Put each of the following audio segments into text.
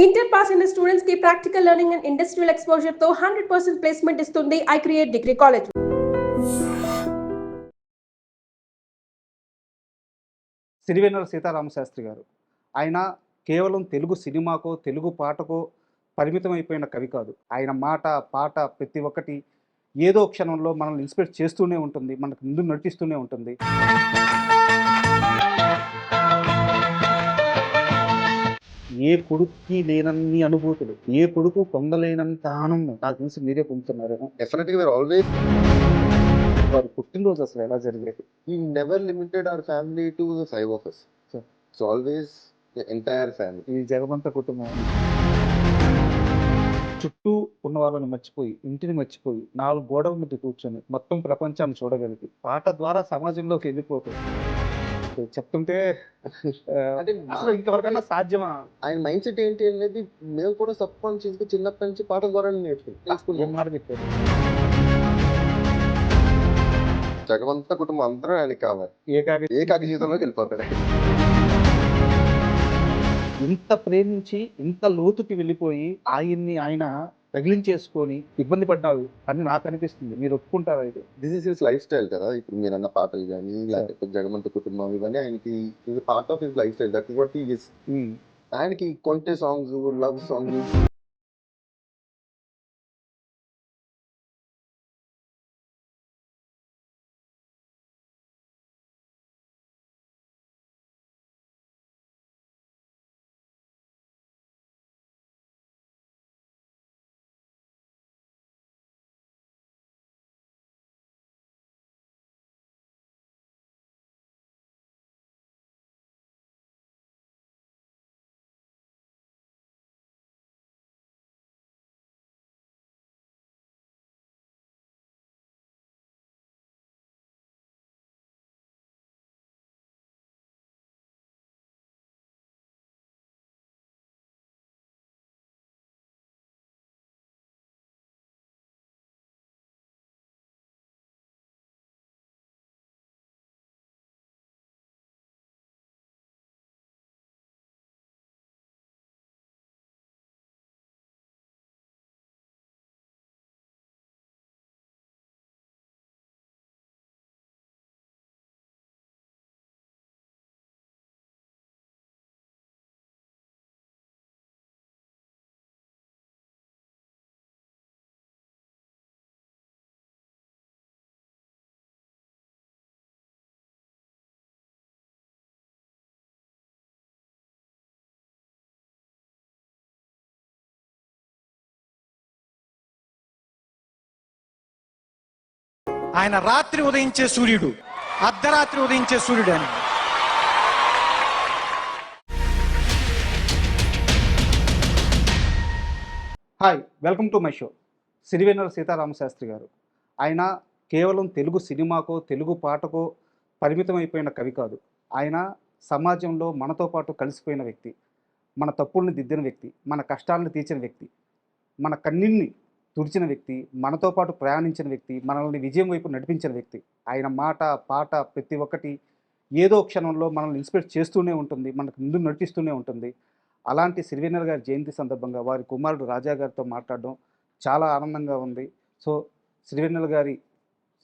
Inter pass అయిన students కి practical learning and industrial exposure తో 100% ప్లేస్మెంట్ ఇస్తుంది I create degree college. Sirivennela Seetharama Sastry గారు ఆయన కేవలం తెలుగు సినిమాకో తెలుగు పాటకో పరిమితం అయిపోయిన కవి కాదు. ఆయన మాట పాట ప్రతి ఒక్కటి ఏదో క్షణంలో మనల్ని ఇన్స్పైర్ చేస్తూనే ఉంటుంది, మనకు ముందు నడిపిస్తూనే ఉంటుంది. ఏ కొడుక్కి లేనన్ని అనుభూతులు, ఏ కొడుకు పొందలేనంత ఆనందం నాకు తెలిసి మీరే పొందుతున్నారు. Definitely, we're always, వారి పుట్టినరోజు అసలు ఎలా జరిగేది? we never limited our family to the five of us. Sure. It's always the entire family. ఈ జగమంత కుటుంబం చుట్టూ ఉన్న వాళ్ళని మర్చిపోయి, ఇంటిని మర్చిపోయి, 4 గోడల మధ్య కూర్చొని మొత్తం ప్రపంచాన్ని చూడగలిగి పాట ద్వారా సమాజంలోకి వెళ్ళిపోతుంది. చెప్తుంటే అంటే అసలు ఇంకెవరికన్నా సాధ్యమా? ఆయన మైండ్ సెట్ ఏంటి అనేది మేము కూడా సబ్ కాన్షియస్ గా చిన్నప్పటి నుంచి పాటల ద్వారా తెలుసుకున్నాం. ఏం మాట చెప్పారు? జగమంతా కుటుంబం అందరూ ఆయనకి కావాలి. ఏకాకి జీవితంలోకి వెళ్ళిపోతాడు. ఇంత ప్రేమించి ఇంత లోతుకి వెళ్ళిపోయి ఆయన్ని ఆయన తగిలించేసుకొని ఇబ్బంది పడ్డారు అని నాకు అనిపిస్తుంది. మీరు ఒప్పుకుంటారా ఇది? This is his life style కదా. ఇప్పుడు మీరు అన్న పాటలు కానీ లేకపోతే జగమంత కుటుంబం ఇవన్నీ ఆయనకి part of his life style. That is what he is. ఆయనకి కొంటె సాంగ్స్, లవ్ సాంగ్స్, ఆయన రాత్రి ఉదయించే సూర్యుడు, అర్ధరాత్రి ఉదయించే సూర్యుడు అని. Hi, welcome to my show. Sirivennela Seetharama Sastry గారు ఆయన కేవలం తెలుగు సినిమాకో తెలుగు పాటకో పరిమితం అయిపోయిన కవి కాదు. ఆయన సమాజంలో మనతో పాటు కలిసిపోయిన వ్యక్తి, మన తప్పుల్ని దిద్దిన వ్యక్తి, మన కష్టాలను తీర్చిన వ్యక్తి, మన కన్నీళ్ళని తుడిచిన వ్యక్తి, మనతో పాటు ప్రయాణించిన వ్యక్తి, మనల్ని విజయం వైపు నడిపించిన వ్యక్తి. ఆయన మాట పాట ప్రతి ఒక్కటి ఏదో క్షణంలో మనల్ని ఇన్స్పైర్ చేస్తూనే ఉంటుంది, మనకు ముందు నడిపిస్తూనే ఉంటుంది. అలాంటి సిరివెన్నెల గారి జయంతి సందర్భంగా వారి కుమారుడు రాజా గారితో మాట్లాడడం చాలా ఆనందంగా ఉంది. సో సిరివెన్నెల గారి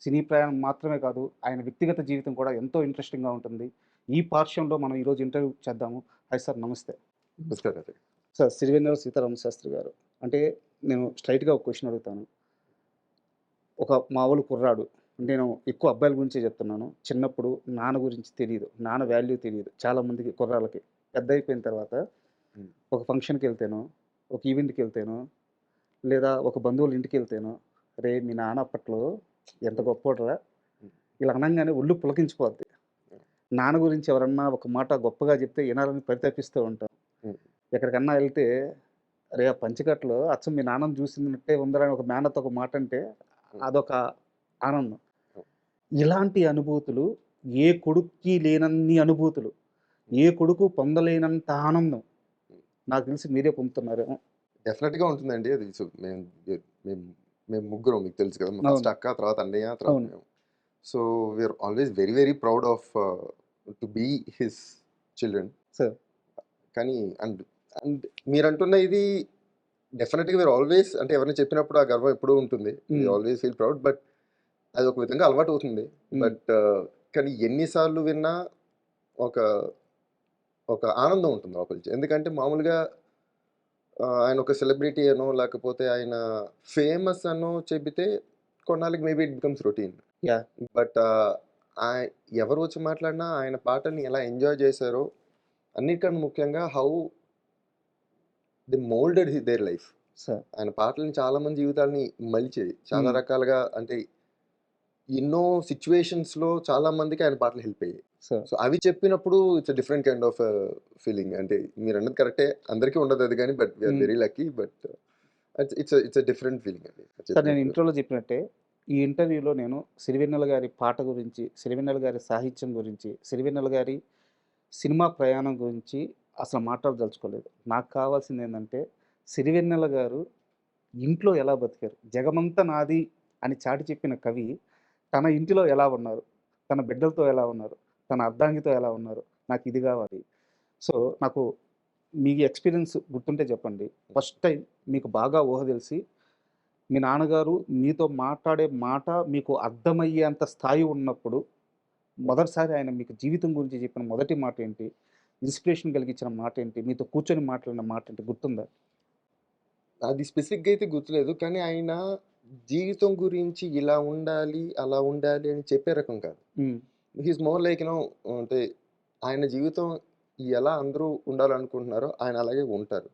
సినీ ప్రయాణం మాత్రమే కాదు, ఆయన వ్యక్తిగత జీవితం కూడా ఎంతో ఇంట్రెస్టింగ్గా ఉంటుంది. ఈ పార్శ్వంలో మనం ఈరోజు ఇంటర్వ్యూ చేద్దాము. హాయ్ సార్, నమస్తే. సార్, సిరివెన్నెల సీతారామశాస్త్రి గారు అంటే నేను స్ట్రైట్గా ఒక క్వశ్చన్ అడుగుతాను. ఒక మామూలు కుర్రాడు, నేను ఎక్కువ అబ్బాయిల గురించే చెప్తున్నాను. చిన్నప్పుడు నాన్న గురించి తెలియదు, నాన్న వాల్యూ తెలియదు చాలామందికి కుర్రాళ్ళకి. పెద్ద అయిపోయిన తర్వాత ఒక ఫంక్షన్కి వెళ్తేనో, ఒక ఈవెంట్కి వెళ్తేనో, లేదా ఒక బంధువుల ఇంటికి వెళ్తేనో, రే మీ నాన్న అప్పట్లో ఎంత గొప్పోడరా ఇలా అనగానే ఒళ్ళు పులకించిపోద్ది. నాన్న గురించి ఎవరన్నా ఒక మాట గొప్పగా చెప్తే వినాలని పరితపిస్తూ ఉంటాం. ఎక్కడికన్నా వెళ్తే రే ఆ పంచకట్లో అచ్చం మీ నాన్నను చూసినట్టే ఉందరని ఒక మేనతో ఒక మాట అంటే అదొక ఆనందం. ఇలాంటి అనుభూతులు ఏ కొడుక్కి లేనన్ని అనుభూతులు, ఏ కొడుకు పొందలేనంత ఆనందం నాకు తెలిసి మీరే పొందుతున్నారేమో. డెఫినెట్ గా ఉంటుందండి అది. సో మేము ముగ్గురం, మీకు తెలుసు కదా, ఫస్ట్ అక్క, తర్వాత అన్నయ్య, తర్వాత మేము. So we are always very very proud of to be his children. Sir కానీ అండ్ అండ్ మీరు అంటున్న ఇది డెఫినెట్గా మీరు ఆల్వేస్ అంటే ఎవరైనా చెప్పినప్పుడు ఆ గర్వం ఎప్పుడూ ఉంటుంది, ఆల్వేస్ ఫీల్ ప్రౌడ్. బట్ అది ఒక విధంగా అలవాటు అవుతుంది. బట్ కానీ ఎన్నిసార్లు విన్నా ఒక ఒక ఆనందం ఉంటుంది లోపల నుంచి. ఎందుకంటే మామూలుగా ఆయన ఒక సెలబ్రిటీ అనో లేకపోతే ఆయన ఫేమస్ అనో చెబితే కొన్నాళ్ళకి maybe it becomes routine. Yeah but ఎవరు వచ్చి మాట్లాడినా ఆయన పాటల్ని ఎలా ఎంజాయ్ చేశారో, అన్నిటికన్నా ముఖ్యంగా how the moulded their life. Sir ఆయన పాటలని చాలా మంది జీవితాలని మలిచాయి చాలా రకాలుగా. అంటే ఎన్నో సిచ్యువేషన్స్లో చాలా మందికి ఆయన పాటలు హెల్ప్ అయ్యాయి. సార్ సో అవి చెప్పినప్పుడు it's different kind of feeling. అంటే మీరు అన్నది కరెక్టే, అందరికీ ఉండదు అది కానీ, but we are very lucky. But it's different feeling అండి సార్ నేను ఇంట్రోలో చెప్పినట్టే ఈ ఇంటర్వ్యూలో నేను సిరివెన్నెల గారి పాట గురించి, సిరివెన్నెల గారి సాహిత్యం గురించి, సిరివెన్నెల గారి సినిమా ప్రయాణం గురించి అసలు మాట్లాడదలుచుకోలేదు. నాకు కావాల్సింది ఏంటంటే సిరివెన్నెల గారు ఇంట్లో ఎలా బతికారు, జగమంతా నాది అని చాటి చెప్పిన కవి తన ఇంటిలో ఎలా ఉన్నారు, తన బిడ్డలతో ఎలా ఉన్నారు, తన అర్ధాంగితో ఎలా ఉన్నారు, నాకు ఇది కావాలి. సో నాకు మీ ఎక్స్పీరియన్స్ గుర్తుంటే చెప్పండి. ఫస్ట్ టైం మీకు బాగా ఊహ తెలిసి మీ నాన్నగారు మీతో మాట్లాడే మాట మీకు అర్థమయ్యేంత స్థాయి ఉన్నప్పుడు మొదటిసారి ఆయన మీకు జీవితం గురించి చెప్పిన మొదటి మాట ఏంటి, ఇన్స్పిరేషన్ కలిగించిన మాట ఏంటి, మీతో కూర్చొని మాట్లాడిన మాట ఏంటి గుర్తుందా? అది స్పెసిఫిక్గా అయితే గుర్తులేదు, కానీ ఆయన జీవితం గురించి ఇలా ఉండాలి అలా ఉండాలి అని చెప్పే రకం కాదు. హీస్ మోర్ లైక్ అంటే ఆయన జీవితం ఎలా అందరూ ఉండాలనుకుంటున్నారో ఆయన అలాగే ఉంటారు.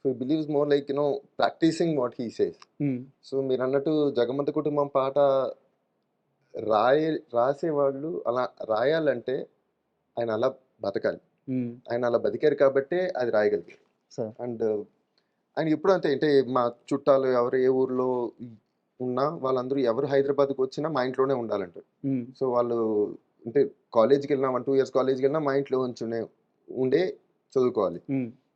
So he believes more like practicing what he says. So మీరు అన్నట్టు జగమంత కుటుంబం పాట రాసేవాళ్ళు అలా రాయాలంటే ఆయన అలా బతకాలి. ఆయన అలా బతికారు కాబట్టే అది రాయగలిగారు. సార్ అండ్ ఆయన ఎప్పుడు అంతే, అంటే మా చుట్టాలు ఎవరు ఏ ఊర్లో ఉన్నా వాళ్ళందరూ ఎవరు హైదరాబాద్కి వచ్చినా మా ఇంట్లోనే ఉండాలంటారు. సో వాళ్ళు అంటే కాలేజ్కి వెళ్ళినా 1-2 years కాలేజ్కి వెళ్ళినా మా ఇంట్లో ఉండే చదువుకోవాలి.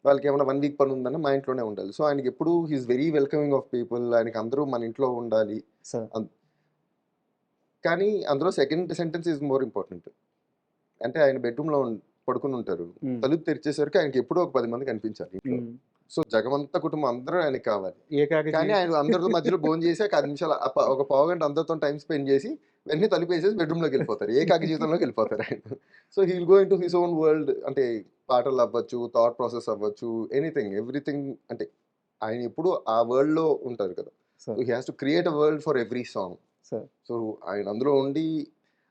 వాళ్ళకి ఏమైనా 1 week పని ఉందన్నా మా ఇంట్లోనే ఉండాలి. సో ఆయనకి ఎప్పుడు he's very welcoming of people. ఆయనకి అందరూ మన ఇంట్లో ఉండాలి. సార్ కానీ అందులో second sentence is more important. అంటే ఆయన బెడ్రూమ్లో పడుకుని ఉంటారు, తలుపు తెరిచేసరికి ఆయనకి ఎప్పుడో ఒక 10 మంది కనిపించాలి ఇంట్లో. సో జగమంత కుటుంబం అందరూ ఆయనకి కావాలి. కానీ ఆయన అందరితో మధ్యలో భోజనం చేసి ఒక 5 నిమిషాలు ఒక పావుగంట అందరితో టైం స్పెండ్ చేసి వెంటనే తలుపు వేసేసి బెడ్రూమ్లోకి వెళ్ళిపోతారు, ఏకాకి జీవితంలోకి వెళ్ళిపోతారు ఆయన. So he will go in to his own world. అంటే పాటలు అవ్వచ్చు, థాట్ ప్రాసెస్ అవ్వచ్చు, ఎవ్రీథింగ్. అంటే ఆయన ఎప్పుడు ఆ వరల్డ్లో ఉంటారు కదా. So he has to create a world for every song. So ఆయన అందులో ఉండి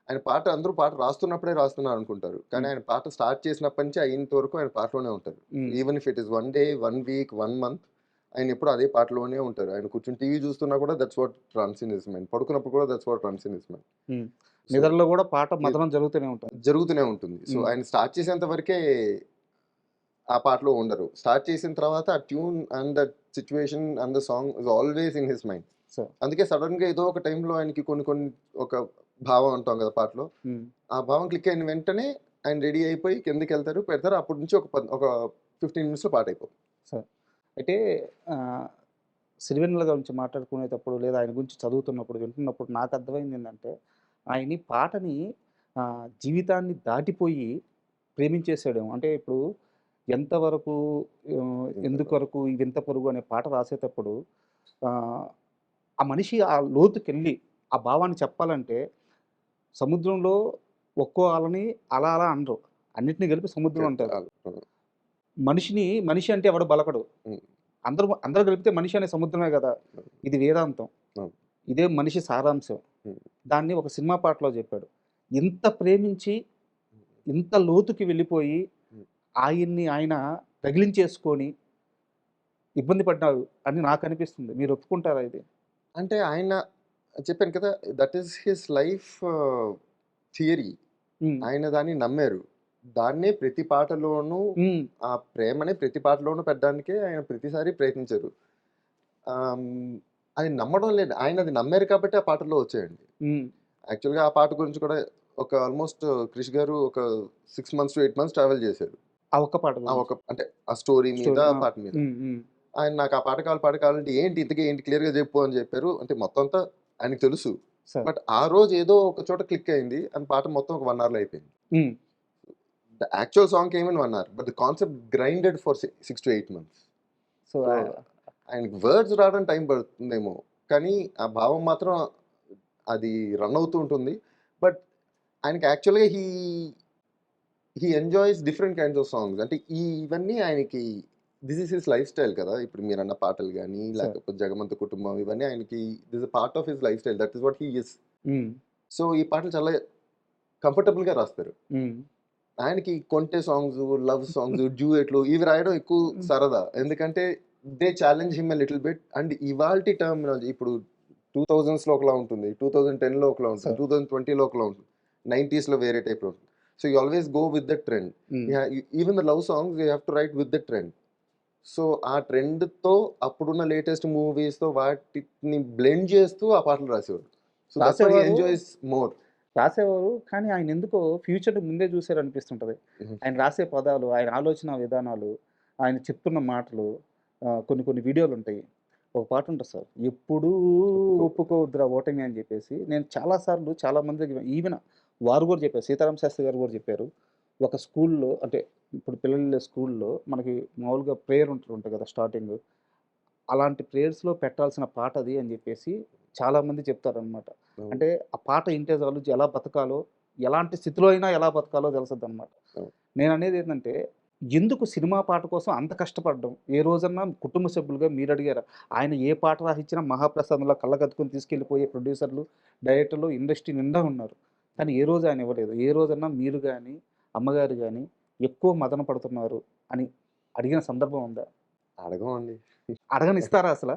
ఆయన అందరూ పాట రాస్తున్నప్పుడే రాస్తున్నారు అనుకుంటారు, కానీ ఆయన పాట స్టార్ట్ చేసినప్పటి నుంచి అయినంత వరకు ఆయన పాటలోనే ఉంటారు. Even if it is 1 day 1 week 1 month, ఆయన ఎప్పుడు అదే పాటలోనే ఉంటారు. ఆయన కూర్చొని టీవీ చూస్తున్నా కూడా that's what runs in his mind, పడుకున్నప్పుడు కూడా that's what runs in his mind. నిద్రలో కూడా పాట మదనం జరుగుతూనే ఉంటుంది. సో ఆయన స్టార్ట్ చేసేంత వరకే ఆ పాటలో ఉండరు. స్టార్ట్ చేసిన తర్వాత ఆ tune and that situation and the song is always in his mind. అందుకే సడన్ గా ఏదో ఒక టైంలో ఆయనకి కొన్ని ఒక భావం అంటాం కదా పాటలో, ఆ భావం క్లిక్ అయిన వెంటనే ఆయన రెడీ అయిపోయి కిందకి వెళ్తారు, పెడతారు. అప్పటి నుంచి ఒక 15 minutes పాట అయిపోతుంది. సార్ అయితే సిరివెన్నెల గురించి మాట్లాడుకునేటప్పుడు లేదా ఆయన గురించి చదువుతున్నప్పుడు వింటున్నప్పుడు నాకు అర్థమైంది ఏంటంటే ఆయన్ని పాటని జీవితాన్ని దాటిపోయి ప్రేమించేసాడేమో. అంటే ఇప్పుడు ఎంతవరకు ఎందుకొరకు వింత పరుగు అనే పాట రాసేటప్పుడు ఆ మనిషి ఆ లోతుకెళ్ళి ఆ భావాన్ని చెప్పాలంటే సముద్రంలో ఒక్కో అలని అలా అనరు, అన్నిటిని కలిపి సముద్రం అంటారు. మనిషి అంటే ఎవడు బలకడు, అందరూ కలిపితే మనిషి అనే సముద్రమే కదా. ఇది వేదాంతం, ఇదే మనిషి సారాంశం. దాన్ని ఒక సినిమా పాటలో చెప్పాడు. ఇంత ప్రేమించి ఇంత లోతుకి వెళ్ళిపోయి ఆయన్ని ఆయన తగిలించేసుకొని ఇబ్బంది పడ్డాడు అని నాకు అనిపిస్తుంది. మీరు ఒప్పుకుంటారా ఇది? అంటే ఆయన చెప్పాను కదా, that is his life theory. ఆయన దాన్ని నమ్మారు, దాన్నే ప్రతి పాటలోనూ ఆ ప్రేమనే ప్రతి పాటలోనూ పెట్టడానికే ఆయన ప్రతిసారి ప్రయత్నించారు. అది నమ్మడం లేదు, ఆయన అది నమ్మారు కాబట్టి ఆ పాటల్లో వచ్చాయండి. యాక్చువల్గా ఆ పాట గురించి కూడా ఒక ఆల్మోస్ట్ క్రిష్ గారు ఒక 6 months to 8 months ట్రావెల్ చేశారు ఆ ఒక్క పాట అంటే ఆ స్టోరీ మీద, పాట మీద. ఆయన నాకు ఆ పాట కావాలంటే ఏంటి క్లియర్గా చెప్పు అని చెప్పారు. అంటే మొత్తం అంతా ఆయనకు తెలుసు, బట్ ఆ రోజు ఏదో ఒక చోట క్లిక్ అయింది, అని పాట మొత్తం ఒక 1 hour అయిపోయింది. The actual song came in 1 hour, but the concept grinded for 6 to 8 months. So so ఆయనకి వర్డ్స్ రావడానికి టైం పడుతుందేమో, కానీ ఆ భావం మాత్రం అది రన్ అవుతూ ఉంటుంది. బట్ ఆయనకి యాక్చువల్గా he enjoys different kinds of songs. అంటే ఇవన్నీ ఆయనకి this is his life style కదా. ఇప్పుడు మీరు అన్న పాటలు కానీ లేకపోతే జగమంత కుటుంబం, ఇవన్నీ ఆయనకి this part of his life style. That is what he is. So ఈ పాటలు చాలా కంఫర్టబుల్గా రాస్తారు. ఆయనకి కొంటె సాంగ్స్, లవ్ సాంగ్స్, డ్యూయెట్లు ఇవి రాయడం ఎక్కువ సరదా. ఎందుకంటే they challenge him a little bit. And ఇవాల్టి టర్మినాలజీ ఇప్పుడు 2000s ఒకలా ఉంటుంది, 2010లో ఒకలా ఉంటుంది, 2020లో ఒకలా ఉంటుంది, 90sలో వేరే టైప్లో ఉంటుంది. So you always go with the trend. Even the love songs you have to right with the trend. So ఆ ట్రెండ్తో అప్పుడున్న లేటెస్ట్ మూవీస్తో వాటిని బ్లెండ్ చేస్తూ ఆ పాటలు రాసేవారు. So that's how he enjoys more. రాసేవారు, కానీ ఆయన ఎందుకో ఫ్యూచర్ ముందే చూసారు అనిపిస్తుంటది. ఆయన రాసే పదాలు, ఆయన ఆలోచన విధానాలు, ఆయన చెప్తున్న మాటలు, కొన్ని వీడియోలు ఉంటాయి. ఒక పాట ఉంటుంది సార్, ఎప్పుడూ ఒప్పుకోవద్దురా ఓటమి అని చెప్పేసి. నేను చాలాసార్లు చాలామందికి ఈవెన్ వారు కూడా చెప్పారు, సీతారామ శాస్త్రి గారు కూడా చెప్పారు. ఒక స్కూల్లో అంటే ఇప్పుడు పిల్లల స్కూల్లో మనకి మామూలుగా ప్రేయర్ ఉంటుంది కదా స్టార్టింగ్, అలాంటి ప్రేయర్స్లో పెట్టాల్సిన పాట అది అని చెప్పేసి చాలామంది చెప్తారనమాట. అంటే ఆ పాట ఇంటే చాలు ఎలా బతకాలో, ఎలాంటి స్థితిలో అయినా ఎలా బతకాలో తెలుస్తుంది అనమాట. నేను అనేది ఏంటంటే, ఎందుకు సినిమా పాట కోసం అంత కష్టపడడం? ఏ రోజన్నా కుటుంబ సభ్యులుగా మీరు అడిగారా? ఆయన ఏ పాట రాసిచ్చినా మహాప్రసాదంలో కళ్ళకద్దుకొని తీసుకెళ్ళిపోయే ప్రొడ్యూసర్లు, డైరెక్టర్లు ఇండస్ట్రీ నిండా ఉన్నారు. కానీ ఏ రోజు ఆయన ఇవ్వలేదు. ఏ రోజన్నా మీరు కానీ, అమ్మగారు కానీ ఎక్కువ మదన పడుతున్నారు అని అడిగిన సందర్భం ఉందా? అడగమండి. అడగనిస్తారా అసలు?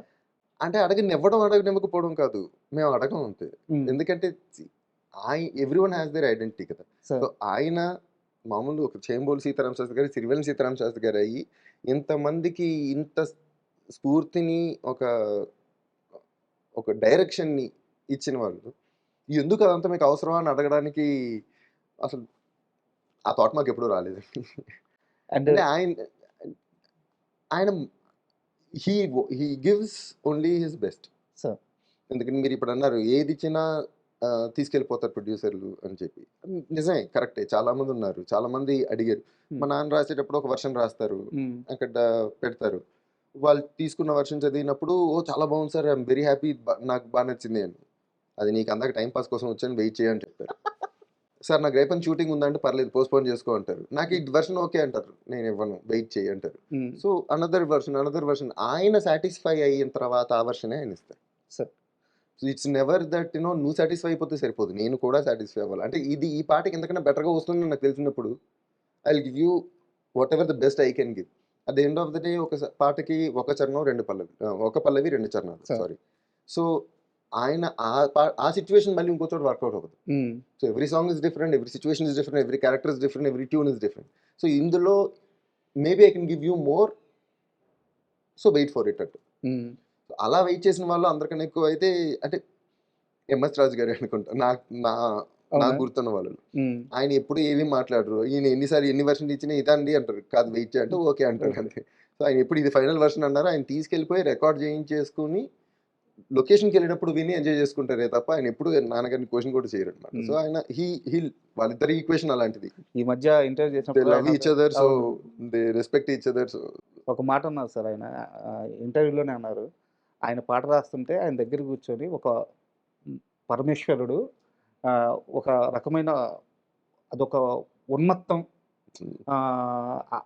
అంటే అడగనివ్వకపోవడం కాదు, మేము అడగం అంతే. ఎందుకంటే ఎవ్రీవన్ హ్యాస్ దేర్ ఐడెంటిటీ కదా. సో ఆయన మామూలు ఒక చేంబోలు సీతారామ శాస్త్రి గారు, సిరివెన్నెల సీతారామ శాస్త్రి గారు అయ్యి ఇంతమందికి ఇంత స్ఫూర్తిని, ఒక డైరెక్షన్ని ఇచ్చిన వాళ్ళు, ఎందుకు అదంతా మీకు అవసరమా అని అడగడానికి అసలు ఆ థాట్ మాకు ఎప్పుడూ రాలేదు. అంటే అంటే ఆయన he gives only his best. Sir ఎందుకంటే మీరు ఇప్పుడు అన్నారు ఏది ఇచ్చినా తీసుకెళ్ళిపోతారు ప్రొడ్యూసర్లు అని చెప్పి. నిజమే, కరెక్టే. చాలా మంది ఉన్నారు, చాలా మంది అడిగారు. మా నాన్న రాసేటప్పుడు ఒక వర్షన్ రాస్తారు, అక్కడ పెడతారు. వాళ్ళు తీసుకున్న వర్షన్ చదివినప్పుడు ఓ చాలా బాగుంది సార్, ఐఎమ్ వెరీ హ్యాపీ, నాకు బాగా నచ్చింది అని. అది నీకు అందాక టైం పాస్ కోసం వచ్చాను, వెయిట్ చేయని చెప్తారు. సార్ నాకు రేపని షూటింగ్ ఉందంటే పర్లేదు, పోస్ట్పోన్ చేసుకో అంటారు. నాకు ఈ వర్షన్ ఓకే అంటారు, నేను ఇవ్వను, వెయిట్ చేయి అంటారు. సో అనదర్ వర్షన్ ఆయన సాటిస్ఫై అయిన తర్వాత ఆ వర్షనే ఆయన ఇస్తారు. Sir so it's never that నువ్వు సాటిస్ఫై అయిపోతే సరిపోదు, నేను కూడా సాటిస్ఫై అవ్వాలి. అంటే ఈ పాటకి ఎంతకన్నా బెటర్గా వస్తుందని నాకు తెలిసినప్పుడు I will give you what ever the best I can give. At the end of the day ఒక పాటకి ఒక చరణం, ఒక పల్లవి 2 చరణాలు, సారీ. సో ఆయన ఆ సిచ్యువేషన్ మళ్ళీ ఇంకో చోట వర్కౌట్ అవ్వదు. So every song is different, every situation is different, every character is different, every tune is different. So ఇందులో maybe I can give you more, so wait for it at. అలా wait చేసిన వాళ్ళు అందరికన్నా ఎక్కువ అయితే అంటే MS రాజు గారు అనుకుంటా, నాకు గుర్తున్న వాళ్ళు. ఆయన ఎప్పుడు ఏమీ మాట్లాడరు, ఈయన ఎన్ని వర్షన్ ఇచ్చినా ఇదండి అంటారు, కాదు వెయిట్ చేయంటే ఓకే అంటారు అంతే. సో ఆయన ఎప్పుడు ఇది ఫైనల్ వర్షన్ అన్నారు, ఆయన తీసుకెళ్ళిపోయి రికార్డ్ చేయించేసుకుని లొకేషన్కి వెళ్ళినప్పుడు విని ఎంజాయ్ చేసుకుంటారే తప్ప ఆయన ఎప్పుడు నాన్నగారిని క్వశ్చన్ కూడా చేయరు అనమాట. సో ఆయన వాళ్ళిద్దరి ఈక్వేషన్ అలాంటిది. ఈ మధ్య ఇంటర్వ్యూ చేసినప్పుడు love each other, so they respect each other. So ఒక మాట అన్నారు సార్, ఆయన ఇంటర్వ్యూలోనే అన్నారు, ఆయన పాట రాస్తుంటే ఆయన దగ్గర కూర్చొని ఒక పరమేశ్వరుడు ఒక రకమైన అదొక ఉన్మత్తం,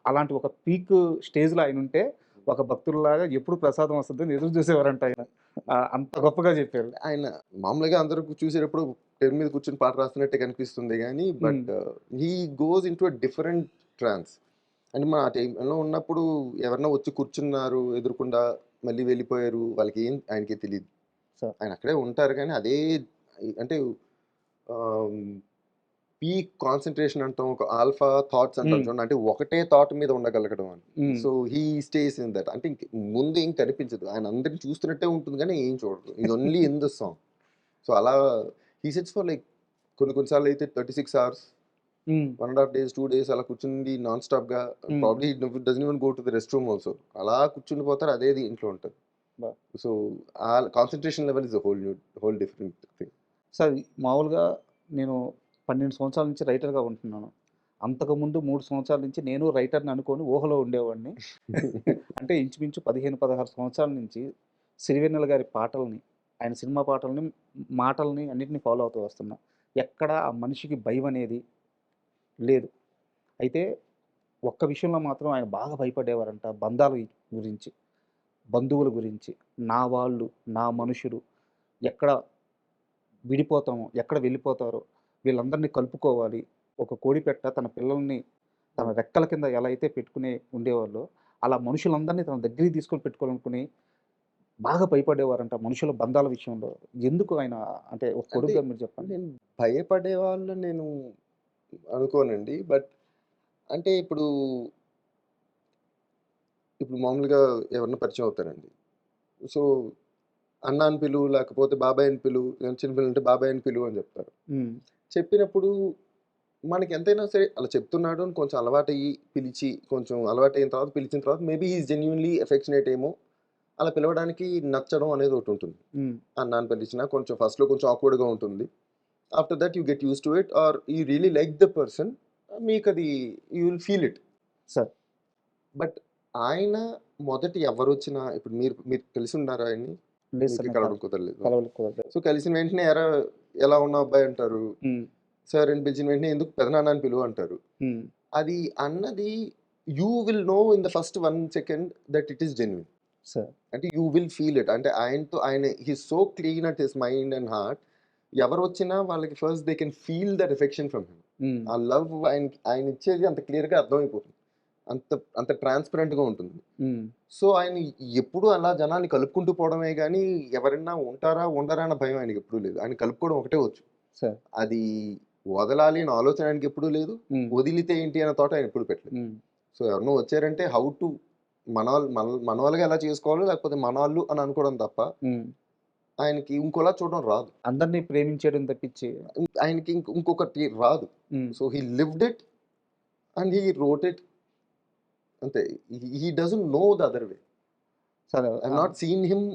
అలాంటి ఒక పీక్ స్టేజ్లో ఆయన ఉంటే ఒక భక్తుల్లాగా ఎప్పుడు ప్రసాదం వస్తుందని ఎదురు చూసేవారంట ఆయన. అంత గొప్పగా చెప్పారు. ఆయన మామూలుగా అందరూ చూసేటప్పుడు పేరు మీద కూర్చొని పాట రాస్తున్నట్టే కనిపిస్తుంది కానీ, but he goes into a different trance. అంటే మన ఆ టైంలో ఉన్నప్పుడు ఎవరన్నా వచ్చి కూర్చున్నారు ఎదురుకుండా, మళ్ళీ వెళ్ళిపోయారు, వాళ్ళకి ఆయనకి తెలియదు. ఆయన అక్కడే ఉంటారు కానీ అదే అంటే పీక్ కాన్సన్ట్రేషన్ అంటాం, ఒక ఆల్ఫా థాట్స్ అంటాం చూడండి, అంటే ఒకటే థాట్ మీద ఉండగలగడం అని. So he stays in that. అంటే ముందు ఏం కనిపించదు, ఆయన అందరిని చూస్తున్నట్టే ఉంటుంది కానీ ఏం చూడదు, ఇది only in the song. So అలా హీ సెట్స్ ఫర్ లైక్ కొన్నిసార్లు అయితే 36 hours, 1.5 days, 2 days అలా కూర్చుండి నాన్ స్టాప్ గా. Probably doesn't even go to the rest room also. అలా కూర్చుని పోతారు, అదే ఇంట్లో ఉంటుంది. సో ఆ concentration level is whole different thing. Sir మామూలుగా నేను 12 సంవత్సరాల నుంచి రైటర్గా ఉంటున్నాను. అంతకుముందు 3 సంవత్సరాల నుంచి నేను రైటర్‌ని అనుకోని ఊహలో ఉండేవాడిని. అంటే ఇంచుమించు 15, 16 సంవత్సరాల నుంచి సిరివెన్నెల గారి పాటల్ని, ఆయన సినిమా పాటల్ని, మాటల్ని అన్నిటిని ఫాలో అవుతూ వస్తున్నా. ఎక్కడ ఆ మనిషికి భయం అనేది లేదు. అయితే ఒక్క విషయంలో మాత్రం ఆయన బాగా భయపడేవారంట. బంధాల గురించి, బంధువుల గురించి. నా వాళ్ళు, నా మనుషులు ఎక్కడ విడిపోతామో, ఎక్కడ వెళ్ళిపోతారో వీళ్ళందరినీ కలుపుకోవాలి. ఒక కోడిపెట్ట తన పిల్లల్ని తన రెక్కల కింద ఎలా అయితే పెట్టుకుని ఉండేవాళ్ళో, అలా మనుషులందరినీ తన దగ్గరికి తీసుకొని పెట్టుకోవాలనుకుని బాగా భయపడేవారంట మనుషుల బంధాల విషయంలో. ఎందుకు ఆయన అంటే ఒక అంటే కొడుకుగా మీరు చెప్పండి? నేను భయపడే వాళ్ళు నేను అనుకోనండి. బట్ అంటే ఇప్పుడు మామూలుగా ఎవరైనా పరిచయం అవుతారండి. సో, అన్న అని పిలువు, లేకపోతే బాబాయ్ అని పిలువు, చిన్న పిల్లలుంటే బాబాయ్ అని పిలువు అని చెప్తారు. హ్మ్. చెప్పినప్పుడు మనకి ఎంతైనా సరే అలా చెప్తున్నాడు అని కొంచెం అలవాటయ్యి పిలిచి, కొంచెం అలవాటయిన తర్వాత పిలిచిన తర్వాత maybe he is genuinely affectionate ఏమో! అలా పిలవడానికి నచ్చడం అనేది ఒకటుంటుంది. హ్మ్. అన్న అని పిలిచినా కొంచెం ఫస్ట్‌లో కొంచెం ఆక్వర్డ్‌గా ఉంటుంది. After that you get used to it or you really like the person. మీకది you will feel it. Sir. But ఆయన మొదట ఎవరొచ్చినా ఇప్పుడు మీరు మీకు తెలిసుండారా ఆయన్ని? లేదు సార్. మీకు నాకు కలవడం కుదరలేదు. కలవలేదు. సో, కలిసిన వెంటనే "ఏరా ఎలా ఉన్నావు అబ్బాయి" అంటారు. హ్మ్. సార్ అని పిలిచిన వెంటనే "ఎందుకు పెదనాన్న అని పిలువు" అంటారు. హ్మ్. అది అన్నది you will know in the first 1 second that it is genuine. Sir. అంటే యూ విల్ ఫీల్ ఇట్. అంటే ఆయన he is so clean at his mind and heart. ఎవరొచ్చినా వాళ్ళకి first they can feel that affection from him. Hmm. ఆ love ఆయన ఇచ్చేది అంత క్లియర్‌గా అర్థమైపోతుంది. అంత అంత ట్రాన్స్‌పరెంట్‌గా ఉంటుంది. హ్మ్. సో, ఆయన ఎప్పుడూ అలా జనాల్ని కలుపుకుంటూ పోవడమే గానీ, ఎవరైనా ఉంటారా, ఉండరా అన్న భయం ఆయనకెప్పుడూ లేదు. ఆయన కలుపుకోవడం ఒకటే వచ్చు. సార్. అది వదలాలి అన్న ఆలోచన ఆయనకెప్పుడూ లేదు. హ్మ్. వదిలితే ఏంటి అన్న థాట్ ఆయన ఎప్పుడు పెట్టలేదు. హ్మ్. సో, ఎవరైనా వచ్చారంటే హౌ టు మనవాళ్ళుగా ఎలా చేసుకోవాలో, లేకపోతే మనోళ్ళు అని అనుకోవడం తప్ప, హ్మ్. ఆయనకి ఇంకోలా చూడడం రాదు. అందరిని ప్రేమించేయడం తప్పించి ఆయనకి ఇంకొకటి రాదు. Hmm. So, he lived it and he wrote it అంతే. He doesn't know the other way. Sir. I have not seen him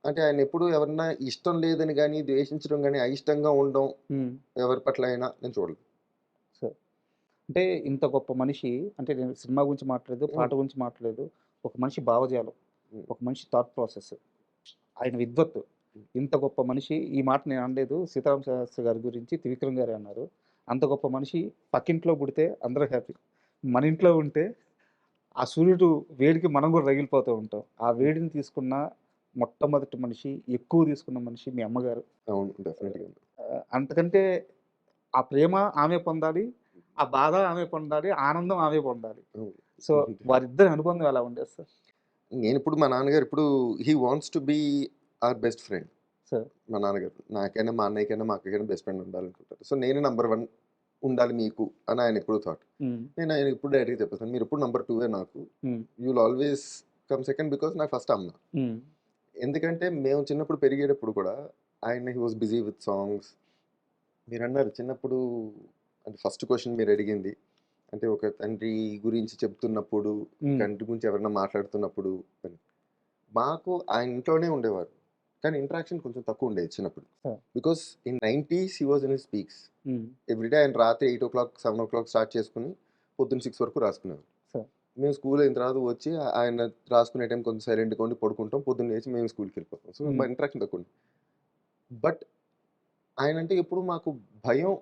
అంటే ఆయన ఎప్పుడు ఎవరన్నా ఇష్టం లేదని గాని, ద్వేషించడం గాని, అయిష్టంగా ఉండడం హ్మ్. ఎవరి పట్ల అయినా నేను చూడలేదు. సార్. అంటే ఇంత గొప్ప మనిషి అంటే నేను సినిమా గురించి మాట్లాడలేదు, పాట హ్మ్. గురించి మాట్లాడలేదు. ఒక మనిషి భావజాలం, హ్మ్. ఒక మనిషి థాట్ ప్రాసెస్, ఆయన విద్వత్తు. ఇంత గొప్ప మనిషి ఈ మాట నేను అనలేదు. సీతారామ శాస్త్రి గారి గురించి త్రివిక్రమ్ గారే అన్నారు. అంత గొప్ప మనిషి పక్కింట్లో పుడితే అందరూ హ్యాపీ. మన ఇంట్లో ఉంటే ఆ సూర్యుడు వేడికి మనం కూడా రగిలిపోతూ ఉంటాం. ఆ వేడిని తీసుకున్న మొట్టమొదటి మనిషి, ఎక్కువ తీసుకున్న మనిషి మీ అమ్మగారు. అవును. డెఫినెట్‌గా. అంతకంటే ఆ ప్రేమ ఆమె పొందాలి, ఆ బాధ ఆమె పొందాలి, ఆనందం ఆమె పొందాలి. అవును. సో, వారిద్దరి అనుబంధం ఎలా ఉండేది సార్? నేనిప్పుడు మా నాన్నగారు ఇప్పుడు he wants to be our best friend. Sir. మా నాన్నగారు. నాకైనా, మా అన్నయ్యకైనా, మా అక్కకైనా బెస్ట్ ఫ్రెండ్ ఉండాలనుకుంటారు. సో, నేనే నంబర్ 1 ఉండాలి మీకు అని ఆయన ఎప్పుడూ థాట్. హ్మ్. నేను ఆయనకి ఎప్పుడు డైరెక్ట్‌గా చెప్పేసాను. మీరెప్పుడు నంబర్ 2 నాకు. హ్మ్. You will always come second because నాకు ఫస్ట్ అమ్మ. హ్మ్. ఎందుకంటే మేము చిన్నప్పుడు పెరిగేటప్పుడు కూడా ఆయన he was busy with songs. మీరన్నారు చిన్నప్పుడు అంటే ఫస్ట్ క్వెషన్ మీరడిగింది. అంటే ఒక తండ్రి గురించి చెప్తున్నప్పుడు, హ్మ్. తండ్రి గురించి ఎవరైనా మాట్లాడుతున్నప్పుడు అని. మాకు ఆయన ఇంట్లోనే ఉండేవారు. కానీ ఇంటరాక్షన్ కొంచెం తక్కువుండేది చిన్నప్పుడు. Sir. Because in 90s he was in his peaks. హ్మ్. ఎవ్రీడే ఆయన రాత్రి 8:00, 7:00 స్టార్ట్ చేసుకొని పొద్దున్న 6 వరకు రాసుకునేవారు. సార్. మేము స్కూల్ అయిన తర్వాత వచ్చి ఆయన రాసుకునే టైం కొంచెం సైలెంట్‌గా ఉండి పడుకుంటాం. పొద్దున్న లేచి మేము స్కూల్‌కెళ్ళిపోతాం. సో, మా ఇంటరాక్షన్ తక్కువుంది. బట్ ఆయనంటే ఎప్పుడు మాకు భయం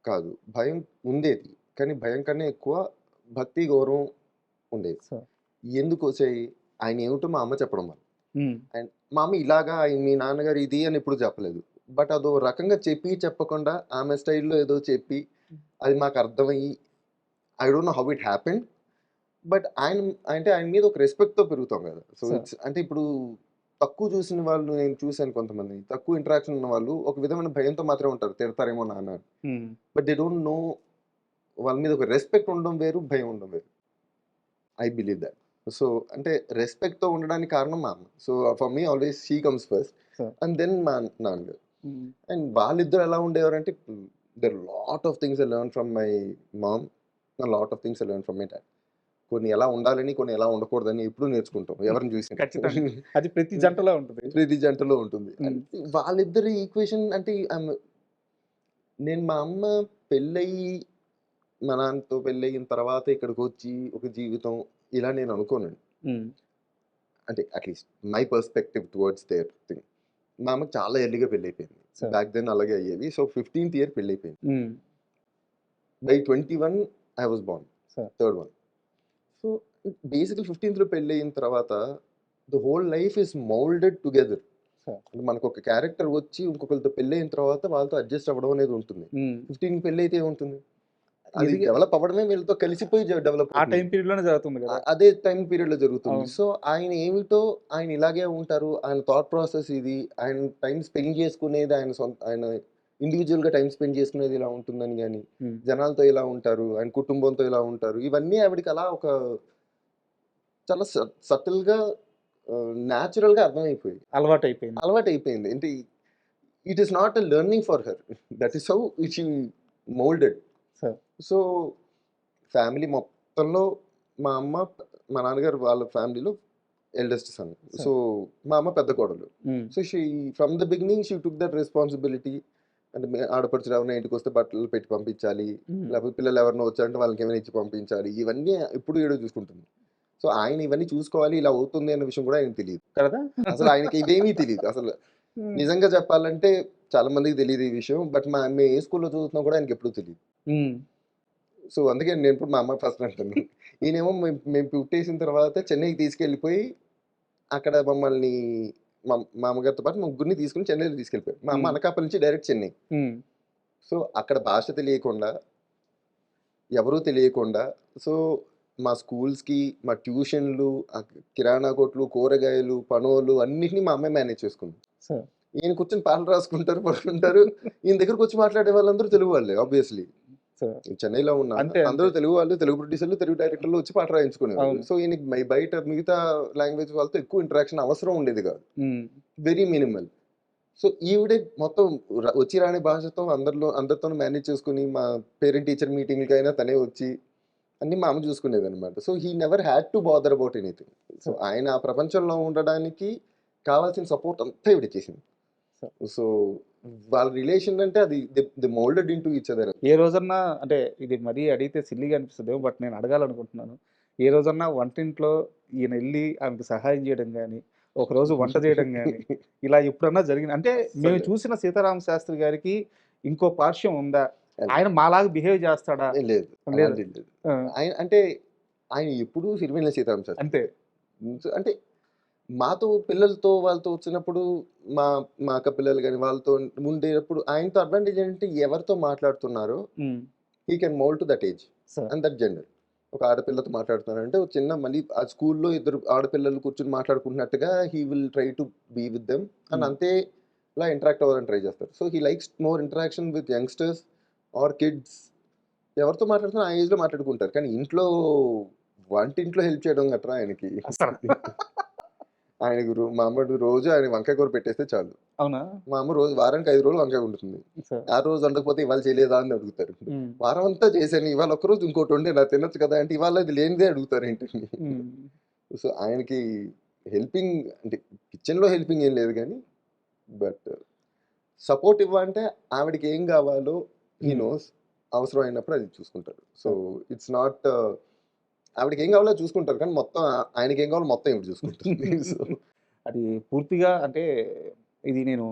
కాదు. భయం ఉండేది. కానీ భయం కన్నా ఎక్కువ భక్తి, గౌరవం ఉండేది. సార్. ఎందుకొచ్చాయి? ఆయనేమిటో మా అమ్మ చెప్పడం వల్ల. హ్మ్. అండ్ మా అమ్మ ఇలాగా మీ నాన్నగారు ఇది అని ఎప్పుడు చెప్పలేదు. బట్ అదో రకంగా చెప్పి చెప్పకుండా ఆమె స్టైల్‌లో ఏదో చెప్పి అది మాకు అర్థమయ్యి I don't know how it happened. But ఆయన మీద ఒక రెస్పెక్ట్‌తో పెరుగుతాం గదా! So, sir. ఇట్స్ అంటే ఇప్పుడు తక్కువ చూసిన వాళ్ళు నేను చూసాను కొంతమందిని. తక్కువ ఇంటరాక్షన్ ఉన్న వాళ్ళు ఒక విధమైన భయంతో మాత్రమే ఉంటారు. తిడతారేమో నాన్న అని. హ్మ్. బట్ దే డోంట్ నో వాళ్ళ మీద ఒక రెస్పెక్ట్ ఉండడం వేరు, భయం ఉండడం వేరు. I believe that. సో, అంటే రెస్పెక్ట్‌తో ఉండడానికి కారణం మా అమ్మ. So, for me always she comes first sir. And then మా నాన్నగారు. హ్మ్. అండ్ వాళ్ళిద్దరు ఎలా ఉండేవారంటే there are lot of things I learn from my mom. Lot of things I learn from my dad. కొన్ని ఎలా ఉండాలని, కొన్ని ఎలా ఉండకూడదని ఎప్పుడూ నేర్చుకుంటాం. ఎవరిని చూసినా. ఖచ్చితంగా. అది ప్రతి జంటలో ఉంటది. ప్రతి జంటలో ఉంటుంది. హ్మ్. అండ్ వాళ్ళిద్దరి ఈక్వేషన్ అంటే నేను మా అమ్మ పెళ్ళయ్యి మా నాన్నతో పెళ్ళయిన తర్వాత ఇక్కడికి వచ్చి ఒక జీవితం ఇలా నేను అనుకోనండి. అంటే at least my perspective towards their thing. మా అమ్మకి చాలా ఎర్లీగా పెళ్ళైపోయింది. Sure. బ్యాక్ దెన్ అలాగే అయ్యేది. సో 15th ఇయర్ పెళ్ళైపోయింది. By 21 I was Born. Sure. Third one. So basically 15th పెళ్ళయిన తర్వాత the whole life is moulded together. Sure. మనకు ఒక క్యారెక్టర్ వచ్చి ఇంకొకరితో పెళ్ళైన తర్వాత వాళ్ళతో అడ్జస్ట్ అవ్వడం అనేది ఉంటుంది. 15 పెళ్ళి అయితే ఏముంటుంది, అది ఇది- డెవలప్ అవ్వడమే వీళ్ళతో కలిసిపోయి డెవలప్ ఆ టైం పీరియడ్ లోనే జరుగుతుంది కదా. అదే టైం పీరియడ్ లో జరుగుతుంది. అవును. సో ఆయన ఏమిటో ఆయన ఇలాగే ఉంటారు. ఆయన థాట్ ప్రాసెస్ ఇది. ఆయన టైం స్పెండ్ చేసుకునేది ఆయన సొంత, ఆయన ఇండివిజువల్ గా టైం స్పెండ్ చేసుకునేది ఇలా ఉంటుందని కానీ, జనాలతో ఇలా ఉంటారు, ఆయన కుటుంబంతో ఇలా ఉంటారు, ఇవన్నీ ఆవిడకి అలా ఒక చాలా సటిల్ గా న్యాచురల్ గా అర్థమైపోయి అలవాటు అయిపోయింది. అలవాటు అయిపోయింది. అంటే it is not a learning for her, that is how it moulded. Sure. So family మొత్తంలో మా అమ్మ, మా నాన్నగారు వాళ్ళ ఫ్యామిలీలో ఎల్డెస్ట్ సన్. సో మా అమ్మ పెద్ద కోడలు. So she from the beginning she took that responsibility. అంటే ఆడపడుచులు ఎవరైనా ఇంటికి వస్తే బట్టలు పెట్టి పంపించాలి, లేకపోతే పిల్లలు ఎవరైనా వచ్చారంటే వాళ్ళకి ఏమైనా ఇచ్చి పంపించాలి, ఇవన్నీ ఇప్పుడు ఏడో చూసుకుంటుంది. సో ఆయన ఇవన్నీ చూసుకోవాలి, ఇలా అవుతుంది అన్న విషయం కూడా ఆయనకు తెలియదు. కదా. అసలు ఆయనకి ఇవేమీ తెలియదు. అసలు నిజంగా చెప్పాలంటే చాలా మందికి తెలియదు ఈ విషయం. బట్ మేము ఏ స్కూల్లో చదువుతున్నా కూడా ఆయనకి ఎప్పుడూ తెలియదు. సో అందుకే నేను ఇప్పుడు మా అమ్మ ఫస్ట్ అంటాను. ఈయనేమో మేము పుట్టేసిన తర్వాత చెన్నైకి తీసుకెళ్ళిపోయి అక్కడ మమ్మల్ని మా అమ్మగారితో పాటు ముగ్గురిని తీసుకుని చెన్నైలో తీసుకెళ్ళిపోయారు. మా అమ్మ అనకాపల్లి నుంచి డైరెక్ట్ చెన్నై. సో అక్కడ భాష తెలియకుండా, ఎవరూ తెలియకుండా, సో మా స్కూల్స్కి, మా ట్యూషన్లు, కిరాణా కొట్లు, కూరగాయలు, పనులు అన్నిటినీ మా అమ్మాయి మేనేజ్ చేసుకుంది. Sure. ఈయన కూర్చొని పాటలు రాసుకుంటారు, పడుకుంటారు. ఈయన దగ్గరకు వచ్చి మాట్లాడే వాళ్ళందరూ తెలుగు వాళ్ళే ఆబ్వియస్లీ. చెన్నైలో ఉన్న అంతే, అందరూ తెలుగు వాళ్ళు, తెలుగు ప్రొడ్యూసర్లు, తెలుగు డైరెక్టర్లు వచ్చి పాట రాయించుకునేవాళ్ళు. అవును. సో ఈయనకి బయట మిగతా లాంగ్వేజ్ వాళ్ళతో ఎక్కువ ఇంటరాక్షన్ అవసరం ఉండేది కాదు, వెరీ మినిమల్. సో ఈవిడే మొత్తం వచ్చి రాని భాషతో అందరితో మేనేజ్ చేసుకుని, మా పేరెంట్ టీచర్ మీటింగ్లకైనా తనే వచ్చి అన్ని మా అమ్మ చూసుకునేది అనమాట. So he never had to bother about anything. So ఆయన ఆ ప్రపంచంలో ఉండడానికి కావాల్సిన సపోర్ట్ అంతా ఇవిడ చేసింది. సో వాళ్ళ రిలేషన్ అంటే అది the moulded into each other. ఏ రోజన్నా, అంటే ఇది మరీ అడిగితే సిల్లీగా అనిపిస్తుందేమో, బట్ నేను అడగాలనుకుంటున్నాను. ఏ రోజన్నా వంటింట్లో ఈయన వెళ్ళి ఆమెకు సహాయం చేయడం కానీ, ఒకరోజు వంట చేయడం కానీ, ఇలా ఎప్పుడన్నా జరిగింది? అంటే మేము చూసిన సీతారామ శాస్త్రి గారికి ఇంకో పార్శ్వం ఉందా? ఆయన మాలాగా బిహేవ్ చేస్తాడా? లేదు, అలాంటిది లేదు. ఆయన అంటే ఆయన ఎప్పుడు సిరివెన్నెల సీతారామ శాస్త్రి అంతే. అంటే మాతో పిల్లలతో వాళ్ళతో వచ్చినప్పుడు, మా అక్క పిల్లలు కానీ వాళ్ళతో ఉండేటప్పుడు ఆయనతో అడ్వాంటేజ్ ఏంటంటే ఎవరితో మాట్లాడుతున్నారో he can mould to that age and that gender. ఒక ఆడపిల్లతో మాట్లాడుతున్నారంటే ఒక చిన్న, మళ్ళీ ఆ స్కూల్లో ఇద్దరు ఆడపిల్లలు కూర్చొని మాట్లాడుకుంటున్నట్టుగా he will try to be with them and అంతే ఇలా ఇంటరాక్ట్ అవ్వాలని ట్రై చేస్తారు. So he likes more interaction with youngsters or kids. ఎవరితో మాట్లాడుతున్నా ఆ ఏజ్లో మాట్లాడుకుంటారు. కానీ ఇంట్లో వంటింట్లో హెల్ప్ చేయడం గట్రా ఆయనకి ఆయనకు మా అమ్మ రోజు ఆయన వంకాయ కూర పెట్టేస్తే చాలు. అవునా? మా అమ్మ రోజు వారానికి 5 రోజులు వంకాయ ఉంటుంది. ఆ రోజు వండకపోతే ఇవాళ చేయలేదా అని అడుగుతారు. వారం అంతా చేశాను, ఇవాళ ఒక్కరోజు ఇంకోటి వండి నాకు తినొచ్చు కదా అంటే ఇవాళ ఇది లేనిదే అడుగుతారు ఏంటండి. సో ఆయనకి హెల్పింగ్ అంటే కిచెన్లో హెల్పింగ్ ఏం లేదు కానీ, బట్ సపోర్ట్ ఇవ్వాలంటే ఆవిడకి ఏం కావాలో హీ నోస్, అవసరం అయినప్పుడు అది చూసుకుంటారు. సో ఇట్స్ నాట్ ఆవిడకి ఏం కావాలో చూసుకుంటారు, కానీ మొత్తం ఆయనకి ఏం కావాలో మొత్తం ఇవి చూసుకుంటుంది. సో అది పూర్తిగా, అంటే ఇది నేను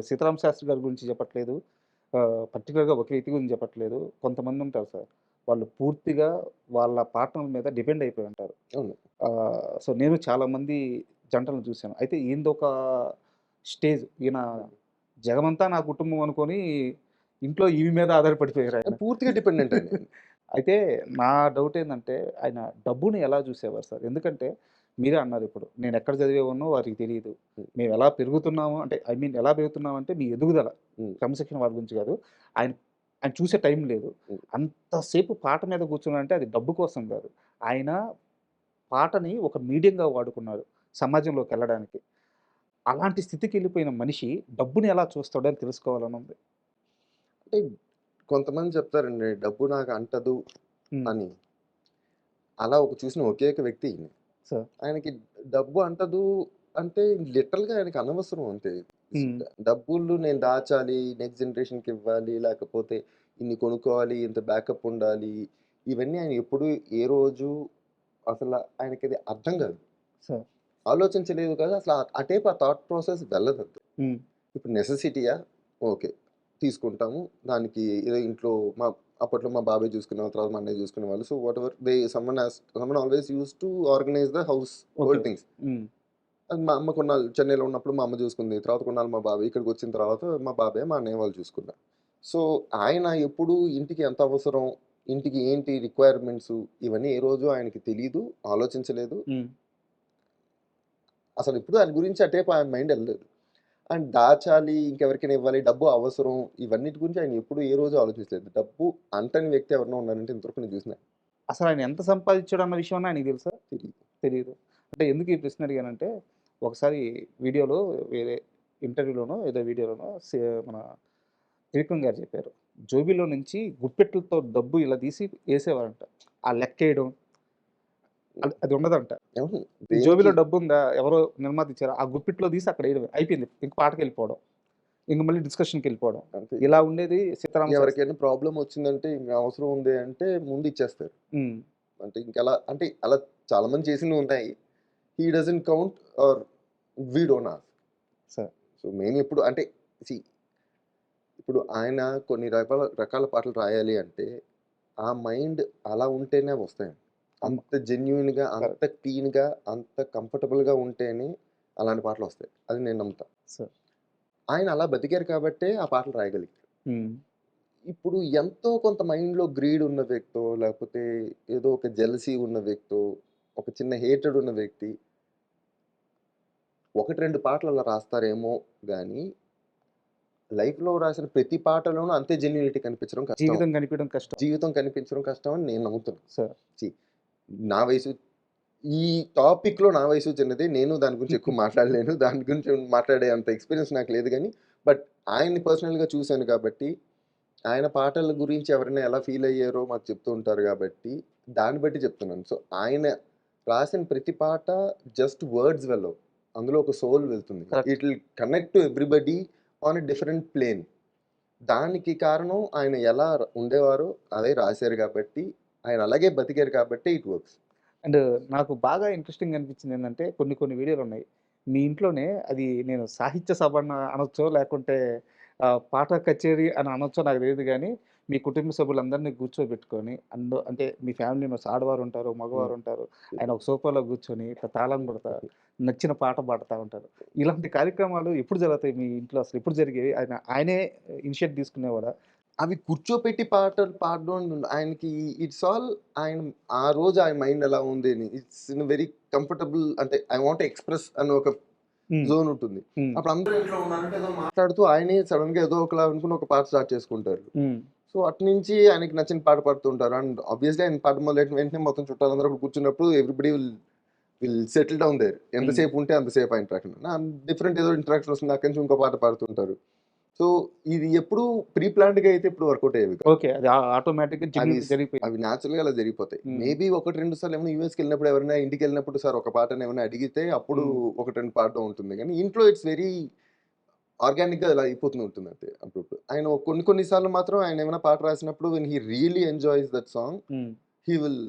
సీతారామ శాస్త్రి గారి గురించి చెప్పట్లేదు, పర్టికులర్గా ఒక వ్యక్తి గురించి చెప్పట్లేదు. కొంతమంది ఉంటారు సార్, వాళ్ళు పూర్తిగా వాళ్ళ పార్ట్నర్ మీద డిపెండ్ అయిపోయి ఉంటారు. అవును. సో నేను చాలామంది జంటలను చూశాను. అయితే ఈయనదొక స్టేజ్, ఈయన జగమంతా నా కుటుంబం అనుకొని ఇంట్లో ఈవి మీద ఆధారపడిపోయారు ఆయన. పూర్తిగా డిపెండెంట్ అండి. అయితే నా డౌట్ ఏంటంటే, ఆయన డబ్బుని ఎలా చూసేవారు సార్? ఎందుకంటే మీరే అన్నారు ఇప్పుడు, నేను ఎక్కడ చదివేవానో వారికి తెలియదు, మేము ఎలా పెరుగుతున్నాము అంటే, ఐ మీన్ ఎలా పెరుగుతున్నామంటే మీ ఎదుగుదల, క్రమశిక్షణ వారి గురించి కాదు. ఆయన ఆయన చూసే టైం లేదు. అంతసేపు పాట మీద కూర్చున్నారంటే అది డబ్బు కోసం కాదు. ఆయన పాటని ఒక మీడియంగా వాడుకున్నారు సమాజంలోకి వెళ్ళడానికి. అలాంటి స్థితికి వెళ్ళిపోయిన మనిషి డబ్బుని ఎలా చూస్తాడో అని తెలుసుకోవాలని ఉంది. అంటే కొంతమంది చెప్తారండి డబ్బు నాకు అంటదు అని. అలా చూసిన ఒకే ఒక వ్యక్తి ఈయన. సార్ ఆయనకి డబ్బు అంటదు అంటే లిటరల్గా ఆయనకి అనవసరం అంతే. డబ్బులు నేను దాచాలి, నెక్స్ట్ జనరేషన్కి ఇవ్వాలి, లేకపోతే ఇన్ని కొనుక్కోవాలి, ఇంత బ్యాకప్ ఉండాలి. ఇవన్నీ ఆయన ఎప్పుడు ఏ రోజు అసలు ఆయనకి అది అర్థం కాదు. సార్. ఆలోచించలేదు కదా, అసలు అటేపు ఆ థాట్ ప్రాసెస్ వెళ్ళదు. హ్మ్. ఇప్పుడు నెసెసిటీయా? ఓకే. తీసుకుంటాము. దానికి ఏదో ఇంట్లో అప్పట్లో మా బాబాయ్ చూసుకునేవాళ్ళు, తర్వాత మా అన్నయ్య చూసుకునేవాళ్ళు. So what ever someone always used to organise the house hold okay. Things. హ్మ్. అది మా అమ్మ కొన్నాళ్ళు చెన్నైలో ఉన్నప్పుడు మా అమ్మ చూసుకుంది. తర్వాత కొన్నాళ్ళు మా బాబాయ్. ఇక్కడికి వచ్చిన తర్వాత మా బాబాయ్, మా అన్నయ్య వాళ్ళు చూసుకున్నారు. సో ఆయన ఎప్పుడు ఇంటికి ఎంత అవసరం, ఇంటికి ఏంటి రిక్వైర్మెంట్స్, ఇవన్నీ ఏ రోజు ఆయనకి తెలీదు, ఆలోచించలేదు. హ్మ్. అసలు ఎప్పుడు దాని గురించి అటేపు ఆయన మైండ్ వెళ్ళలేదు. అండ్ దాచాలి, ఇంకెవరికైనా ఇవ్వాలి, డబ్బు అవసరం, ఇవన్నిటి గురించి ఆయన ఎప్పుడు ఏ రోజు ఆలోచించలేదు. డబ్బు అంటని వ్యక్తి ఎవరైనా ఉన్నారంటే ఇంతవరకు నేను చూసిన అసలు ఆయన ఎంత సంపాదించాడు అన్న విషయం ఆయనకి తెలుసా? తెలియదు. తెలీదు. అంటే ఎందుకు ఈ ప్రశ్న అడిగానంటే, ఒకసారి వీడియోలో వేరే ఇంటర్వ్యూలోనో ఏదో వీడియోలోనో మన త్రివిక్రమ్ గారు చెప్పారు. జోబీలో నుంచి గుప్పెట్లతో డబ్బు ఇలా తీసి ఏసేవారంట. ఆ లెక్కేయడం అది ఉండదంట. అవును. జోబీలో దేనికి డబ్బుందా? ఎవరో నిర్మాత ఇచ్చారు. ఆ గుప్పిట్లో తీసి అక్కడ ఎయడమే. అయిపోయింది. ఇంక పాటకెళ్ళిపోవడం. ఇంక మళ్ళీ డిస్కషన్‌కెళ్ళిపోవడం. అంతే. ఇలా ఉండేది సీతారామ శాస్త్రి. ఎవరికైనా ప్రాబ్లమ్ వచ్చిందంటే, ఇంక అవసరం ఉంది అంటే ముందు ఇచ్చేస్తారు. హ్మ్. అంటే ఇంకలా అంటే అలా చాలా మంది చేసినవి ఉన్నాయి. He doesn't count or we don't ask. సరే. సో మేము ఎప్పుడు అంటే సీ ఇప్పుడు ఆయన కొన్ని రకాల పాటలు రాయాలి అంటే ఆ మైండ్ అలా ఉంటేనే వస్తాయి. అంత జెన్యూన్‌గా, అంత క్లీన్‌గా, అంత కంఫర్టబుల్‌గా ఉంటేనే అలాంటి పాటలు వస్తాయి. అది నేను నమ్ముతా. సరే. ఆయన అలా బతికారు కాబట్టే ఆ పాటలు రాయగలిగారు. హ్మ్. ఇప్పుడు ఎంతో కొంత మైండ్‌లో గ్రీడ్ ఉన్న వ్యక్తో, లేకపోతే ఏదో ఒక జెలసీ ఉన్న వ్యక్తో, ఒక చిన్న హేట్రెడ్ ఉన్న వ్యక్తి 1, 2 పాటలు అలా రాస్తారేమో గానీ, లైఫ్‌లో రాసిన ప్రతి పాటలోనూ అంతే జెన్యూనిటీ కనిపించడం కష్టం. జీవితం కనిపియడం కష్టం. జీవితం కనిపించడం కష్టం అని నేను నమ్ముతున్నా. సరే. సీ నా వయసు ఈ టాపిక్‌లో నా వయసు చిన్నదే. నేను దాని గురించి ఎక్కువ మాట్లాడలేను. దాని గురించి మాట్లాడే అంత ఎక్స్‌పీరియన్స్ నాకు లేదు గానీ, బట్ ఆయన్ని పర్సనల్‌గా చూసాను కాబట్టి, ఆయన పాటల గురించి ఎవరైనా ఎలా ఫీల్ అయ్యారో మాకు చెప్తూ ఉంటారు కాబట్టి, దాన్ని బట్టి చెప్తున్నాను. సో, ఆయన రాసిన ప్రతి పాట జస్ట్ వర్డ్స్ వెళ్ళవు. అందులో ఒక సోల్ వెళ్తుంది. Correct. It will connect to everybody on a different plane. దానికి కారణం ఆయన ఎలా ఉండేవారో అదే రాశారు కాబట్టి, ఆయన అలాగే బతికారు కాబట్టి ఇట్ వర్క్స్. అండ్ నాకు బాగా ఇంట్రెస్టింగ్‌గా అనిపించింది ఏందంటే, కొన్ని కొన్ని వీడియోలున్నాయి. మీ ఇంట్లోనే అది నేను సాహిత్య సభ అనొచ్చో, లేకుంటే పాట కచేరీ అని అనొచ్చో నాకు తెలీదు గానీ, మీ కుటుంబ సభ్యులందరినీ కూర్చోబెట్టుకొని, అంటే మీ ఫ్యామిలీ మెంబర్స్ ఆడవారుంటారు, మగవారుంటారు. ఆయన ఒక సోఫాలో కూర్చొని ఇట్లా తాళం కొడతా, నచ్చిన పాట పాడుతా ఉంటారు. ఇలాంటి కార్యక్రమాలు ఎప్పుడు జరుగుతాయి మీ ఇంట్లో? అసలు ఎప్పుడు జరిగేవి? ఆయనే ఇనిషియేట్ తీసుకునేవాడా? అవి కూర్చోపెట్టి పాటలు పాడడం ఆయనకి ఇట్స్ ఆల్ ఆయన ఆ రోజు ఆయన మైండ్ ఎలా ఉంది అని. ఇట్స్ ఇన్ వెరీ కంఫర్టబుల్ అంటే ఐ వాంట్ ఎక్స్‌ప్రెస్ అని ఒక హ్మ్. జోన్ ఉంటుంది. హ్మ్. అప్పుడు అందరూ ఇంట్లో ఉన్నారంటే ఏదో మాట్లాడుతూ ఆయనే సడెన్‌గా ఏదో ఒకలా అనుకుని ఒక పాట స్టార్ట్ చేసుకుంటారు. హ్మ్. సో, అటునుంచి ఆయనకి నచ్చిన పాట పాడుతుంటారు. అండ్ ఆబ్వియస్‌లీ ఆయన పాట మొదలెట్టిన వెంటనే మొత్తం చుట్టాలందరూ అక్కడ కూర్చున్నప్పుడు everybody will settle down there. ఎంతసేపు ఉంటే అంతసేపు ఆ ఇంటరాక్షన్. డిఫరెంట్ ఏదో ఇంటరాక్షన్ వస్తుంది. అక్కడి నుంచి ఇంకో పాట పాడుతుంటారు. సో, ఇది ఎప్పుడు ప్రీ ప్లాన్డ్‌గా అయితే ఎప్పుడు వర్కౌట్ అయ్యేవి కాదు. ఓకే. అది ఆటోమేటిక్‌గా అవి జెన్యూన్‌గా జరిగిపోయింది. అవి న్యాచురల్‌గా అలా జరిగిపోతాయి. హ్మ్. మేబీ 1, 2 సార్లు ఏమైనా యూఎస్‌కెళ్ళినప్పుడు ఎవరైనా ఇంటికెళ్ళినప్పుడు సార్ ఒక పాటని ఏమైనా అడిగితే అప్పుడు హ్మ్. 1, 2 పాడడం ఉంటుంది. కానీ ఇంట్లో ఇట్స్ వెరీ ఆర్గానిక్‌గా అలా అయిపోతూ ఉంటుంది అంతే అప్పుడప్పుడు. ఆయన కొన్ని కొన్ని సార్లు మాత్రం ఆయన ఏమైనా పాట రాసినప్పుడు when he really enjoys that song hmm. He will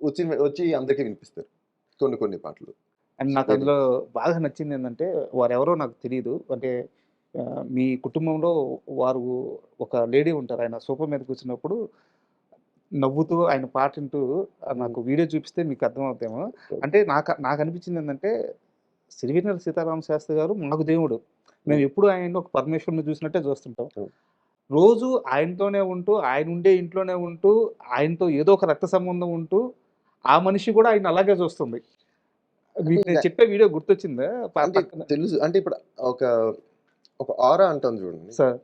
వచ్చి అందరికీ వినిపిస్తారు. కొన్ని కొన్ని పాటలు. అండ్ నాకు వెరీ అందులో బాగా నచ్చిందేందంటే, వారెవరో నాకు తెలీదు. అంటే మీ కుటుంబంలో వారు ఒక లేడీ ఉంటారు. ఆయన సోఫా మీద కూర్చున్నప్పుడు నవ్వుతూ ఆయన పాటింటూ నాకు వీడియో చూపిస్తే మీకు అర్థమవుద్దేమో. అంటే నాకనిపించిందేందంటే, సిరివెన్నెల సీతారామ శాస్త్రి గారు మాకు దేవుడు. మేము ఎప్పుడు ఆయన్ని ఒక పరమేశ్వరుడిని చూసినట్టే చూస్తుంటాం. అవును. రోజు ఆయనతోనే ఉంటూ, ఆయన ఉండే ఇంట్లోనే ఉంటూ, ఆయనతో ఏదో ఒక రక్త సంబంధం ఉంటూ, ఆ మనిషి కూడా ఆయన్ని అలాగే చూస్తుంది. అంటే మీకు నేను చెప్పే వీడియో గుర్తొచ్చిందా? అంటే పక్కన తెలుసు. అంటే ఇప్పుడు ఒక ఒక ఆరా అంటాం చూడండి. సార్.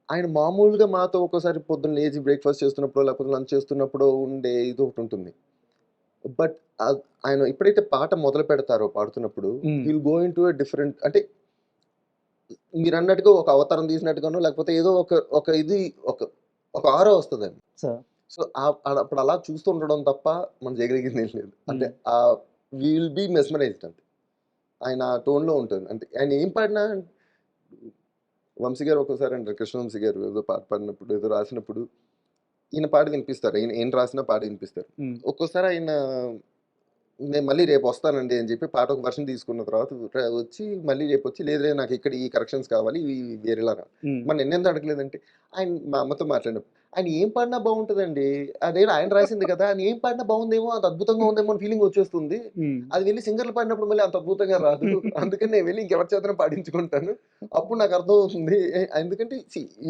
ఆయన మామూలుగా మాతో ఒక్కోసారి పొద్దున్న లేచి బ్రేక్‌ఫాస్ట్ చేస్తున్నప్పుడో, లేకపోతే లంచ్ చేస్తున్నప్పుడో ఉండే ఇదొకటుంటుంది. బట్ ఆయన ఎప్పుడైతే పాట మొదలు పెడతారో పాడుతున్నప్పుడు హ్మ్. He will go into a different అంటే మీరన్నట్టుగా ఒక అవతారం తీసినట్టుగానో లేకపోతే ఏదో ఒక ఇది ఒక ఒక ఆరా వస్తదండి. సార్. సో, అప్పుడు అలా చూస్తూ ఉండడం తప్ప మనం చేయగలిగిందేం లేదు. అంటే హ్మ్. వి విల్ బి మెస్మరైజ్డ్ అంతే. ఆయన ఆ టోన్‌లో ఉంటుంది. అంటే ఆయన ఏం పాడినా వంశీ గారు ఒక్కోసారి అంటారు, కృష్ణ వంశీ గారు ఏదో పాట పాడినప్పుడు, ఏదో రాసినప్పుడు ఈయన పాట వినిపిస్తారు, ఈయన రాసిన పాట వినిపిస్తారు. ఒక్కోసారి ఆయన నేను మళ్ళీ రేపు వస్తానండి అని చెప్పి పాట ఒక వర్షన్ తీసుకున్న తర్వాత వచ్చి మళ్ళీ రేపు వచ్చి లేదులే నాకు ఇక్కడ ఈ కరెక్షన్స్ కావాలి, ఇవి వేరేలా మన నిన్నెందుకు అడగలేదంటే ఆయన మా అమ్మతో మాట్లాడినప్పుడు ఆయన ఏం పాడినా బాగుంటుందండి, అదే ఆయన రాసింది కదా, ఆయన ఏం పాడినా బాగుందేమో, అది అద్భుతంగా ఉందేమో అని ఫీలింగ్ వచ్చేస్తుంది. అది వెళ్ళి సింగర్లు పాడినప్పుడు మళ్ళీ అంత అద్భుతంగా రాదు. అందుకని నేను వెళ్ళి ఇంకెవరి చేతన పాడించుకుంటాను, అప్పుడు నాకు అర్థం అవుతుంది. ఎందుకంటే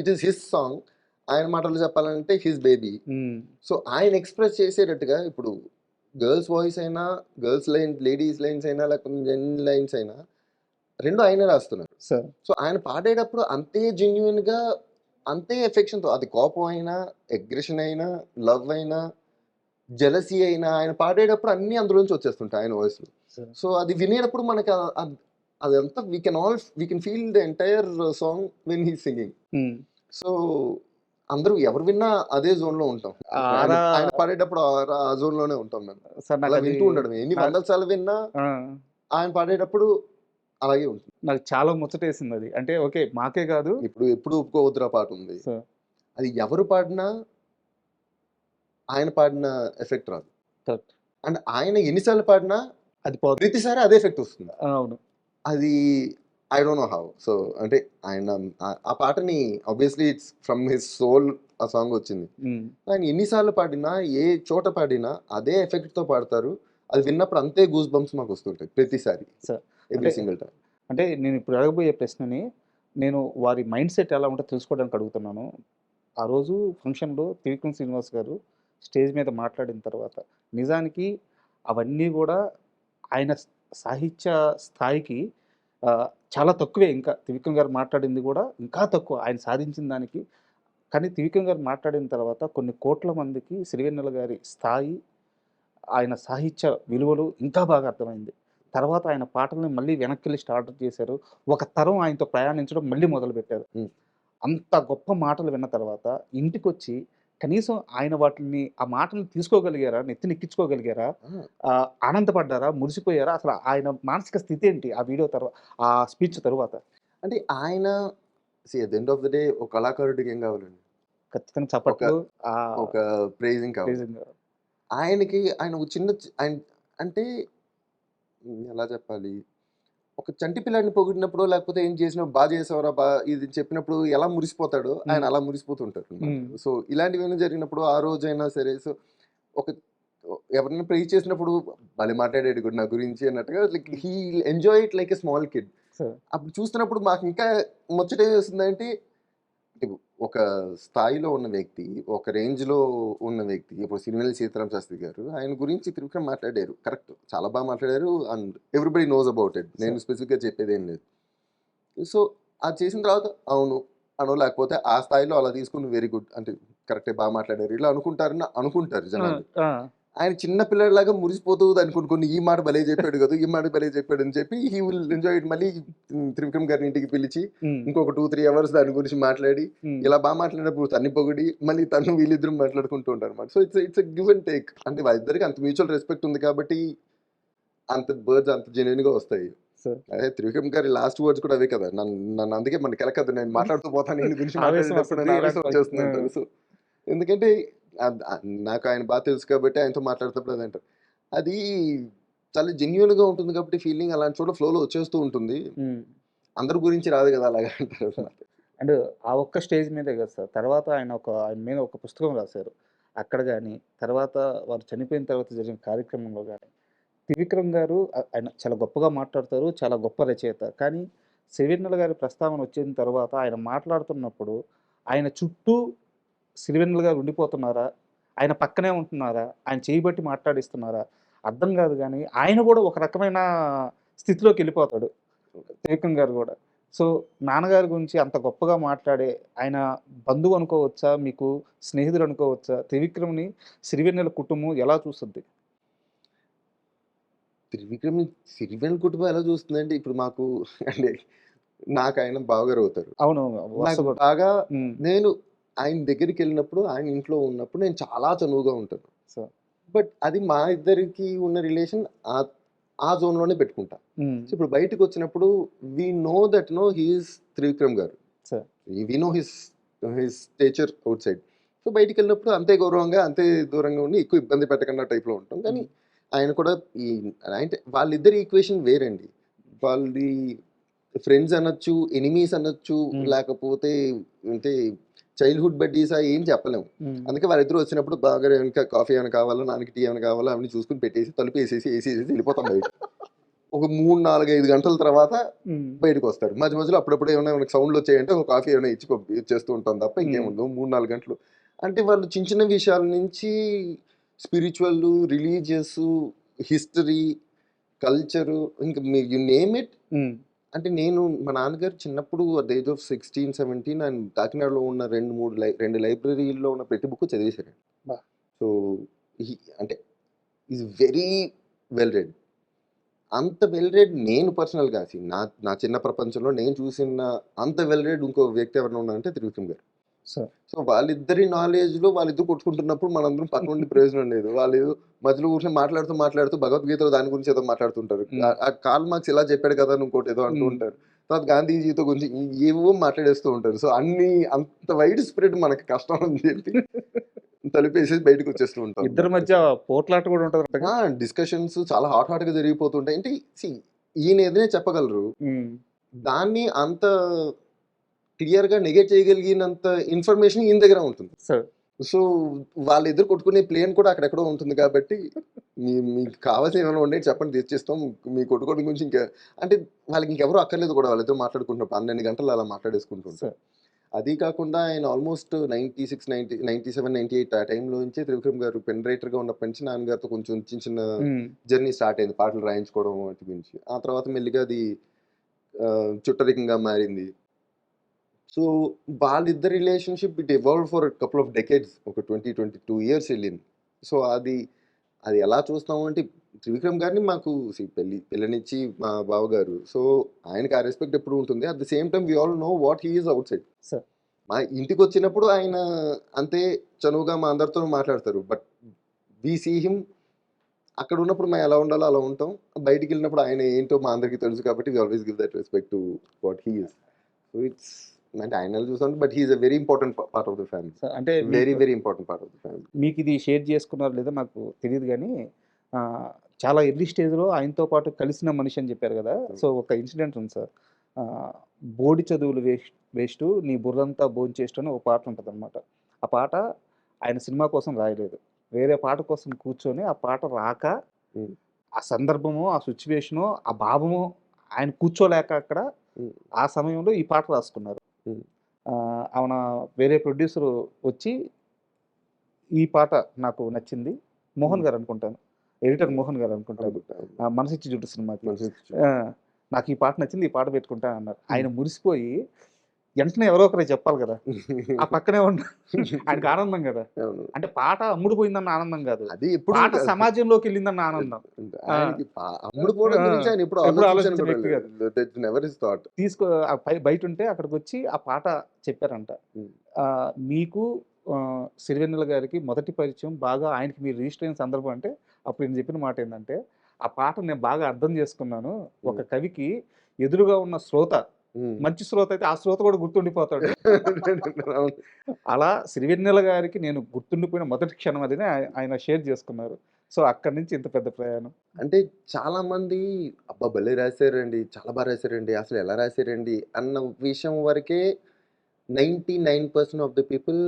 ఇట్ ఈస్ హిస్ సాంగ్, ఆయన మాటలు చెప్పాలంటే హిస్ బేబీ. సో ఆయన ఎక్స్ప్రెస్ చేసేటట్టుగా ఇప్పుడు గర్ల్స్ వాయిస్ అయినా, గర్ల్స్ లైన్, లేడీస్ లైన్స్ అయినా, లేకపోతే జెన్ లైన్స్ అయినా రెండు ఆయనే రాస్తున్నారు. సో ఆయన పాడేటప్పుడు అంతే జెన్యున్ గా, అంతే ఎఫెక్షన్ తో, అది కోపం అయినా, అగ్రెషన్ అయినా, లవ్ అయినా, జెలసీ అయినా, ఆయన పాడేటప్పుడు అన్ని అందులోంచి వచ్చేస్తుంటాయి ఆయన వాయిస్ లో. సో అది వినేటప్పుడు మనకి అదంతా we can feel the entire song when he singing. So అందరూ ఎవరు విన్నా అదే జోన్ లో ఉంటాం. ఆయన పాడేటప్పుడు ఆ జోన్ లోనే ఉంటాం మేము. అలా వింటూ ఉండడం, ఎన్ని వందల సార్లు విన్నా ఆయన పాడేటప్పుడు అలాగే ఉంటుంది. నాకు చాలా ముచ్చటేసింది అది. అంటే ఓకే, మాకే కాదు, ఇప్పుడు ఎప్పుడు ఒప్పుకోవద్దురా పాట ఉంది, అది ఎవరు పాడినా ఆయన పాడిన ఎఫెక్ట్ రాదు. అండ్ ఆయన ఎన్నిసార్లు పాడినా అది ప్రతిసారి అదే ఎఫెక్ట్ వస్తుంది. అవును, అది I don't know how. So అంటే ఆయన ఆ పాటని obviously it's from his soul ఆ సాంగ్ వచ్చింది. ఆయన ఎన్నిసార్లు పాడినా, ఏ చోట పాడినా అదే ఎఫెక్ట్ తో పాడతారు. అది విన్నప్పుడు అంతే గూస్ బంప్స్ మాకు వస్తుంటాయి ప్రతిసారి, ఎవ్రీ సింగిల్ టైం. అంటే నేను ఇప్పుడు అడగబోయే ప్రశ్నని నేను వారి మైండ్ సెట్ ఎలా ఉంటుందో తెలుసుకోవడానికి అడుగుతున్నాను. ఆ రోజు ఫంక్షన్లో త్రివిక్రమ్ శ్రీనివాస్ గారు స్టేజ్ మీద మాట్లాడిన తర్వాత నిజానికి అవన్నీ కూడా ఆయన సాహిత్య స్థాయికి చాలా తక్కువే. ఇంకా త్రివిక్రమ్ గారు మాట్లాడింది కూడా ఇంకా తక్కువ ఆయన సాధించిన దానికి. కానీ త్రివిక్రమ్ గారు మాట్లాడిన తర్వాత కొన్ని కోట్ల మందికి సిరివెన్నెల గారి స్థాయి, ఆయన సాహిత్య విలువలు ఇంకా బాగా అర్థమైంది. తర్వాత ఆయన పాటల్ని మళ్ళీ వెనక్కి వెళ్ళి స్టార్ట్ చేశారు. ఒక తరం ఆయనతో ప్రయాణించడం మళ్ళీ మొదలుపెట్టారు. అంత గొప్ప మాటలు విన్న తర్వాత ఇంటికొచ్చి కనీసం ఆయన వాటిని, ఆ మాటలు తీసుకోగలిగారా, నెత్తినెక్కించుకోగలిగారా, ఆనందపడ్డారా, మురిసిపోయారా? అసలు ఆయన మానసిక స్థితి ఏంటి ఆ వీడియో తర్వాత, ఆ స్పీచ్ తరువాత? అంటే ఆయన at the end of the day ఒక కళాకారుడికి ఏం కావాలండి? ఖచ్చితంగా చప్పట్లు, ఒక ప్రైజింగ్ కావాలి. ఆయనకి ఆయన ఒక చిన్న ఆయన అంటే ఎలా చెప్పాలి, ఒక చంటి పిల్లాడిని పొగిడినప్పుడు లేకపోతే ఏం చేసినప్పుడు బాగా చేసేవారా, ఇది చెప్పినప్పుడు ఎలా మురిసిపోతాడో ఆయన అలా మురిసిపోతుంటారు. సో ఇలాంటివి జరిగినప్పుడు ఆ రోజైనా సరే, సో ఒక ఎవరైనా ప్రైజ్ చేసినప్పుడు భలే మాట్లాడాడు కూడా నా గురించి అన్నట్టుగా, like he enjoy it like a small kid. అప్పుడు చూస్తున్నప్పుడు మాకు ఇంకా ముచ్చట వేస్తుందంటే, ఒక స్థాయిలో ఉన్న వ్యక్తి, ఒక రేంజ్లో ఉన్న వ్యక్తి, ఇప్పుడు సిరివెన్నెల సీతారామ శాస్త్రి గారు ఆయన గురించి త్రివిక్రమ్ మాట్లాడారు, కరెక్ట్, చాలా బాగా మాట్లాడారు, and everybody knows about it. నేను స్పెసిఫిక్గా చెప్పేది ఏం లేదు. సో అది చేసిన తర్వాత అవును అనో, లేకపోతే ఆ స్థాయిలో అలా తీసుకుని వెరీ గుడ్ అంటే కరెక్టే, బాగా మాట్లాడారు ఇలా అనుకుంటారు జనాలు. ఆయన చిన్న పిల్లలాగా మురిసిపోతూ అనుకుని ఈ మాట భలే చెప్పాడు కదా, ఈ మాట భలే చెప్పాడు అని చెప్పి హీ విల్ ఎంజాయ్ ఇట్. మళ్ళీ త్రివిక్రమ్ గారిని ఇంటికి పిలిచి ఇంకొక 2-3 అవర్స్ దాని గురించి మాట్లాడి, ఇలా బాగా మాట్లాడినప్పుడు తన్ని పొగిడి మళ్ళీ తను వీళ్ళిద్దరు మాట్లాడుకుంటూ ఉంటారు అన్నమాట. So it's give and take. అంటే వాళ్ళిద్దరికి అంత మ్యూచువల్ రెస్పెక్ట్ ఉంది కాబట్టి అంత వర్డ్స్ అంత జెన్యున్ గా వస్తాయి. అదే త్రివిక్రమ్ గారి లాస్ట్ వర్డ్స్ కూడా అవే కదా, నన్ను అందుకే మన కెలకదు, నేను మాట్లాడుతూ పోతాను దీని గురించి మాట్లాడేటప్పుడు. సో ఎందుకంటే నాకు ఆయన బాగా తెలుసు కాబట్టి ఆయనతో మాట్లాడుతున్నప్పుడు అది అంటారు, అది చాలా జెన్యున్ గా ఉంటుంది కాబట్టి ఫీలింగ్ అలాంటి చోట ఫ్లోలో వచ్చేస్తూ ఉంటుంది. అందరి గురించి రాదు కదా అలాగా అంటారు. అండ్ ఆ ఒక్క స్టేజ్ మీదే కదా సార్, తర్వాత ఆయన మీద ఒక పుస్తకం రాశారు. అక్కడ కానీ తర్వాత వారు చనిపోయిన తర్వాత జరిగిన కార్యక్రమంలో కానీ త్రివిక్రమ్ గారు ఆయన చాలా గొప్పగా మాట్లాడతారు, చాలా గొప్ప రచయిత. కానీ సిరివెన్నెల గారి ప్రస్తావన వచ్చిన తర్వాత ఆయన మాట్లాడుతున్నప్పుడు ఆయన చుట్టూ సిరివెన్నెల గారు ఉండిపోతున్నారా, ఆయన పక్కనే ఉంటున్నారా, ఆయన చేయబట్టి మాట్లాడిస్తున్నారా అర్థం కాదు. కానీ ఆయన కూడా ఒక రకమైన స్థితిలోకి వెళ్ళిపోతాడు త్రివిక్రమ్ గారు కూడా. సో నాన్నగారి గురించి అంత గొప్పగా మాట్లాడే ఆయన బంధువు అనుకోవచ్చా, మీకు స్నేహితుడు అనుకోవచ్చా? త్రివిక్రమ్ని సిరివెన్నెల కుటుంబం ఎలా చూస్తుంది? సిరివెన్నెల కుటుంబం ఎలా చూస్తుందంటే, ఇప్పుడు మాకు అంటే నాకు ఆయన బావగారు అవుతారు. అవును, బాగా నేను ఆయన దగ్గరికి వెళ్ళినప్పుడు, ఆయన ఇంట్లో ఉన్నప్పుడు నేను చాలా చనువుగా ఉంటాను. బట్ అది మా ఇద్దరికి ఉన్న రిలేషన్ ఆ జోన్ లోనే పెట్టుకుంటా. ఇప్పుడు బయటకు వచ్చినప్పుడు we know that he is Trivikram garu, we know his stature outside. So బయటికి వెళ్ళినప్పుడు అంతే గౌరవంగా అంతే దూరంగా ఉండి ఎక్కువ ఇబ్బంది పెట్టకుండా టైప్లో ఉంటాం. కానీ ఆయన కూడా ఈ అంటే వాళ్ళిద్దరి ఈక్వేషన్ వేరండి. వాళ్ళది ఫ్రెండ్స్ అనొచ్చు, ఎనిమీస్ అనొచ్చు, లేకపోతే అంటే చైల్డ్హుడ్ బడ్డీసా ఏం చెప్పలేము. అందుకే వాళ్ళిద్దరు వచ్చినప్పుడు బాగా ఇంకా కాఫీ ఏమైనా కావాలా, నాన్నకి టీ ఏమైనా కావాలా అవన్నీ చూసుకుని పెట్టేసి తలుపు వేసేసి వెళ్ళిపోతాం బయట. ఒక 3, 4, 5 గంటల తర్వాత బయటకు వస్తారు. మధ్య మధ్యలో అప్పుడప్పుడు ఏమైనా మనకి సౌండ్లు వచ్చాయంటే ఒక కాఫీ ఏమైనా ఇచ్చేస్తూ ఉంటాం తప్ప ఇంకేముండదు. 3, 4 గంటలు అంటే వాళ్ళు చిన్న చిన్న విషయాల నుంచి స్పిరిచువల్, రిలీజియస్, హిస్టరీ, కల్చరు, ఇంకా మీరు యు నేమ్ ఇట్. అంటే నేను మా నాన్నగారు చిన్నప్పుడు అట్ ద ఏజ్ ఆఫ్ 16, 17 ఆయన కాకినాడలో ఉన్న 2 లైబ్రరీల్లో ఉన్న ప్రతి బుక్ చదివేశారు. సో అంటే ఈజ్ వెరీ వెల్ రెడ్. అంత వెల్ రెడ్ నేను పర్సనల్గా నా చిన్న ప్రపంచంలో నేను చూసిన అంత వెల్ రెడ్ ఇంకో వ్యక్తి ఎవరైనా ఉన్నారంటే త్రివిక్రమ్ గారు. సో వాళ్ళిద్దరి నాలెడ్జ్లో వాళ్ళిద్దరు కొట్టుకుంటున్నప్పుడు మనందరం పక్కన ఉండి ప్రయోజనం లేదు. వాళ్ళు మధ్యలో కూర్చొని మాట్లాడుతూ భగవద్గీత దాని గురించి ఏదో మాట్లాడుతుంటారు. ఆ కార్ల్ మార్క్స్ ఇలా చెప్పాడు కదా అని ఇంకోటి ఏదో అంటూ ఉంటారు. తర్వాత గాంధీజీతో గురించి ఏవో మాట్లాడేస్తూ ఉంటారు. సో అంత వైడ్ స్ప్రెడ్ మనకి కష్టం అని చెప్పి తలుపేసి బయటకు వచ్చేస్తూ ఉంటాం. ఇద్దరి మధ్య పోట్లాట కూడా ఉంటుంది. డిస్కషన్స్ చాలా హాట్ గా జరిగిపోతుంటాయి. అంటే ఈయన ఏదైనా చెప్పగలరు, దాన్ని అంత క్లియర్ గా నెగెట్ చేయగలిగినంత ఇన్ఫర్మేషన్ ఈయన దగ్గర ఉంటుంది. సో వాళ్ళిద్దరు కొట్టుకునే ప్లేన్ కూడా అక్కడెక్కడో ఉంటుంది. కాబట్టి మీకు కావాల్సిన ఏమైనా ఉండే చెప్పండి, తెచ్చిస్తాం. మీ కొట్టుకోవడం గురించి ఇంకా అంటే వాళ్ళకి ఇంకెవరూ అక్కర్లేదు కూడా. వాళ్ళిద్దరు మాట్లాడుకుంటున్నప్పుడు 12 గంటలు అలా మాట్లాడేసుకుంటుంటారు. అది కాకుండా ఆయన ఆల్మోస్ట్ 96, 97, 98 ఆ టైంలో నుంచి త్రివిక్రమ్ గారు పెన్ రైటర్గా ఉన్నప్పటి నుంచి నాన్నగారితో కొంచెం చిన్న జర్నీ స్టార్ట్ అయింది, పాటలు రాయించుకోవడం వాటి గురించి. ఆ తర్వాత మెల్లిగా అది చుట్టరికంగా మారింది. సో వాళ్ళిద్దరి relationship it evolve for couple of decades, ఒక 20-22 ఇయర్స్ వెళ్ళింది. సో అది ఎలా చూస్తాము అంటే త్రివిక్రమ్ గారిని మాకు పెళ్ళనిచ్చి మా బావగారు, సో ఆయనకి ఆ రెస్పెక్ట్ ఎప్పుడు ఉంటుంది. At the same time we all know what he is outside. మా ఇంటికి వచ్చినప్పుడు ఆయన అంతే చనువుగా మా అందరితో మాట్లాడతారు. బట్ వి సీ హిమ్ అక్కడ ఉన్నప్పుడు మేము ఎలా ఉండాలో అలా ఉంటాం. బయటికి వెళ్ళినప్పుడు ఆయన ఏంటో మా అందరికీ తెలుసు. కాబట్టి we always give that respect to what he is. So it's అంటే ఆయన చూసాను, but he is a very important part of the family. అంటే very important part of the family. మీకు ఇది షేర్ చేసుకున్నారో లేదో నాకు తెలియదు, కానీ చాలా ఎర్లీ స్టేజ్లో ఆయనతో పాటు కలిసిన మనిషి అని చెప్పారు కదా. సో ఒక ఇన్సిడెంట్ ఉంది సార్. బోడి చదువులు వేస్ట్ నీ బుర్రంతా భోంచేస్ట్ అని ఒక పాట ఉంటుంది అనమాట. ఆ పాట ఆయన సినిమా కోసం రాయలేదు, వేరే పాట కోసం కూర్చొని ఆ పాట రాక ఆ సందర్భము, ఆ సిచ్యువేషను, ఆ భావము ఆయన కూర్చోలేక అక్కడ ఆ సమయంలో ఈ పాట రాసుకున్నారు. అవున వేరే ప్రొడ్యూసర్ వచ్చి ఈ పాట నాకు నచ్చింది, మోహన్ గారు అనుకుంటాను, ఎడిటర్ మోహన్ గారు అనుకుంటాను, మనసిచ్చి జుట్టు సినిమాకి నాకు ఈ పాట నచ్చింది, ఈ పాట పెట్టుకుంటా అన్నారు. ఆయన మురిసిపోయి వెంటనే ఎవరో ఒకరే చెప్పాలి కదా, ఆ పక్కనే ఉన్న ఆయనకు ఆనందం కదా. అంటే పాట అమ్ముడు పోయిందన్న ఆనందం కాదు, అది పాట సమాజంలోకి వెళ్ళిందన్న ఆనందం. తీసుకో బయట ఉంటే అక్కడికి వచ్చి ఆ పాట చెప్పారంట. మీకు సిరివెన్నెల గారికి మొదటి పరిచయం బాగా ఆయనకి మీరు రిజిస్టర్ అయిన సందర్భం అంటే అప్పుడు నేను చెప్పిన మాట ఏంటంటే, ఆ పాట నేను బాగా అర్థం చేసుకున్నాను. ఒక కవికి ఎదురుగా ఉన్న శ్రోత మంచి శ్రోత అయితే ఆ శ్రోత కూడా గుర్తుండిపోతాడు. అలా సిరివెన్నెల గారికి నేను గుర్తుండిపోయిన మొదటి క్షణం అదినే ఆయన షేర్ చేసుకున్నారు. సో అక్కడి నుంచి ఇంత పెద్ద ప్రయాణం. అంటే చాలా మంది అబ్బా భలే రాశారండి, చాలా బాగా రాశారండి, అసలు ఎలా రాశారండి అన్న విషయం వరకే 99% of the people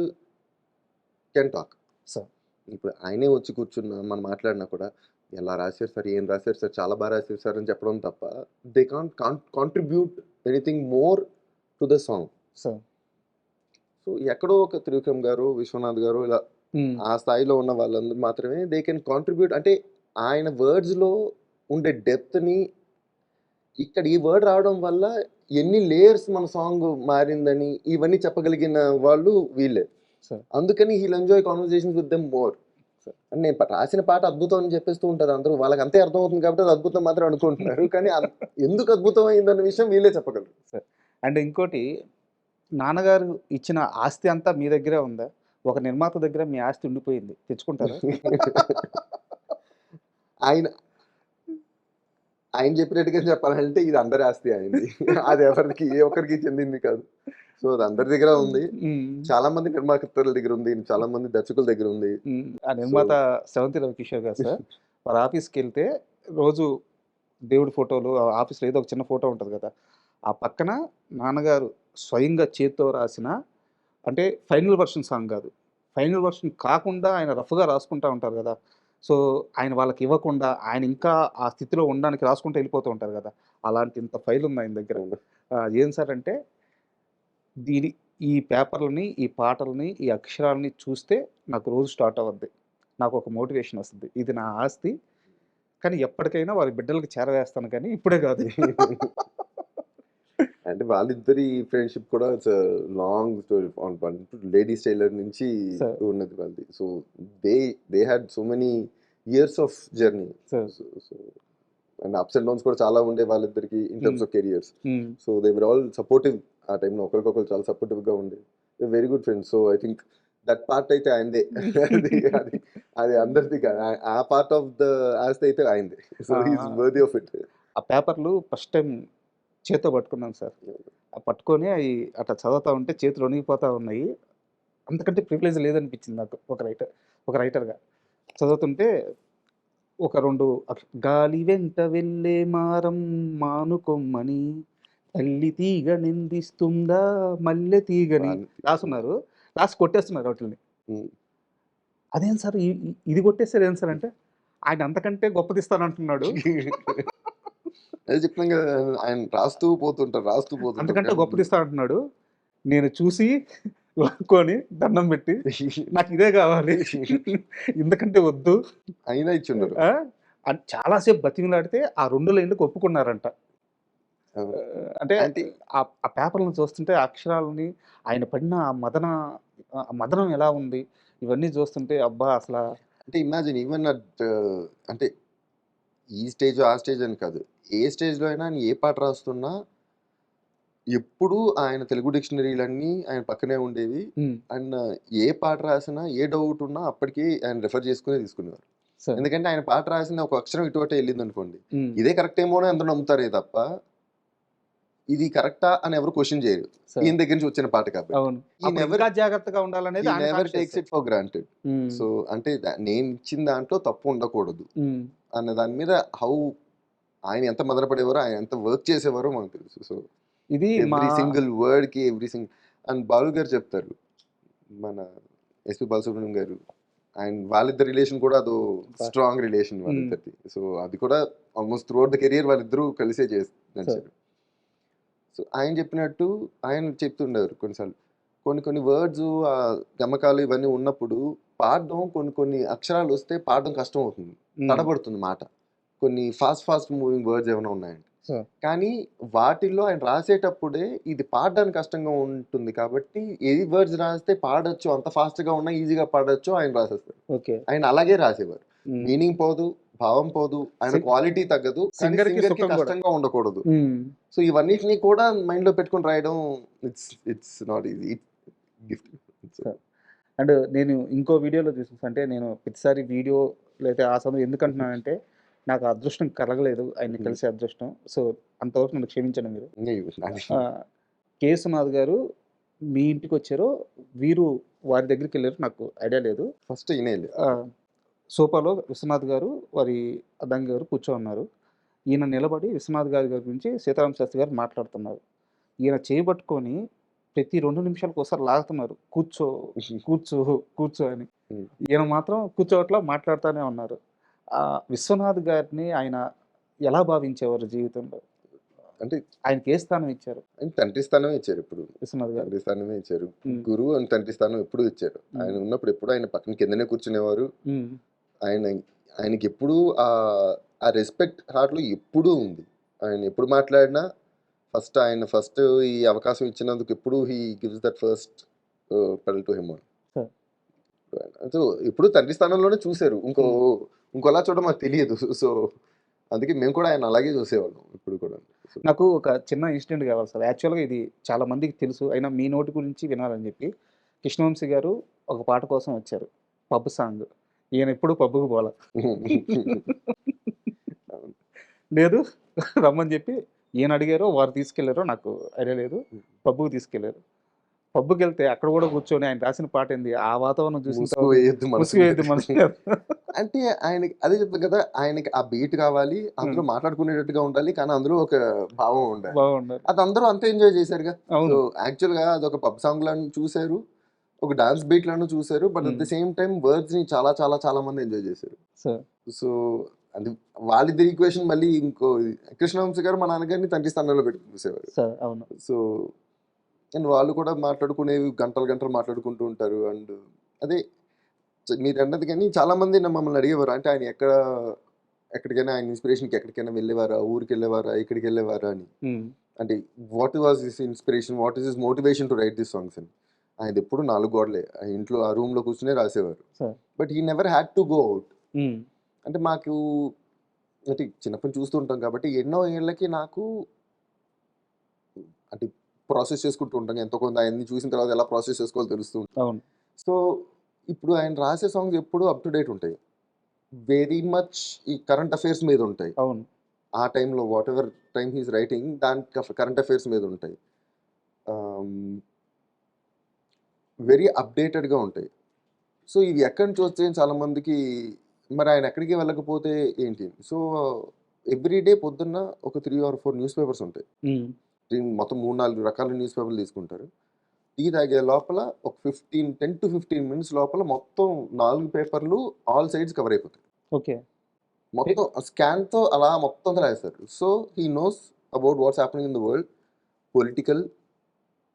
can talk. So ఇప్పుడు ఆయనే వచ్చి కూర్చున్నా మనం మాట్లాడినా కూడా ఎలా రాశారు సార్, ఏం రాశారు సార్, చాలా బాగా రాశారు సార్ అని చెప్పడం తప్ప they can't contribute anything more to the song. So ఎక్కడో ఒక త్రివిక్రమ్ గారు, విశ్వనాథ్ గారు ఇలా ఆ స్థాయిలో ఉన్న వాళ్ళందరూ మాత్రమే దే కెన్ కాంట్రిబ్యూట్. అంటే ఆయన వర్డ్స్లో ఉండే డెప్త్ని ఇక్కడ ఈ వర్డ్ రావడం వల్ల ఎన్ని లేయర్స్ మన సాంగ్ మారిందని ఇవన్నీ చెప్పగలిగిన వాళ్ళు వీళ్ళే. అందుకని he'll enjoy conversations with them more. నేను రాసిన పాట అద్భుతం అని చెప్పేస్తూ ఉంటారు అందరూ, వాళ్ళకి అంతే అర్థం అవుతుంది కాబట్టి అది అద్భుతం మాత్రం అనుకుంటున్నారు. కానీ ఎందుకు అద్భుతం అయిందన్న విషయం వీళ్ళే చెప్పగలరు. అండ్ ఇంకోటి, నాన్నగారు ఇచ్చిన ఆస్తి అంతా మీ దగ్గరే ఉందా? ఒక నిర్మాత దగ్గర మీ ఆస్తి ఉండిపోయింది, తెచ్చుకుంటారా? ఆయన చెప్పినట్టుగా చెప్పాలంటే ఇది అందరి ఆస్తి అయింది. అది ఎవరికి ఏ ఒక్కరికి చెందింది కాదు. సో అది అందరి దగ్గర ఉంది. చాలా మంది నిర్మాతల దగ్గర ఉంది, చాలా మంది దర్శకుల దగ్గర ఉంది. ఆ నిర్మాత సెవంతి రవికిషోర్ గారు సార్, వారి ఆఫీస్కి వెళ్తే రోజు దేవుడి ఫోటోలు, ఆఫీస్లో ఏదో ఒక చిన్న ఫోటో ఉంటుంది కదా, ఆ పక్కన నాన్నగారు స్వయంగా చేత్తో రాసిన, అంటే ఫైనల్ వర్షన్ సాంగ్ కాదు, ఫైనల్ వర్షన్ కాకుండా ఆయన రఫ్గా రాసుకుంటూ ఉంటారు కదా, సో ఆయన వాళ్ళకి ఇవ్వకుండా ఆయన ఇంకా ఆ స్థితిలో ఉండడానికి రాసుకుంటూ వెళ్ళిపోతూ ఉంటారు కదా, అలాంటి ఇంత ఫైల్ ఉంది ఆయన దగ్గర. ఏం సార్ అంటే ఈ పేపర్లని, ఈ పాటలని, ఈ అక్షరాలని చూస్తే నాకు రోజు స్టార్ట్ అవ్వద్ది, నాకు ఒక మోటివేషన్ వస్తుంది, ఇది నా ఆస్తి, కానీ ఎప్పటికైనా వారి బిడ్డలకు చేరవేస్తాను, కానీ ఇప్పుడే కాదు. అంటే వాళ్ళిద్దరి ఫ్రెండ్షిప్ కూడా లాంగ్ స్టోరీ. లేడీస్ టైలర్ నుంచి ఉన్నది వాళ్ళది. So they had so many years of journey. So and ups and downs కూడా చాలా ఉండే వాళ్ళిద్దరికి in terms of careers. So they were all supportive. ఆ టైంలో ఒకరికొకరు చాలా సపోర్టివ్ గా ఉండే, very good friends. So I think that part అయితే ఆయనదే. అది అందరిది కాదు, ఆ పార్ట్ ఆఫ్ ద ఆస్తి అయితే ఆయనదే. So he's worthy of it. ఆ పేపర్లు ఫస్ట్ టైం చేతితో పట్టుకున్నాను సార్, ఆ పట్టుకొని అవి అట్లా చదువుతూ ఉంటే చేతులు వణిగిపోతూ ఉన్నాయి. అంతకంటే ప్రివిలేజ్ లేదనిపించింది నాకు ఒక రైటర్గా. చదువుతుంటే ఒక 2 గాలి వెంట వెళ్ళే మారం మానుకొమ్మని తల్లి తీగ నిందిస్తుందా మల్లె తీగని రాసున్నారు, రాసి కొట్టేస్తున్నారు వాటిని. అదేం సార్ ఇది కొట్టేస్తారు ఏం సార్ అంటే, ఆయన అంతకంటే గొప్పదిస్తానంటున్నాడు. అదే చెప్పినాం కదా, ఆయన రాస్తూ పోతుంటారు. అంతకంటే గొప్పదిస్తా అంటున్నాడు. నేను చూసి లాక్కొని దండం పెట్టి నాకు ఇదే కావాలి, ఎందుకంటే వద్దు అయినా ఇచ్చిండరు. చాలాసేపు బతిమిలాడితే ఆ 2 లైన్లకు ఒప్పుకున్నారంట. అంటే ఆ పేపర్లను చూస్తుంటే అక్షరాలని ఆయన పడిన ఆ మదనం ఎలా ఉంది, ఇవన్నీ చూస్తుంటే అబ్బా అసలు. అంటే ఇమాజిన్ ఈవెన్ అంటే ఈ స్టేజ్ ఆ స్టేజ్ అని కాదు, ఏ స్టేజ్లో అయినా ఏ పాట రాస్తున్నా ఎప్పుడు ఆయన తెలుగు డిక్షనరీలన్నీ ఆయన పక్కనే ఉండేవి. అండ్ ఏ పాట రాసినా ఏ డౌట్ ఉన్నా అప్పటికి ఆయన రెఫర్ చేసుకుని తీసుకునేవారు. ఎందుకంటే ఆయన పాట రాసిన ఒక అక్షరం ఇటువంటి వెళ్ళింది అనుకోండి, ఇదే కరెక్ట్ ఏమో అని అందరూ నమ్ముతారే తప్ప ఇది కరెక్టా అని ఎవరు క్వశ్చన్ చేయరు. ఈయన దగ్గర నుంచి వచ్చిన పాట కాబట్టి జాగ్రత్తగా ఉండాలనేది never takes it for granted. So అంటే నేను ఇచ్చిన దాంట్లో తప్పు ఉండకూడదు అన్న దాని మీద ఆయన ఎంత మదనపడేవారో, ఆయన ఎంత వర్క్ చేసేవారో మనకు తెలుసు. సో ఇది ఎవ్రీ సింగిల్ వర్డ్ కి అండ్ బాలు గారు చెప్తారు, మన ఎస్పి బాలసుబ్రహ్మణ్యం గారు, అండ్ వాళ్ళిద్దరు రిలేషన్ కూడా అదో స్ట్రాంగ్ రిలేషన్ వాళ్ళిద్దరిది. సో అది కూడా almost through out the career వాళ్ళిద్దరూ కలిసే చేస్తారు. సో ఆయన చెప్పినట్టు ఆయన చెప్తుండేవారు కొన్నిసార్లు కొన్ని వర్డ్స్ గమకాలు ఇవన్నీ ఉన్నప్పుడు పాడడం, కొన్ని అక్షరాలు వస్తే పాడడం కష్టం అవుతుంది, తడబడుతుంది మాట. కొన్ని ఫాస్ట్ మూవింగ్ వర్డ్స్ ఏమైనా ఉన్నాయండి, కానీ వాటిల్లో ఆయన రాసేటప్పుడే ఇది పాడడానికి కష్టంగా ఉంటుంది కాబట్టి ఏ వర్డ్స్ రాస్తే పాడొచ్చు, అంత ఫాస్ట్ గా ఉన్నా ఈజీగా పాడొచ్చు ఆయన రాసేస్తారు. ఆయన అలాగే రాసేవారు. మీనింగ్ పోదు, భావం పోదు, ఆయన క్వాలిటీ తగ్గదు, సింగర్ కి కష్టంగా ఉండకూడదు. సో ఇవన్నిటిని కూడా మైండ్ లో పెట్టుకుని రాయడం it's not easy gift. And నేను ఇంకో వీడియోలో చూసాను, అంటే నేను ప్రతిసారి వీడియో లేదా ఆ సమయం ఎందుకంటున్నానంటే నాకు అదృష్టం కలగలేదు ఆయన్ని కలిసే అదృష్టం. సో అంతవరకు నన్ను క్షమించండి మీరు. కేసునాథ్ గారు మీ ఇంటికి వచ్చారో వీరు వారి దగ్గరికి వెళ్ళారు, నాకు ఐడియా లేదు. ఫస్ట్ సోఫాలో విశ్వనాథ్ గారు వారి అద్దంగి గారు కూర్చో ఉన్నారు. ఈయన నిలబడి విశ్వనాథ్ గారి గురించి సీతారామ శాస్త్రి గారు మాట్లాడుతున్నారు. ఈయన చేయబట్టుకొని ప్రతి 2 నిమిషాలకు ఒకసారి లాగుతున్నారు, కూర్చో కూర్చో కూర్చో అని. ఈయన మాత్రం కూర్చోవట్లా మాట్లాడుతూనే ఉన్నారు. విశ్వనాథ్ గారిని ఆయన ఎలా భావించేవారు జీవితంలో? అంటే ఆయనకి ఏ స్థానం ఇచ్చారు? తండ్రి స్థానం ఇచ్చారు. ఇప్పుడు విశ్వనాథ్ గారు తండ్రి స్థానమే ఇచ్చారు, గురువు అని తండ్రి స్థానం ఎప్పుడు ఇచ్చారు. ఆయన ఉన్నప్పుడు ఎప్పుడు ఆయన పక్కన కిందనే కూర్చునేవారు. ఆయనకి ఎప్పుడు ఆ రెస్పెక్ట్ హార్ట్ లో ఎప్పుడూ ఉంది. ఆయన ఎప్పుడు మాట్లాడినా ఫస్ట్ ఈ అవకాశం ఇచ్చినందుకు ఎప్పుడు he gives that first pedal to him. So ఎప్పుడు తండ్రి స్థానంలోనే చూశారు, ఇంకోలా చూడడం మాకు తెలియదు. సో అందుకే మేము కూడా ఆయన అలాగే చూసేవాళ్ళం ఇప్పుడు కూడా. నాకు ఒక చిన్న ఇన్సిడెంట్ కావాలి సార్. యాక్చువల్గా ఇది చాలా మందికి తెలుసు, అయినా మీ నోటి గురించి వినాలని చెప్పి కృష్ణవంశీ గారు ఒక పాట కోసం వచ్చారు, పబ్ సాంగ్. ఈయన ఎప్పుడు పబ్కి పోలా లేదు, రమ్మని చెప్పి ఈయన అడిగారో వారు తీసుకెళ్లారో నాకు ఐడియా లేదు. పబ్బుకి తీసుకెళ్లారు. పబ్బుకి వెళ్తే అక్కడ కూడా కూర్చొని ఆయన రాసిన పాట ఏంది, ఆ వాతావరణం చూసిన ముసుగు తర్వాత వేయొద్దు ముసుగు వేయద్దు మనసు మీద. అంటే ఆయనకి అదే చెప్తాను కదా, ఆయనకి ఆ బీట్ కావాలి, అందులో మాట్లాడుకునేటట్టుగా ఉండాలి, కానీ అందులో ఒక భావం ఉండాలి. బాగుండాలి. అది అందరూ అంతే ఎంజాయ్ చేశారుగా. అవును. సో యాక్చువల్ గా అదొక పబ్ సాంగ్ లాను చూశారు, ఒక డాన్స్ బీట్ లాను చూశారు, but at the same time words ని చాలా చాలా చాలా మంది ఎంజాయ్ చేశారు. సార్ సో అది వాళ్ళిద్దరి ఈక్వేషన్. మళ్ళీ ఇంకో కృష్ణవంశీ గారు మా నాన్నగారిని తండ్రి స్థానంలో పెట్టుకుని చూసేవారు. సార్ అవును. సో అండ్ వాళ్ళు కూడా మాట్లాడుకునేవి గంటలు గంటలు మాట్లాడుకుంటూ ఉంటారు. అండ్ అదే మీరు అన్నది, కానీ చాలా మంది మమ్మల్ని అడిగేవారు, అంటే ఆయన ఎక్కడికైనా ఆయన ఇన్స్పిరేషన్కి ఎక్కడికైనా వెళ్ళేవారా, ఊరికి వెళ్ళేవారా, ఇక్కడికి వెళ్ళేవారా అని. అంటే what was this inspiration, what is this motivation to right this songs అని. ఆయన ఎప్పుడు 4 గోడలే, ఆ ఇంట్లో ఆ రూమ్లో కూర్చునే రాసేవారు. But he never had to go out. అంటే మాకు అంటే చిన్నప్పటి నుంచి చూస్తూ ఉంటాం కాబట్టి ఎన్నో ఏళ్ళకి నాకు అంటే ప్రాసెస్ చేసుకుంటూ ఉంటాం, ఎంతో కొంత ఆయన్ని చూసిన తర్వాత ఎలా ప్రాసెస్ చేసుకోవాలో తెలుస్తూ ఉంటుంది. అవును. సో ఇప్పుడు ఆయన రాసే సాంగ్స్ ఎప్పుడు అప్ టు డేట్ ఉంటాయి, వెరీ మచ్ ఈ కరెంట్ అఫైర్స్ మీద ఉంటాయి. అవును. ఆ టైంలో what ever time he's writing, దానికి కరెంట్ అఫైర్స్ మీద ఉంటాయి, వెరీ అప్డేటెడ్గా ఉంటాయి. సో ఇవి ఎక్కడి నుంచి వచ్చాయి చాలా మందికి, మరి ఆయన ఎక్కడికి వెళ్ళకపోతే ఏంటి. సో ఎవ్రీడే పొద్దున్న ఒక 3 or 4 న్యూస్ పేపర్స్ ఉంటాయి. మొత్తం 3-4 రకాల న్యూస్ పేపర్లు తీసుకుంటారు. టీ తాగే లోపల ఒక 10 to 15 minutes లోపల మొత్తం 4 పేపర్లు ఆల్ సైడ్స్ కవర్ అయిపోతాయి. ఓకే. మొత్తం స్కాన్తో అలా మొత్తం రాస్తారు. So he knows about what's happening in the world, political,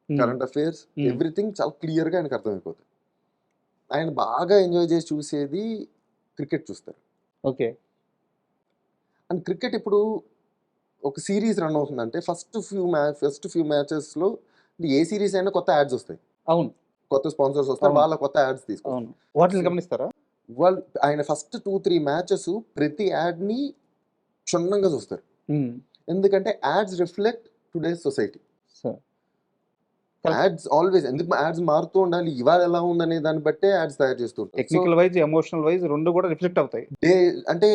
current affairs, everything చాలా క్లియర్గా ఆయనకు అర్థమైపోతుంది. ఆయన బాగా ఎంజాయ్ చేసి చూసేది క్రికెట్ చూస్తారు. ఓకే. అండ్ క్రికెట్ ఇప్పుడు ఒక సిరీస్ రన్ అవుతుందంటే ఫస్ట్ ఫ్యూ మ్యాచెస్లో ఏ సిరీస్ అయినా కొత్త యాడ్స్ వస్తాయి. అవును. కొత్త స్పాన్సర్స్ వస్తారు, అవును. వాళ్ళ కొత్త యాడ్స్ తీసుకుంటారు. అవును. వాటిని గమనిస్తారా? వాళ్ళు ఆయన ఫస్ట్ 2-3 మ్యాచెస్ ప్రతి యాడ్ని క్షుణ్ణంగా చూస్తారు. ఎందుకంటే ads reflect today's society. Ads always, ఎందుకు యాడ్స్ మారుతూ ఉండాలి, ఇవాళ ఎలా ఉందనే దాన్ని బట్టే యాడ్స్ తయారు చేస్తుంటారు. టెక్నికల్ వైజ్, ఎమోషనల్ వైజ్ రెండు కూడా రిఫ్లెక్ట్ అవుతాయి. అంటే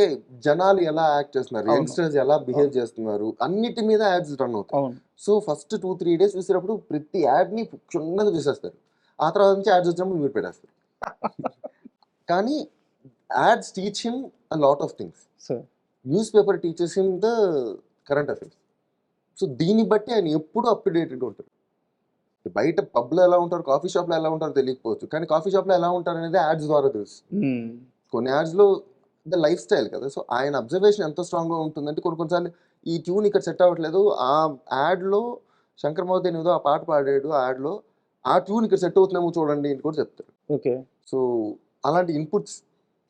జనాలు ఎలా యాక్ట్ చేస్తున్నారు, అవును. యంగ్స్టర్స్ ఎలా బిహేవ్ చేస్తున్నారు, అన్నిటి మీద యాడ్స్ రన్ అవుతాయి. అవును. సో ఫస్ట్ 2-3 days చూసేటప్పుడు ప్రతి యాడ్ని క్షుణ్ణంగా చూసేస్తారు. ఆ తర్వాత నుంచి యాడ్స్ వచ్చినప్పుడు మీరు పెట్టేస్తారు. కానీ ads teach him a lot of things. News paper teachers him the current affairs. So దీన్ని బట్టి ఆయన ఎప్పుడూ అప్ టు డేటెడ్గా ఉంటారు. బయట పబ్లో ఎలా ఉంటారు, కాఫీ షాప్లో ఎలా ఉంటారో తెలియకపోవచ్చు, కానీ కాఫీ షాప్లో ఎలా ఉంటారు అనేది యాడ్స్ ద్వారా తెలుసు. కొన్ని యాడ్స్లో ద లైఫ్ స్టైల్ కదా. సో ఆయన అబ్జర్వేషన్ ఎంత స్ట్రాంగ్గా ఉంటుందంటే కొన్నిసార్లు ఈ ట్యూన్ ఇక్కడ సెట్ అవ్వట్లేదు, ఆ యాడ్లో శంకర్ మహోదయ్ ఏదో ఆ పాట పాడాడు ఆ యాడ్లో, ఆ ట్యూన్ ఇక్కడ సెట్ అవుతుందేమో చూడండి అని కూడా చెప్తారు. ఓకే. సో అలాంటి ఇన్పుట్స్,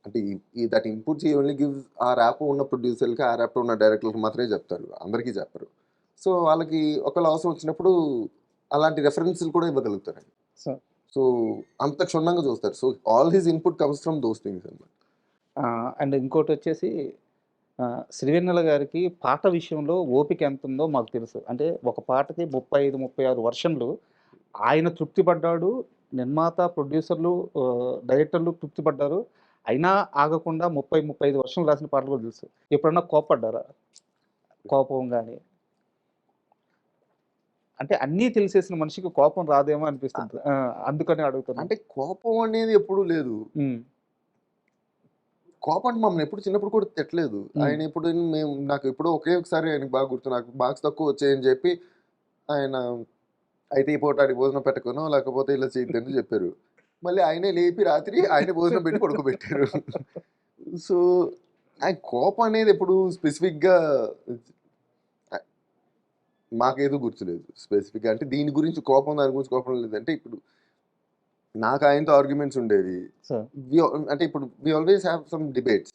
అంటే ఈ దట్ ఇన్పుట్స్ ఓన్లీ గివ్ ఆ ర్యాప్ ఉన్న ప్రొడ్యూసర్కి, ఆ ర్యాప్ ఉన్న డైరెక్టర్కి మాత్రమే చెప్తారు, అందరికీ చెప్పరు. సో వాళ్ళకి ఒకవేళ అవసరం వచ్చినప్పుడు అలాంటి రెఫరెన్స్లు కూడా ఇవ్వగలుగుతారు. సో అంత క్షుణ్ణంగా చూస్తారు. So all his input comes from those things అన్నమాట. అండ్ ఇంకోటి వచ్చేసి శ్రీవెన్నెల గారికి పాట విషయంలో ఓపిక ఎంత ఉందో మాకు తెలుసు. అంటే ఒక పాటకి 35-36 వర్షన్లు ఆయన తృప్తి పడ్డాడు, నిర్మాత, ప్రొడ్యూసర్లు, డైరెక్టర్లు తృప్తి పడ్డారు. అయినా ఆగకుండా 30-35 వర్షన్లు రాసిన పాటలు కూడా తెలుసు. ఎప్పుడన్నా కోపడ్డారా? కోపం కానీ, అంటే అన్నీ తెలిసేసిన మనిషికి కోపం రాదేమో అనిపిస్తుంది, అందుకని అడుగుతాను. అంటే కోపం అనేది ఎప్పుడూ లేదు. కోపం అంటే మమ్మల్ని ఎప్పుడు చిన్నప్పుడు కూడా తిట్టలేదు ఆయన. ఎప్పుడు నాకు ఎప్పుడో ఒకే ఒకసారి ఆయనకు బాగా గుర్తు, నాకు మార్క్స్ తక్కువ వచ్చాయని చెప్పి ఆయన అయితే ఈ పూట ఆడి భోజనం పెట్టకునో లేకపోతే ఇలా చేయొద్దని చెప్పారు. మళ్ళీ ఆయనే లేపి రాత్రి ఆయన భోజనం పెట్టి పడుకోబెట్టారు. సో ఆయన కోపం అనేది ఎప్పుడు స్పెసిఫిక్గా మాకేదో గుర్తులేదు స్పెసిఫిక్గా. అంటే దీని గురించి కోపం, దాని గురించి కోపం లేదంటే ఇప్పుడు నాకు ఆయనతో ఆర్గ్యుమెంట్స్ ఉండేవి. అంటే ఇప్పుడు we always have some debates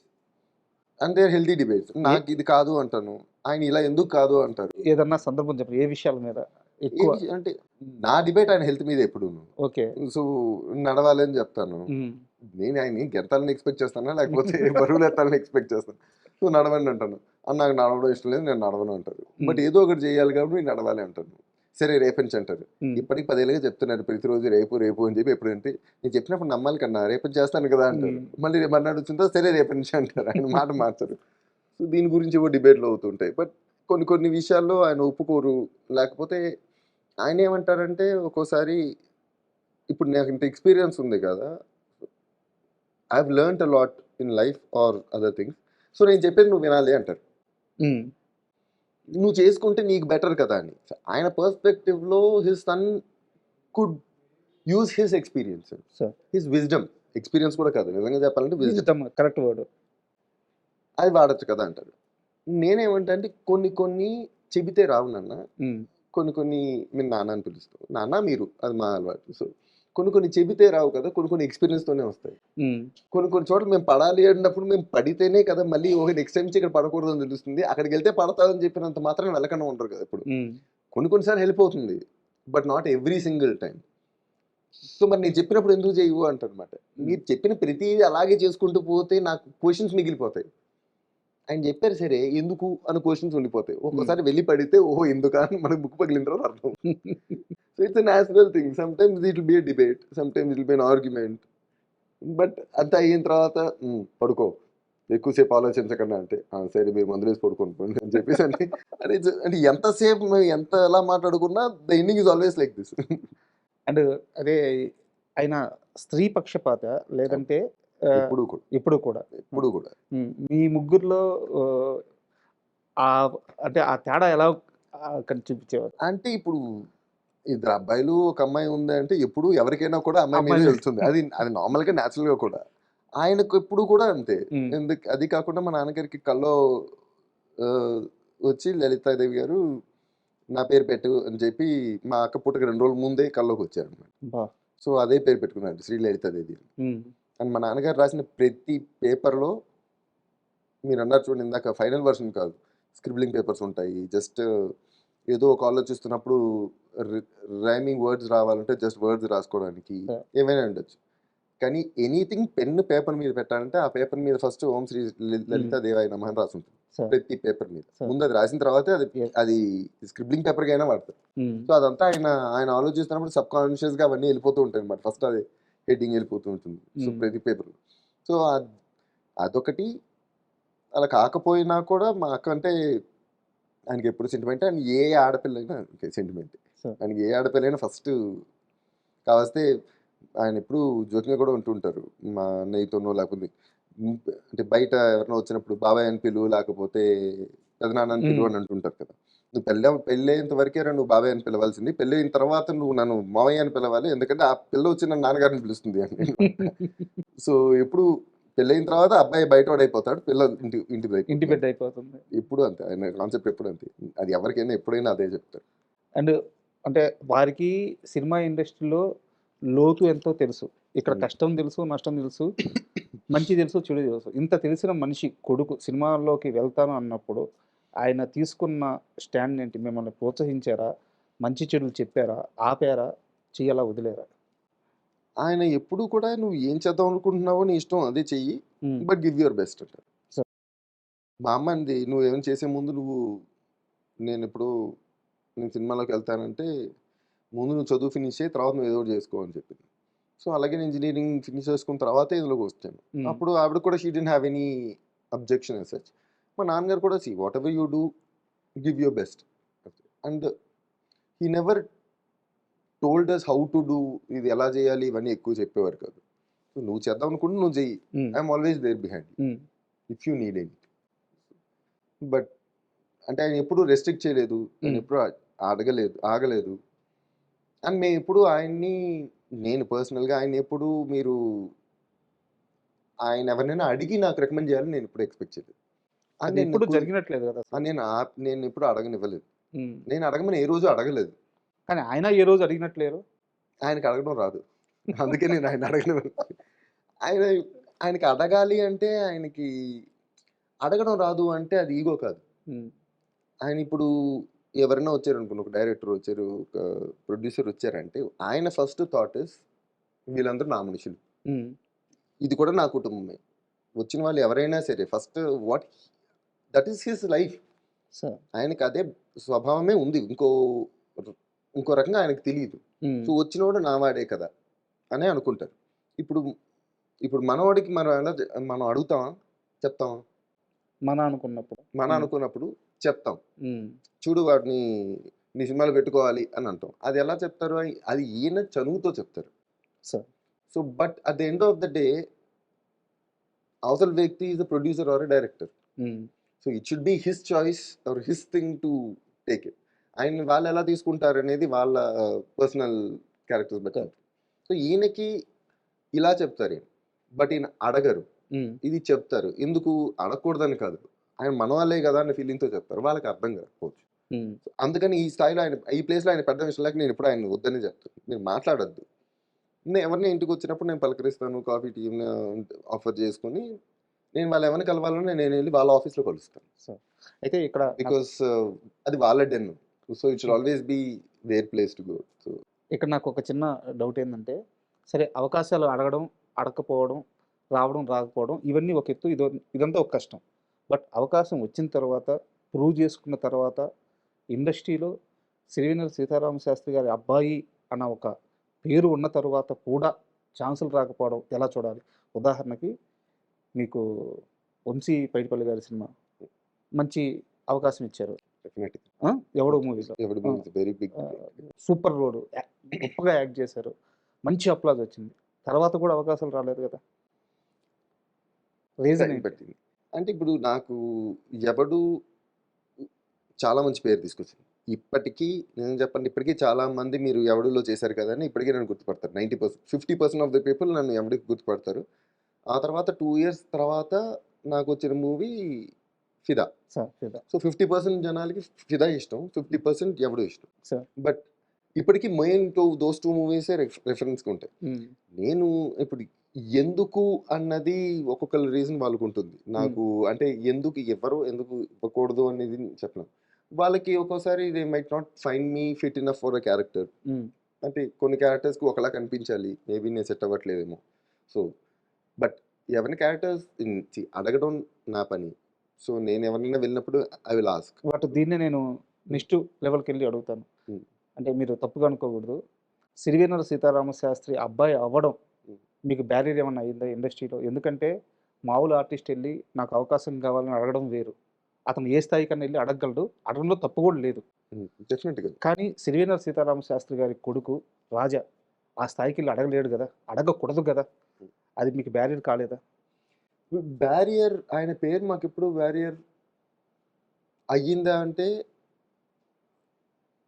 and they are healthy debates. నాకు ఇది కాదు అంటాను, ఆయన ఇలా ఎందుకు కాదు అంటారు. ఏదన్నా సందర్భం చెప్పండి, ఏ విషయాల మీద ఎక్కువ? అంటే నా డిబేట్ ఆయన హెల్త్ మీద ఎప్పుడు. ఓకే. సో నడవాలని చెప్తాను, నేను ఆయన గెంతాలని ఎక్స్పెక్ట్ చేస్తానా లేకపోతే బరువులు ఎత్తాలని ఎక్స్పెక్ట్ చేస్తాను. సో నడవండి అంటాను, నాకు నడవడం ఇష్టం లేదు, నేను నడవను అంటారు. బట్ ఏదో ఒకటి చేయాలి కాబట్టి నేను నడవాలి అంటాను. సరే రేపంచి అంటారు. ఇప్పటికి 10 ఏళ్ళుగా చెప్తున్నారు ప్రతిరోజు రేపు రేపు అని చెప్పి. ఎప్పుడంటే నేను చెప్పినప్పుడు నమ్మాలి కన్నా, రేపని చేస్తాను కదా అంటారు. మళ్ళీ మర్నాడు వచ్చిందో సరే రేపటి నుంచి అంటారు, ఆయన మాట మార్చారు. సో దీని గురించి ఏవో డిబేట్లు అవుతుంటాయి. బట్ కొన్ని కొన్ని విషయాల్లో ఆయన ఒప్పుకోరు. లేకపోతే ఆయన ఏమంటారంటే ఒక్కోసారి ఇప్పుడు నాకు ఇంత ఎక్స్‌పీరియన్స్ ఉంది కదా! I have learned a lot in life or other things. So, నేను చెప్పేది నువ్వు వినాలి అంటారు. హ్మ్. నువ్వు చేసుకుంటే నీకు బెటర్ కదా అని. ఆయన పర్స్పెక్టివ్‌లో his son could use his experience. Sir his wisdom. Experience కూడా కాదు. నిజంగా చెప్పాలంటే విజ్డమ్. Wisdom correct word. అది వాడొచ్చు కదా అంటారు. నేనేమంటా అంటే కొన్ని చెబితే రావు నాన్న. హ్మ్. కొన్ని మీరు నాన్న అని పిలుస్తాం. నాన్న మీరు అది మా అలవాటు. సో, కొన్ని చెబితే రావు కదా! కొన్ని ఎక్స్‌పీరియన్స్‌తోనే వస్తాయి. హ్మ్. కొన్ని చోట్ల మేము పడాలి అన్నప్పుడు మేము పడితేనే కదా మళ్ళీ ఓహో! నెక్స్ట్ టైమ్ నుంచి ఇక్కడ పడకూడదని తెలుస్తుంది. అక్కడికెళ్తే పడతామని చెప్పినంత మాత్రాన వెళ్ళకుండా ఉండరు కదా ఇప్పుడు. హ్మ్. కొన్ని సార్లు హెల్ప్ అవుతుంది. But not every single time. So, మరి నేను చెప్పినప్పుడు ఎందుకు చేయవు అంటారనమాట. మీరు చెప్పిన ప్రతీది అలాగే చేసుకుంటూ పోతే నాకు క్వెషన్స్ మిగిలిపోతాయి. ఆయన చెప్పారు సరే ఎందుకు అని క్వెషన్స్ ఉండిపోతాయి. ఒక్కోసారి వెళ్ళి పడితే ఓహో! ఎందుకా అని మనకు బుక్ పగిలిన తర్వాత అర్థం. So, it's a natural thing. Sometimes it will be a debate. Sometimes it will be N argument. But అంతా అయిన తర్వాత పడుకో. ఎక్కువసేపు ఆలోచించకండి అంటే, సరే మీరు మందులేసి పడుకోండి పోండి అని చెప్పేసి అంటే అంటే ఎంతసేపు మేము ఎంత ఎలా మాట్లాడుకున్నా the ending is always like this. And అదే ఆయన స్త్రీ పక్షపాత లేదంటే ఎప్పుడు కూడా. ఇప్పుడు కూడా మీ ముగ్గురులో అంటే ఆ తేడా ఎలా చూపించేవారు? అంటే ఇప్పుడు ఇద్దరు అబ్బాయిలు ఒక అమ్మాయి ఉంది అంటే ఎప్పుడు ఎవరికైనా కూడా అమ్మాయి మీద అమ్మాయి వెళ్తుంది. అది నార్మల్‌గా న్యాచురల్‌గా కూడా. ఆయనకు ఎప్పుడు కూడా అంతే. హ్మ్. అది కాకుండా మా నాన్నగారికి కల్లో వచ్చి లలితాదేవి గారు నా పేరు పెట్టు అని చెప్పి మా అక్క పుట్టక 2 రోజుల ముందే కల్లోకి వచ్చారనమాట. అబ్బా! సో, అదే పేరు పెట్టుకున్నాడు శ్రీ లలితాదేవి అని. హ్మ్. అండ్ మా నాన్నగారు రాసిన ప్రతి పేపర్‌లో మీరన్నారు చూడండి ఇందాక ఫైనల్ వెర్షన్ కాదు. స్క్రిబ్లింగ్ పేపర్స్ ఉంటాయి. జస్ట్ ఏదో ఒక ఆలోచిస్తున్నప్పుడు రి రైమింగ్ వర్డ్స్ రావాలంటే జస్ట్ వర్డ్స్ రాసుకోవడానికి Yeah. ఏమైనా ఉండొచ్చు. కానీ ఎనీథింగ్ పెన్ పేపర్ మీద పెట్టాలంటే ఆ పేపర్ మీద ఫస్ట్ ఓం శ్రీ లలితా దేవాయ నమః అని రాసుంటుంది. Sir. ప్రతి పేపర్ మీద. Sir. ముందు అది రాసిన తర్వాతే Yes. అది స్క్రిబ్లింగ్ పేపర్‌గా అయినా వాడతారు. హ్మ్. సో, అదంతా ఆయన ఆలోచిస్తున్నప్పుడు సబ్‌కాన్షియస్‌గా అవన్నీ వెళ్ళిపోతూ ఉంటాయన్నమాట. ఫస్ట్ అది హెడ్డింగ్ వెళ్ళిపోతూ ఉంటుంది. సో, ప్రతి పేపర్‌లో. సో, అదొకటి. అలా కాకపోయినా కూడా మా అక్క అంటే ఆయనకి ఎప్పుడు సెంటిమెంట్. అండ్ ఏ ఆడపిల్లైనా సెంటిమెంట్. Sir. ఆయనకి ఏ ఆడపిల్లైనా ఫస్ట్ కావస్తే ఆయన ఎప్పుడు జోక్‌గా కూడా ఉంటుంటారు. మా అన్నయ్యతోనో లేకపోతే అంటే బయట ఎవరైనా వచ్చినప్పుడు బాబాయ్ అని పిలువు లేకపోతే పెదనాన్న అని పిలువు అని అంటుంటారు కదా! నువ్వు పెళ్ళయ్యేంత వరకేరా నువ్వు బాబాయ్ అని పిలవాల్సింది. పెళ్ళయిన తర్వాత నువ్వు నన్ను మావయ్య అని పిలవాలి. ఎందుకంటే ఆ పిల్ల వచ్చి నన్ను నాన్నగారిని పిలుస్తుంది అని. సో, ఎప్పుడు పెళ్ళయిన తర్వాత అబ్బాయి బయటోడైపోతాడు. పిల్ల ఇంటి ఇంటి బిడ్డ అయిపోతుంది. ఎప్పుడు అంతే. ఆయన కాన్సెప్ట్ ఎప్పుడు అంతే. అది ఎవరికైనా ఎప్పుడైనా అదే చెప్తారు. అండ్ అంటే వారికి సినిమా ఇండస్ట్రీలో లోతు ఎంతో తెలుసు. ఇక్కడ కష్టం తెలుసు, నష్టం తెలుసు, మంచి తెలుసు, చెడు తెలుసు. ఇంత తెలిసిన మనిషి కొడుకు సినిమాల్లోకి వెళ్తాను అన్నప్పుడు ఆయన తీసుకున్న స్టాండ్ ఏంటి? మిమ్మల్ని ప్రోత్సహించారా? మంచి చెడులు చెప్పారా? ఆపారా? చెయ్యాలా వదిలేరా? ఆయన ఎప్పుడు కూడా నువ్వు ఏం చేద్దాం అనుకుంటున్నావో నీ ఇష్టం అదే చెయ్యి. బట్ గివ్ యువర్ బెస్ట్ అంటారు. Sir. మా అమ్మ అంది నువ్వేమైనా చేసే ముందు నేను సినిమాలోకి వెళ్తానంటే ముందు నువ్వు చదువు ఫినిష్ చేయి తర్వాత నువ్వు ఏదో ఒకటి చేసుకో అని చెప్పింది. సో, అలాగే నేను ఇంజినీరింగ్ ఫినిష్ చేసుకున్న తర్వాతే ఇందులోకి వచ్చాను. అప్పుడు ఆవిడ కూడా she didn't have any objection as such. మా నాన్నగారు కూడా whatever you do give your best. And he never told us how to do ఇది ఎలా చేయాలి ఇవన్నీ ఎక్కువ చెప్పేవారు కాదు. సో, నువ్వు చేద్దాం అనుకుంటే నువ్వు చెయ్యి. I'm always there behind if you need any. But అంటే ఆయన ఎప్పుడు రెస్ట్రిక్ట్ చేయలేదు. ఆయన ఎప్పుడు ఆగలేదు. అండ్ మేము ఎప్పుడు నేను పర్సనల్‌గా ఆయన ఎప్పుడు ఆయన ఎవరినైనా అడిగి నాకు రికమెండ్ చేయాలని నేను ఎప్పుడు ఎక్స్‌పెక్ట్ చేయలేదు. అది ఎప్పుడు జరిగినట్లేదు కదా! నేను ఎప్పుడు అడగనివ్వలేదు. నేను అడగమని ఏ రోజు అడగలేదు. కానీ ఆయన ఏ రోజు అడిగినట్లేరు. ఆయనకి అడగడం రాదు. అందుకే నేను ఆయన అడగనివ్వను. ఆయనకి అడగాలి అంటే ఆయనకి అడగడం రాదు అంటే అది ఈగో కాదు. ఆయన ఇప్పుడు ఎవరైనా వచ్చారనుకోండి, ఒక డైరెక్టర్ వచ్చారు, ఒక ప్రొడ్యూసర్ వచ్చారంటే ఆయన ఫస్ట్ థాట్ ఇస్ వీళ్ళందరూ నా మనుషులు. ఇది కూడా నా కుటుంబమే. వచ్చిన వాళ్ళు ఎవరైనా సరే first that is his life. ఆయనకి అదే స్వభావమే ఉంది. ఇంకో రకంగా ఆయనకు తెలియదు. సో, వచ్చినోడు నా వాడే కదా అని అనుకుంటారు. ఇప్పుడు మనవాడికి మనం అడుగుతామా? చెప్తామా? మన అనుకున్నప్పుడు చెప్తాం, చూడు వాడిని నీ సినిమాలో పెట్టుకోవాలి అని అంటాం. అది ఎలా చెప్తారు? అది ఈయన చనువుతో చెప్తారు. Sir so but at the end of the day అవతల వ్యక్తి is a producer or a director. So it should be his choice or his thing to take it. ఆయన వాళ్ళు ఎలా తీసుకుంటారు అనేది వాళ్ళ పర్సనల్ క్యారెక్టర్స్ బట్టి. సో ఈయనకి ఇలా చెప్తారు, బట్ ఈయన అడగరు, ఇది చెప్తారు. ఎందుకు అడగకూడదని కాదు, ఆయన మన వాళ్ళే కదా అనే ఫీలింగ్తో చెప్తారు, వాళ్ళకి అర్థం కాకపోవచ్చు. అందుకని ఈ స్థాయిలో ఆయన ఈ ప్లేస్లో ఆయన పెద్ద విషయం లేక నేను ఎప్పుడు ఆయన వద్దని చెప్తాను. మీరు మాట్లాడద్దు, నేను ఎవరిని ఇంటికి వచ్చినప్పుడు నేను పలకరిస్తాను, కాఫీ టీ ఆఫర్ చేసుకుని నేను వాళ్ళు ఎవరిని కలవాలని నేను వెళ్ళి వాళ్ళ ఆఫీస్లో కలుస్తాను. సో అయితే ఇక్కడ బికాస్ అది వాళ్ళ den, so it should always be their place to go. So ఇక్కడ నాకు ఒక చిన్న డౌట్ ఏంటంటే, సరే అవకాశాలు అడగడం, అడగకపోవడం, రావడం, రాకపోవడం ఇవన్నీ ఒక ఎత్తు, ఇదంతా ఒక కష్టం. బట్ అవకాశం వచ్చిన తర్వాత, ప్రూవ్ చేసుకున్న తర్వాత, ఇండస్ట్రీలో సిరివెన్నెల సీతారామ శాస్త్రి గారి అబ్బాయి అన్న ఒక పేరు ఉన్న తర్వాత కూడా ఛాన్సులు రాకపోవడం ఎలా చూడాలి? ఉదాహరణకి మీకు వంశీ పైడిపల్లి గారి సినిమా మంచి అవకాశం ఇచ్చారు, డెఫినెట్లీ ఎవడో మూవీలో వెరీ బిగ్ సూపర్ రోడ్ గొప్పగా యాక్ట్ చేశారు, మంచి అప్లాజ్ వచ్చింది. తర్వాత కూడా అవకాశాలు రాలేదు కదా, రీజన్ పెట్టింది. అంటే ఇప్పుడు నాకు ఎవడు చాలా మంచి పేరు తీసుకొచ్చింది. ఇప్పటికీ నేను చెప్పండి, ఇప్పటికీ చాలా మంది మీరు ఎవడులో చేశారు కదా అని ఇప్పటికీ నన్ను గుర్తుపడతారు. 90%, 50% ఆఫ్ ద పీపుల్ నన్ను ఎవడికి గుర్తుపడతారు. ఆ తర్వాత 2 years తర్వాత నాకు వచ్చిన మూవీ ఫిదా. సో 50% జనాలకి ఫిదా ఇష్టం, 50% ఎవడు ఇష్టం. బట్ ఇప్పటికీ మెయిన్ దోస్ 2 మూవీసే రెఫరెన్స్గా ఉంటాయి. నేను ఇప్పుడు ఎందుకు అన్నది ఒక్కొక్కరి రీజన్ వాళ్ళకు ఉంటుంది. నాకు అంటే ఎందుకు ఇవ్వకూడదు అనేది చెప్పలేం. వాళ్ళకి ఒక్కోసారి they might not find me fit enough for a character. అంటే కొన్ని క్యారెక్టర్స్కి ఒకలా కనిపించాలి, మేబీ నేను సెట్ అవ్వట్లేదేమో. సో బట్ ఎవరిని క్యారెక్టర్స్ అడగడం నా పని. సో నేను ఎవరినైనా వెళ్ళినప్పుడు ఐ విల్ ఆస్క్. బట్ దీన్నే నేను నెక్స్ట్ లెవెల్కి వెళ్ళి అడుగుతాను, అంటే మీరు తప్పుగా అనుకోకూడదు. సిరివెన్నెల సీతారామ శాస్త్రి అబ్బాయి అవ్వడం మీకు బ్యారియర్ ఏమన్నా అయిందా ఇండస్ట్రీలో? ఎందుకంటే మామూలు ఆర్టిస్ట్ వెళ్ళి నాకు అవకాశం కావాలని అడగడం వేరు, అతను ఏ స్థాయి కన్నా వెళ్ళి అడగగలడు, అడగడంలో తప్పు కూడా లేదు. డెఫినెట్గా. కానీ సిరివెన్నెల సీతారామ శాస్త్రి గారి కొడుకు రాజా ఆ స్థాయికి వెళ్ళి అడగలేడు కదా, అడగకూడదు కదా, అది మీకు బ్యారియర్ కాలేదా? బ్యారియర్ ఆయన పేరు మాకు ఎప్పుడు బ్యారియర్ అయ్యిందా అంటే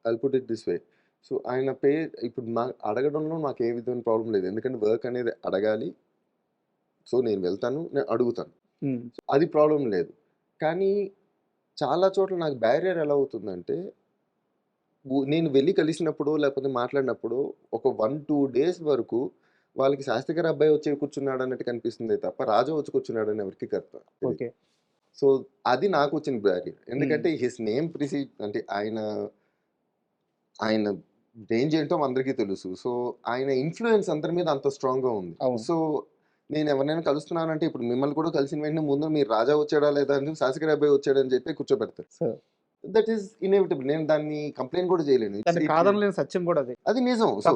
I'll put it this way. So ఆయన పేరు ఇప్పుడు అడగడంలో నాకు ఏ విధమైన ప్రాబ్లం లేదు, ఎందుకంటే వర్క్ అనేది అడగాలి. సో నేను వెళ్తాను, నేను అడుగుతాను, అది ప్రాబ్లం లేదు. కానీ చాలా చోట్ల నాకు బ్యారియర్ ఎలా అవుతుందంటే, నేను వెళ్ళి కలిసినప్పుడు లేకపోతే మాట్లాడినప్పుడు ఒక 1-2 days వరకు వాళ్ళకి శాస్త్రి గారి అబ్బాయి వచ్చి కూర్చున్నాడు అన్నట్టు కనిపిస్తుంది తప్ప రాజా వచ్చి కూర్చున్నాడు అని ఎవరికి కరెక్ట్. ఓకే, సో అది నాకు వచ్చిన బ్యారియర్. ఎందుకంటే హిస్ నేమ్ అంటే ఆయన రేంజ్ ఏంటో అందరికీ తెలుసు. సో ఆయన ఇన్ఫ్లుయెన్స్ అందరి మీద అంత స్ట్రాంగ్గా ఉంది. సో నేను ఎవరినైనా కలుస్తున్నానంటే ఇప్పుడు మిమ్మల్ని కూడా కలిసిన వెంటనే ముందు మీరు రాజా వచ్చాడా లేదా అని శాస్త్రి గారి అబ్బాయి వచ్చాడని చెప్పి కూర్చోబెడతారు. That is inevitable. నేను దాన్ని కంప్లైంట్ కూడా చేయలేను, కాదనలేని సత్యం కూడా అది నిజం. So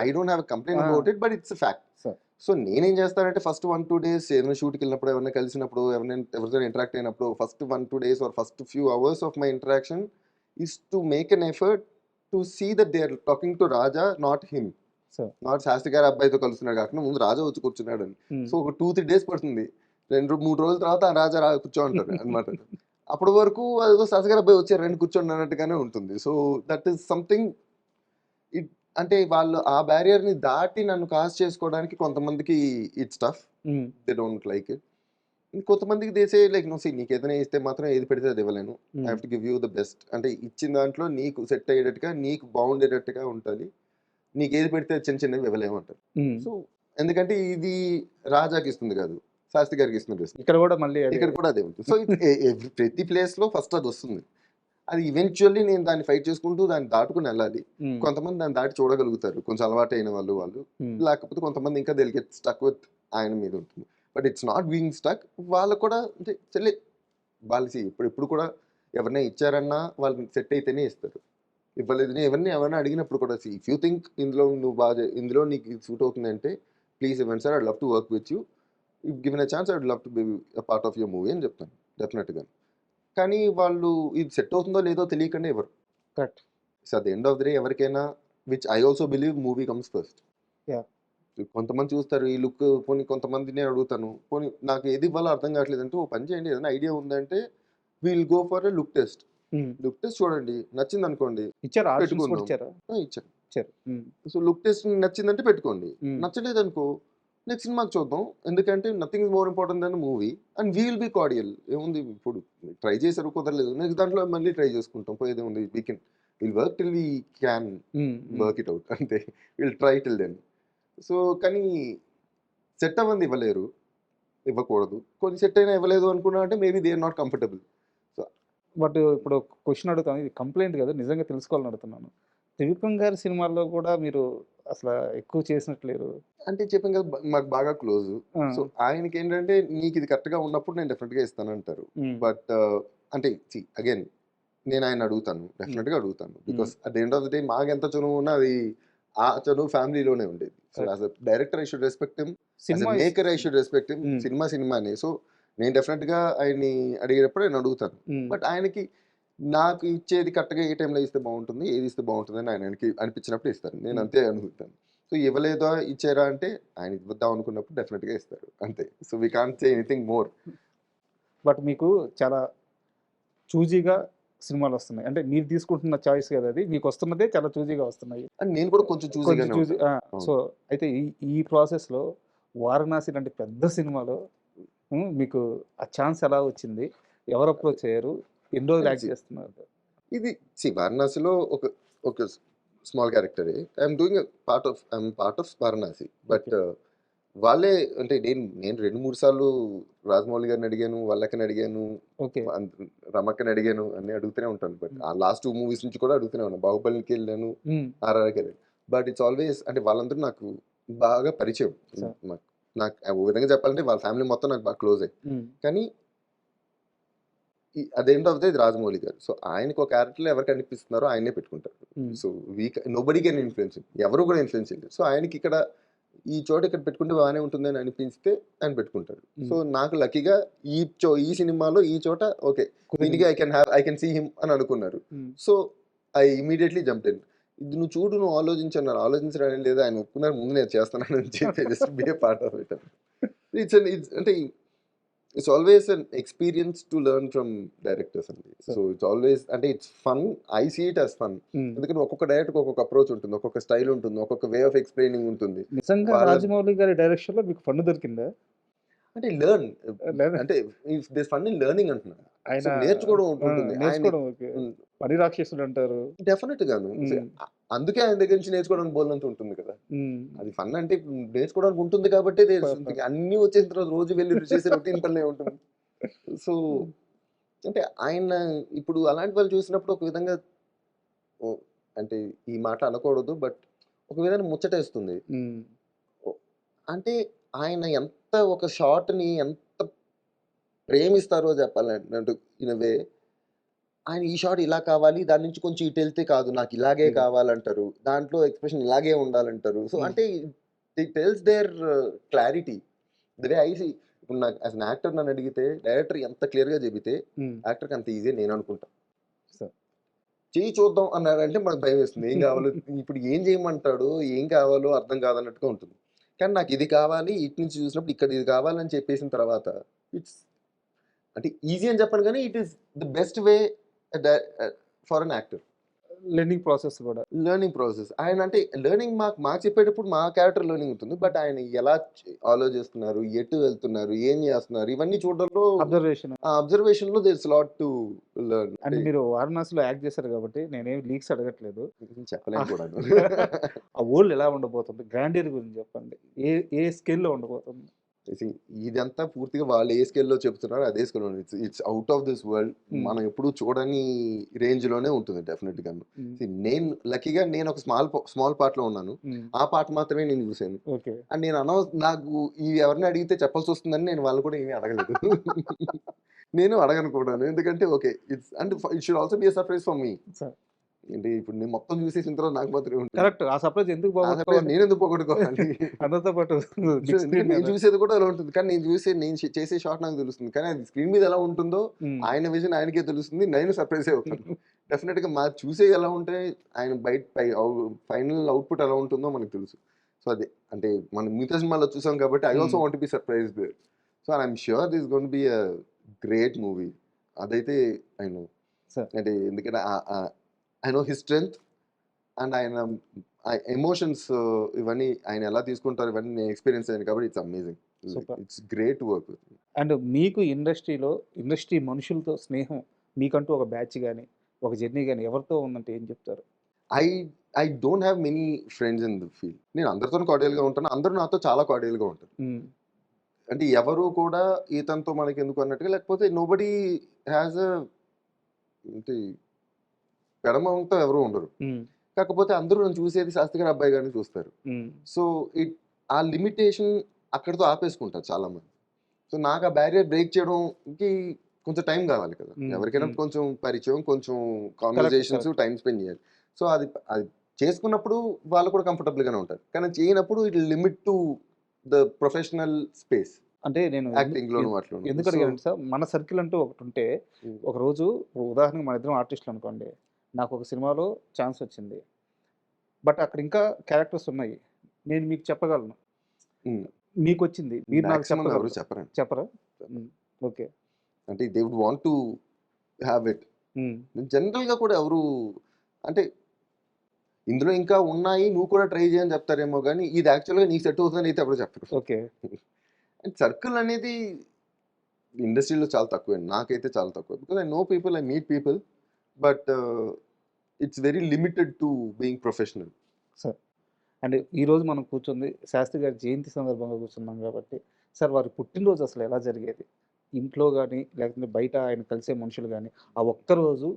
I don't have complaint about it, but it's fact. So నేనేం చేస్తానంటే ఫస్ట్ 1-2 days ఏదైనా షూట్కి వెళ్ళినప్పుడు, ఎవరైనా కలిసినప్పుడు, ఎవరితో ఇంటరాక్ట్ అయినప్పుడు first 1-2 days or first few hours of my interaction is to make an effort to see that they are talking to Raja, not him. Not Shastri గారి అబ్బాయితో కలుస్తున్నాడు కాకుండా ముందు రాజా వచ్చి కూర్చున్నాడు అని. సో ఒక 2-3 days పడుతుంది, 2-3 రోజుల తర్వాత రాజా కూర్చో అంటారు అనమాట. అప్పటి వరకు అదేదో శాస్త్రి గారి అబ్బాయి వచ్చారు రండి కూర్చోండి అన్నట్టుగానే ఉంటుంది. So that is something. అంటే వాళ్ళు ఆ బ్యారియర్ని దాటి నన్ను కాస్ట్ చేసుకోవడానికి కొంతమందికి it's tough, they don't like it. కొంతమందికి దేసే లైక్ నో, నీకు ఏదైనా ఇస్తే మాత్రం ఏది పెడితే అది ఇవ్వలేను, I have to give you the best. అంటే ఇచ్చిన దాంట్లో నీకు సెట్ అయ్యేటట్టుగా, నీకు బాగుండేటట్టుగా ఉంటుంది, నీకు ఏది పెడితే చిన్న చిన్నవి ఇవ్వలేము అంటారు. సో ఎందుకంటే ఇది రాజాకి ఇస్తుంది కాదు, శాస్త్రి గారికి ఇస్తుంది. ఇక్కడ కూడా మళ్ళీ ఇక్కడ కూడా అదే ఉంటుంది. సో ప్రతి ప్లేస్లో ఫస్ట్ అది వస్తుంది, అది ఈవెన్చువల్లీ నేను దాన్ని ఫైట్ చేసుకుంటూ దాన్ని దాటుకుని వెళ్ళాలి. కొంతమంది దాన్ని దాటి చూడగలుగుతారు, కొంచెం అలవాటు అయిన వాళ్ళు, లేకపోతే కొంతమంది ఇంకా దిల్ గెట్ స్టక్ విత్ ఆయన మీద ఉంటుంది. But it's not being stuck. వాళ్ళకు కూడా అంటే చెల్లి వాళ్ళకి ఇప్పుడు కూడా ఎవరైనా ఇచ్చారన్నా వాళ్ళకి సెట్ అయితేనే ఇస్తారు, ఇవ్వలేదు ఎవరైనా అడిగినప్పుడు కూడా ఇఫ్ యూ థింక్ ఇందులో నువ్వు బాగా ఇందులో నీకు సూట్ అవుతుంది అంటే ప్లీజ్ ఇవ్వండి sir, I love to work with you, if given a chance I would love to be a part of your movie అని చెప్తాను డెఫినెట్గా. కానీ వాళ్ళు ఇది సెట్ అవుతుందో లేదో తెలియకుండా ఎవరు. Correct. So at the end of the day ఎవరికైనా which I also believe movie comes first. Yeah. కొంతమంది చూస్తారు ఈ లుక్, పోనీ కొంతమంది నేను అడుగుతాను, పోనీ నాకు ఏది ఇవ్వాలో అర్థం కావట్లేదు అంటే, ఓ పని చేయండి, ఏదైనా ఐడియా ఉందంటే will go for a look test. Look test చూడండి, నచ్చింది అనుకోండి ఇచ్చారు, ఆప్షన్స్ కూడా పెట్టుకుందాం. ఇచ్చారా? ఇచ్చాను. ఇచ్చారు. సో లుక్ టెస్ట్ నచ్చిందంటే పెట్టుకోండి, నచ్చలేదు అనుకో నెక్స్ట్ సినిమాకి చూద్దాం. ఎందుకంటే nothing is more important then movie and we will be cordial. ఏముంది ఇప్పుడు ట్రై చేశారు కుదరలేదు, నెక్స్ట్ దాంట్లో మళ్ళీ ట్రై చేసుకుంటాం, పోయేదే ఉంది. We can will work till we can work it out, అంతే. Will try till then. So కానీ సెట్ అవ్వంది ఇవ్వలేరు, ఇవ్వకూడదు. కొన్ని సెట్ అయినా ఇవ్వలేదు అనుకున్నా అంటే maybe they are not comfortable. But ఇప్పుడు క్వశ్చన్ అడుగుతాను, ఇది కంప్లైంట్ కదా, నిజంగా తెలుసుకోవాలని అడుగుతున్నాను. త్రివిక్రమ్ గారి సినిమాల్లో కూడా మీరు అసలు ఎక్కువ చేసినట్లేరు. అంటే చెప్పాను కదా, మాకు బాగా క్లోజ్. సో ఆయనకి ఏంటంటే నీకు ఇది కరెక్ట్గా ఉన్నప్పుడు నేను డెఫినెట్గా ఇస్తానంటారు. బట్ అంటే అగైన్ నేను ఆయన అడుగుతాను, డెఫినెట్గా అడుగుతాను. Because at the end of the day మాకు ఎంత చనువు ఉన్నా అది ఆ చనువు ఫ్యామిలీలోనే ఉండేది. So as a director I should respect him, as a maker I should respect him. సినిమానే. సో నేను డెఫినెట్గా ఆయన్ని అడిగేటప్పుడు నేను అడుగుతాను. బట్ ఆయనకి నాకు ఇచ్చేది కరెక్ట్గా ఏ టైంలో ఇస్తే బాగుంటుంది, ఏది ఇస్తే బాగుంటుంది అని ఆయనకి అనిపించినప్పుడు ఇస్తారు. నేను అంతే అనుకుంటాను. సో ఇవ్వలేదా ఇచ్చారా అంటే ఆయన ఇద్దాం అనుకున్నప్పుడు డెఫినెట్గా ఇస్తారు, అంతే. So we can't say anything more. But మీకు చాలా చూజీగా సినిమాలు వస్తున్నాయి, అంటే మీరు తీసుకుంటున్న చాయిస్ కదా అది, మీకు వస్తున్నదే చాలా చూజీగా వస్తున్నాయి. అండ్ నేను కూడా కొంచెం చూసి. సో అయితే ఈ ప్రాసెస్లో వారణాసి లాంటి పెద్ద సినిమాలో మీకు ఆ ఛాన్స్ ఎలా వచ్చింది, ఎవరు అప్రోచ్ అయ్యారు, ఎన్ని రోజులు యాక్ట్ చేస్తున్నారు? ఇది వారణాసిలో ఒక స్మాల్ క్యారెక్టరే. I'm doing part of Varanasi. But వాళ్ళే అంటే నేను 2-3 సార్లు రాజమౌళి గారిని అడిగాను, వాళ్ళకని అడిగాను, రమక్కని అడిగాను, అన్ని అడుగుతూనే ఉంటాను. బట్ ఆ లాస్ట్ 2 మూవీస్ నుంచి కూడా అడుగుతూనే ఉన్నాను. బాహుబలికి వెళ్ళాను, RRRకి వెళ్ళాను. బట్ ఇట్స్ ఆల్వేస్ అంటే వాళ్ళందరూ నాకు బాగా పరిచయం. నాకు ఓ విధంగా చెప్పాలంటే వాళ్ళ ఫ్యామిలీ మొత్తం నాకు బాగా క్లోజ్ అయ్యి. కానీ అదేంటో అవుతుంది ఇది రాజమౌళి గారు. సో ఆయనకు ఒక క్యారెక్టర్లో ఎవరు కనిపిస్తున్నారో ఆయనే పెట్టుకుంటారు. సో నోబడీ కెన్ ఇన్ఫ్లుయెన్స్, ఎవరు కూడా ఇన్ఫ్లుయెన్స్ చేయలేదు. సో ఆయనకి ఇక్కడ ఈ చోట ఇక్కడ పెట్టుకుంటే బాగానే ఉంటుంది అని అనిపిస్తే ఆయన పెట్టుకుంటారు. సో నాకు లక్కీగా ఈ సినిమాలో ఈ చోట ఓకే దీనికి ఐ కెన్ సీ హిమ్ అని అనుకున్నారు. So I immediately jump in. ఇది నువ్వు చూడు, నువ్వు ఆలోచించన్నారు, ఆలోచించడం లేదా, ఆయన ఒప్పుకున్నారు, ముందు నేను చేస్తున్నాను అని చెప్పి just be A part of it. It's అంటే it's always an experience to learn from directors అండి. సో ఇట్స్ ఆల్వేస్ అంటే it's fun. I see it as fun. ఎందుకంటే ఒక్కొక్క డైరెక్టర్ ఒక్కొక్క అప్రోచ్ ఉంటుంది, ఒక్కొక్క స్టైల్ ఉంటుంది, ఒక్కొక్క వే ఆఫ్ ఎక్స్ప్లెయినింగ్ ఉంటుంది. నిజంగా రాజమౌళి గారి డైరెక్షన్ లో మీకు ఫన్ దొరికిందా? అంటే లెర్న్ అంటే దిస్ ఫన్ ఇన్ లెర్నింగ్ అంటున్నాను. ఆయన నేర్చుకోవడం ఉంటుంది. పని రాక్షసుడు అంటారు డెఫినెట్ గాను. అందుకే ఆయన దగ్గర నుంచి నేర్చుకోవడానికి బోల్నంత ఉంటుంది కదా. అది ఫన్ అంటే నేర్చుకోవడానికి ఉంటుంది కాబట్టి అన్ని వచ్చేసిన తర్వాత రోజు వెళ్ళి చేసే రొటీన్ పనిలే ఉంటుంది. సో అంటే ఆయన ఇప్పుడు అలాంటి వాళ్ళు చూసినప్పుడు ఒక విధంగా అంటే ఈ మాట అనకూడదు, బట్ ఒక విధంగా ముచ్చటేస్తుంది. అంటే ఆయన ఎంత ఒక షాట్ని ఎంత ప్రేమిస్తారో చెప్పాలంటే ఇన్ వే, ఆయన ఈ షాట్ ఇలా కావాలి, దాని నుంచి కొంచెం ఇటు వెళ్తే కాదు నాకు ఇలాగే కావాలంటారు, దాంట్లో ఎక్స్ప్రెషన్ ఇలాగే ఉండాలంటారు. సో అంటే it tells their clarity the way I see. ఇప్పుడు నాకు యాజ్ అన్ యాక్టర్ నన్ను అడిగితే డైరెక్టర్ ఎంత క్లియర్గా చెబితే యాక్టర్కి అంత ఈజీ నేను అనుకుంటా. చేయి చూద్దాం అన్నాడంటే మనకు భయం వేస్తుంది, ఏం కావాలో ఇప్పుడు ఏం చేయమంటాడు, ఏం కావాలో అర్థం కాదన్నట్టుగా ఉంటుంది. కానీ నాకు ఇది కావాలి, ఇటు నుంచి చూసినప్పుడు ఇక్కడ ఇది కావాలని చెప్పేసిన తర్వాత ఇట్స్ అంటే ఈజీ అని చెప్పను, కానీ it is the best way for an actor. Learning process ఆయన అంటే లెర్నింగ్ మాకు చెప్పేటప్పుడు మా క్యారెక్టర్ లెర్నింగ్ ఉంటుంది. బట్ ఆయన ఎలా ఆలోచిస్తున్నారు, ఎటు వెళ్తున్నారు, ఏం చేస్తున్నారు, ఇవన్నీ చూడడంలో అబ్జర్వేషన్ లో there is lot to learn. అంటే మీరు వారణాసిలో యాక్ట్ చేశారు కాబట్టి నేనేం లీక్స్ అడగట్లేదు, చెప్పలేను కూడా. ఆ వరల్డ్ ఎలా ఉండబోతుంది, గ్రాండియర్ గురించి చెప్పండి, ఏ స్కేల్లో ఉండబోతుంది? ఇదంతా పూర్తిగా వాళ్ళు ఏ స్కేల్లో చెప్తున్నారు అదే స్కేల్లో it's out of this world. మనం ఎప్పుడు చూడని రేంజ్ లోనే ఉంటుంది డెఫినెట్ గా. నేను లక్కీగా నేను ఒక స్మాల్ పార్ట్ లో ఉన్నాను, ఆ పార్ట్ మాత్రమే నేను చూసాను. అండ్ నేను నాకు ఇవి ఎవరిని అడిగితే చెప్పాల్సి వస్తుందని నేను వాళ్ళు కూడా ఏమీ అడగలేదు. నేను అడగను కూడా, ఎందుకంటే okay it's and it should also be a surprise for me. అంటే ఇప్పుడు నేను మొత్తం చూసేసిన తర్వాత నాకు మాత్రమే ఉంటుంది. కరెక్ట్. ఆ సర్ప్రైజ్ ఎందుకు ఆ surprise బాగొట్టుకోవాలి? నేను ఎందుకు పోగొట్టుకోవాలి? అందరితో పాటు సో, బిగ్ ఎందుకంటే స్క్రీన్ నేను మీద. చూసేది కూడా అలా ఉంటుంది. కానీ నేను చేసే షాట్ నాకు తెలుస్తుంది. కానీ అది స్క్రీన్ మీద ఎలా ఉంటుందో హ్మ్. ఆయన విజన్ ఆయనకే తెలుస్తుంది. నేను సర్ప్రైజ్ అవుతాను. డెఫినెట్‌గా చూసే ఎలా ఉంటే ఆయన ఫైనల్ అవుట్‌పుట్ ఎలా ఉంటుందో మనకు తెలుసు. సో, అదే అంటే మనం మిగతా సినిమాలో చూసాం కాబట్టి I also want to be surprised. So, I am sure this going to be a great movie. అదైతే ఐ నో. Sir. అంటే ఎందుకంటే I know his strength and ఆయన ఎమోషన్స్ ఇవన్నీ ఆయన ఎలా తీసుకుంటారు ఇవన్నీ నేను ఎక్స్పీరియన్స్ అయ్యాను కాబట్టి it's amazing. Super. It's great work. And మీకు ఇండస్ట్రీ మనుషులతో స్నేహం మీకంటూ ఒక బ్యాచ్ గాని, ఒక జర్నీ గాని ఎవరితో ఉందంటే ఏం చెప్తారు? I I don't have many friends in the field. నేను అందరితో కార్డియల్గా ఉంటాను. అందరూ నాతో చాలా కార్డియల్గా ఉంటారు. హ్మ్. అంటే ఎవరు కూడా ఈతనితో మనకి ఎందుకు అన్నట్టుగా లేకపోతే నోబడీ హ్యాస్ అంటే పెడమంతో ఎవరు ఉండరు. హ్మ్. కాకపోతే అందరూ నన్ను చూసేది శాస్త్రి గారి అబ్బాయి గారిని చూస్తారు. హ్మ్. సో ఆ లిమిటేషన్ అక్కడితో ఆపేసుకుంటారు చాలా మంది. సో నాకు ఆ బ్యారియర్ బ్రేక్ చేయడంకి కొంచెం టైం కావాలి కదా. ఎవరికైనా కొంచెం పరిచయం, కొంచెం కాన్వర్జేషన్స్, correct. టైం స్పెండ్ చేయాలి. సో అది అది చేసుకున్నప్పుడు వాళ్ళు కూడా comfortable గానే ఉంటారు. కానీ చేయనప్పుడు it limit to the professional space అంటే నేను యాక్టింగ్ లోను వాటిలోను. ఎందుకు అడిగాను సార్, మన సర్కిల్ అంటూ ఒకటి ఉంటే ఒక రోజు ఉదాహరణకు మన ఇద్దరం ఆర్టిస్టులు అనుకోండి, నాకు ఒక సినిమాలో ఛాన్స్ వచ్చింది, బట్ అక్కడ ఇంకా క్యారెక్టర్స్ ఉన్నాయి, నేను మీకు చెప్పగలను, మీకు వచ్చింది మీరు నాకు మాక్సిమం ఎవరు చెప్పగలరు, చెప్పరండి. చెప్పరా? ఓకే. అంటే they would want to have it. General గా కూడా ఎవరు అంటే ఇందులో ఇంకా ఉన్నాయి నువ్వు కూడా ట్రై చేయని చెప్తారేమో కానీ ఇది యాక్చువల్గా నీకు సెట్ అవుతుందని అయితే ఎవరు చెప్పరు. ఓకే. అండ్ సర్కిల్ అనేది ఇండస్ట్రీలో చాలా తక్కువ. నాకైతే చాలా తక్కువ. Because I know people, I meet people, but it's very limited to being professional. Sir and ఈరోజు మనం కూర్చుంది శాస్త్రి గారి జయంతి సందర్భంగా కూర్చున్నాం కాబట్టి, సార్ వారి పుట్టినరోజు అసలు ఎలా జరిగేది? ఇంట్లో కానీ లేకపోతే బయట ఆయన కలిసే మనుషులు కానీ ఆ ఒక్కరోజు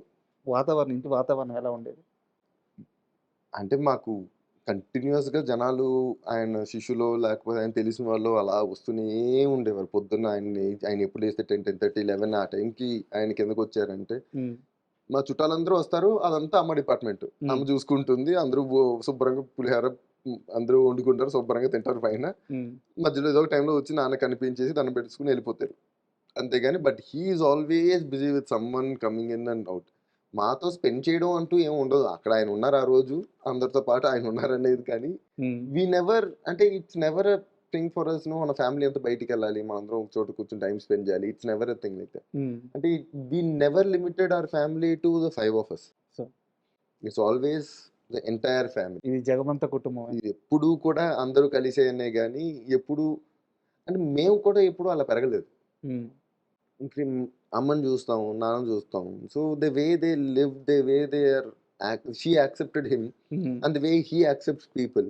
వాతావరణం, ఇంటి వాతావరణం ఎలా ఉండేది? అంటే మాకు కంటిన్యూస్గా జనాలు ఆయన శిష్యులో లేకపోతే ఆయన తెలిసిన వాళ్ళు అలా వస్తూనే ఉండేవారు. పొద్దున్న ఆయన ఎప్పుడు వేస్తే 10, 10:30, 11 ఆ టైంకి ఆయనకి ఎందుకు వచ్చారంటే మా చుట్టాలందరూ వస్తారు. అదంతా అమ్మ డిపార్ట్మెంట్. అమ్మ చూసుకుంటుంది. అందరూ శుభ్రంగా పులిహోర అందరూ వండుకుంటారు, శుభ్రంగా తింటారు పైన. మధ్యలో ఏదో ఒక టైంలో వచ్చి నాన్న కనిపించేసి దండం పెట్టుకుని వెళ్ళిపోతారు. అంతేగాని but he is always busy with someone coming in and out. మాతో స్పెండ్ చేయడం అంటూ ఏం ఉండదు. అక్కడ ఆయన ఉన్నారు ఆ రోజు, అందరితో పాటు ఆయన ఉన్నారనేది. కానీ వీ నెవర్ అంటే it's never a thing for us. మన ఫ్యామిలీ అంతా బయటికి వెళ్ళాలి, మనందరం ఒక చోట కూర్చొని టైం స్పెండ్ చేయాలి. It's never a thing like that. అంటే we never limited our family to the 5 of us. ఇట్స్ ఆల్వేస్ ద ఎంటైర్ ఫ్యామిలీ. ఇది జగమంత కుటుంబం. ఇది ఎప్పుడు కూడా అందరూ కలిసేనే కానీ ఎప్పుడు అంటే మేము కూడా ఎప్పుడు అలా పెరగలేదు. ఇంక అమ్మని చూస్తాం, నాన్న చూస్తాం. So the way they live, the way they or she accepted him and the way he accepts people.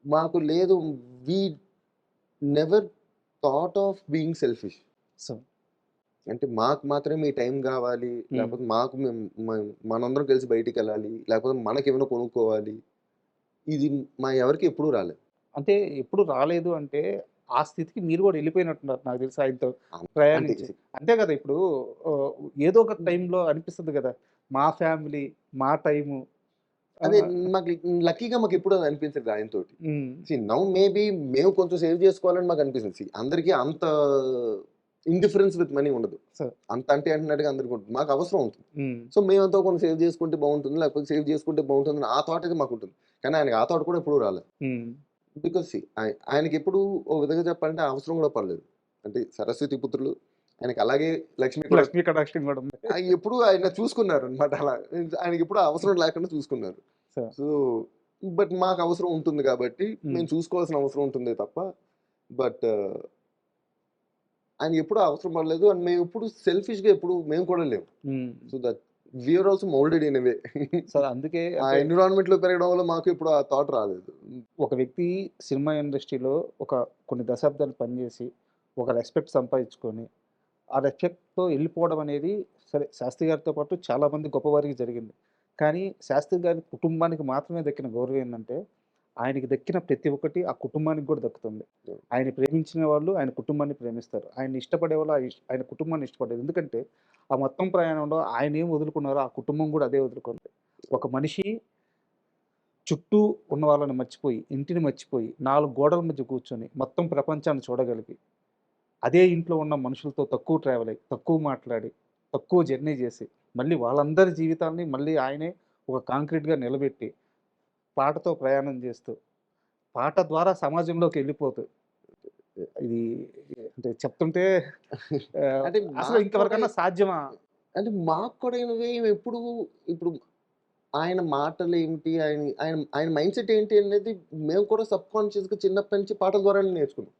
మాకు లేదు. We never thought of being selfish. అంటే మాకు మాత్రమే ఈ టైం కావాలి, లేకపోతే మాకు మనందరం కలిసి బయటికి వెళ్ళాలి, లేకపోతే మనకి ఏమైనా కొనుక్కోవాలి. ఇది మా ఎవరికి ఎప్పుడూ రాలేదు. అంటే ఎప్పుడు రాలేదు అంటే ఆ స్థితికి మీరు కూడా వెళ్ళిపోయినట్టున్నారు నాకు తెలిసి ఆయనతో ప్రయాణించి. అంతే కదా, ఇప్పుడు ఏదో ఒక టైంలో అనిపిస్తుంది కదా, మా ఫ్యామిలీ మా టైము. అదే మాకు లక్కీగా మాకు ఎప్పుడు అది అనిపించలేదు ఆయనతోటి. నౌ మేబీ మేము కొంచెం సేవ్ చేసుకోవాలని మాకు అనిపిస్తుంది. అందరికీ అంత ఇండిఫరెన్స్ విత్ మనీ ఉండదు. అంత అంటే అంటున్నట్టుగా అందరికీ ఉంటుంది. మాకు అవసరం ఉంటుంది. సో మేమంతా కొంచెం సేవ్ చేసుకుంటే బాగుంటుంది, లేకపోతే సేవ్ చేసుకుంటే బాగుంటుంది ఆ థాట్ అయితే మాకు ఉంటుంది. కానీ ఆయనకి ఆ థాట్ కూడా ఎప్పుడు రాలేదు. బికాస్ ఆయనకి ఎప్పుడు ఓ విధంగా చెప్పాలంటే అవసరం కూడా పడలేదు. అంటే సరస్వతి పుత్రులు ఆయనకి, అలాగే లక్ష్మీ కటాక్షం కూడా ఉంది. ఎప్పుడు ఆయన చూసుకున్నారు అనమాట. అలా ఆయనకి ఎప్పుడు అవసరం లేకుండా చూసుకున్నారు. సో బట్ మాకు అవసరం ఉంటుంది కాబట్టి మేము చూసుకోవాల్సిన అవసరం ఉంటుంది తప్ప, బట్ ఆయన ఎప్పుడు అవసరం పడలేదు. అండ్ మేము ఎప్పుడు సెల్ఫిష్ గా ఎప్పుడు మేము కూడా లేవు. So that we're also moulded in a way. Sir అందుకే ఆ ఎన్విరాన్మెంట్ లో పెరగడం వల్ల మాకు ఇప్పుడు ఆ థాట్ రాలేదు. ఒక వ్యక్తి సినిమా ఇండస్ట్రీలో కొన్ని దశాబ్దాలు పనిచేసి ఒక రెస్పెక్ట్ సంపాదించుకొని ఆ రెస్పెక్ట్తో వెళ్ళిపోవడం అనేది, సరే శాస్త్రి గారితో పాటు చాలామంది గొప్పవారికి జరిగింది. కానీ శాస్త్రి గారి కుటుంబానికి మాత్రమే దక్కిన గౌరవం ఏంటంటే, ఆయనకి దక్కిన ప్రతి ఒక్కటి ఆ కుటుంబానికి కూడా దక్కుతుంది. ఆయన ప్రేమించిన వాళ్ళు ఆయన కుటుంబాన్ని ప్రేమిస్తారు, ఆయన ఇష్టపడే వాళ్ళు ఆయన కుటుంబాన్ని ఇష్టపడేది. ఎందుకంటే ఆ మొత్తం ప్రయాణంలో ఆయన ఏం వదులుకున్నారో ఆ కుటుంబం కూడా అదే వదులుకుంది. ఒక మనిషి చుట్టూ ఉన్న వాళ్ళని మర్చిపోయి, ఇంటిని మర్చిపోయి, 4 గోడల మధ్య కూర్చొని మొత్తం ప్రపంచాన్ని చూడగలిగి, అదే ఇంట్లో ఉన్న మనుషులతో తక్కువ ట్రావెల్ అయ్యి, తక్కువ మాట్లాడి, తక్కువ జర్నీ చేసి, మళ్ళీ వాళ్ళందరి జీవితాల్ని మళ్ళీ ఆయనే ఒక కాంక్రీట్‌గా నిలబెట్టి, పాటతో ప్రయాణం చేస్తూ, పాట ద్వారా సమాజంలోకి వెళ్ళిపోతూ, ఇది అంటే చెప్తుంటే అంటే అసలు ఇంతవరకన్నా సాధ్యమా? అంటే మాకు కూడా ఎప్పుడు ఇప్పుడు ఆయన మాటలు ఏంటి, ఆయన ఆయన ఆయన మైండ్ సెట్ ఏంటి అనేది మేము కూడా సబ్కాన్షియస్గా చిన్నప్పటి నుంచి పాటల ద్వారానే నేర్చుకున్నాం.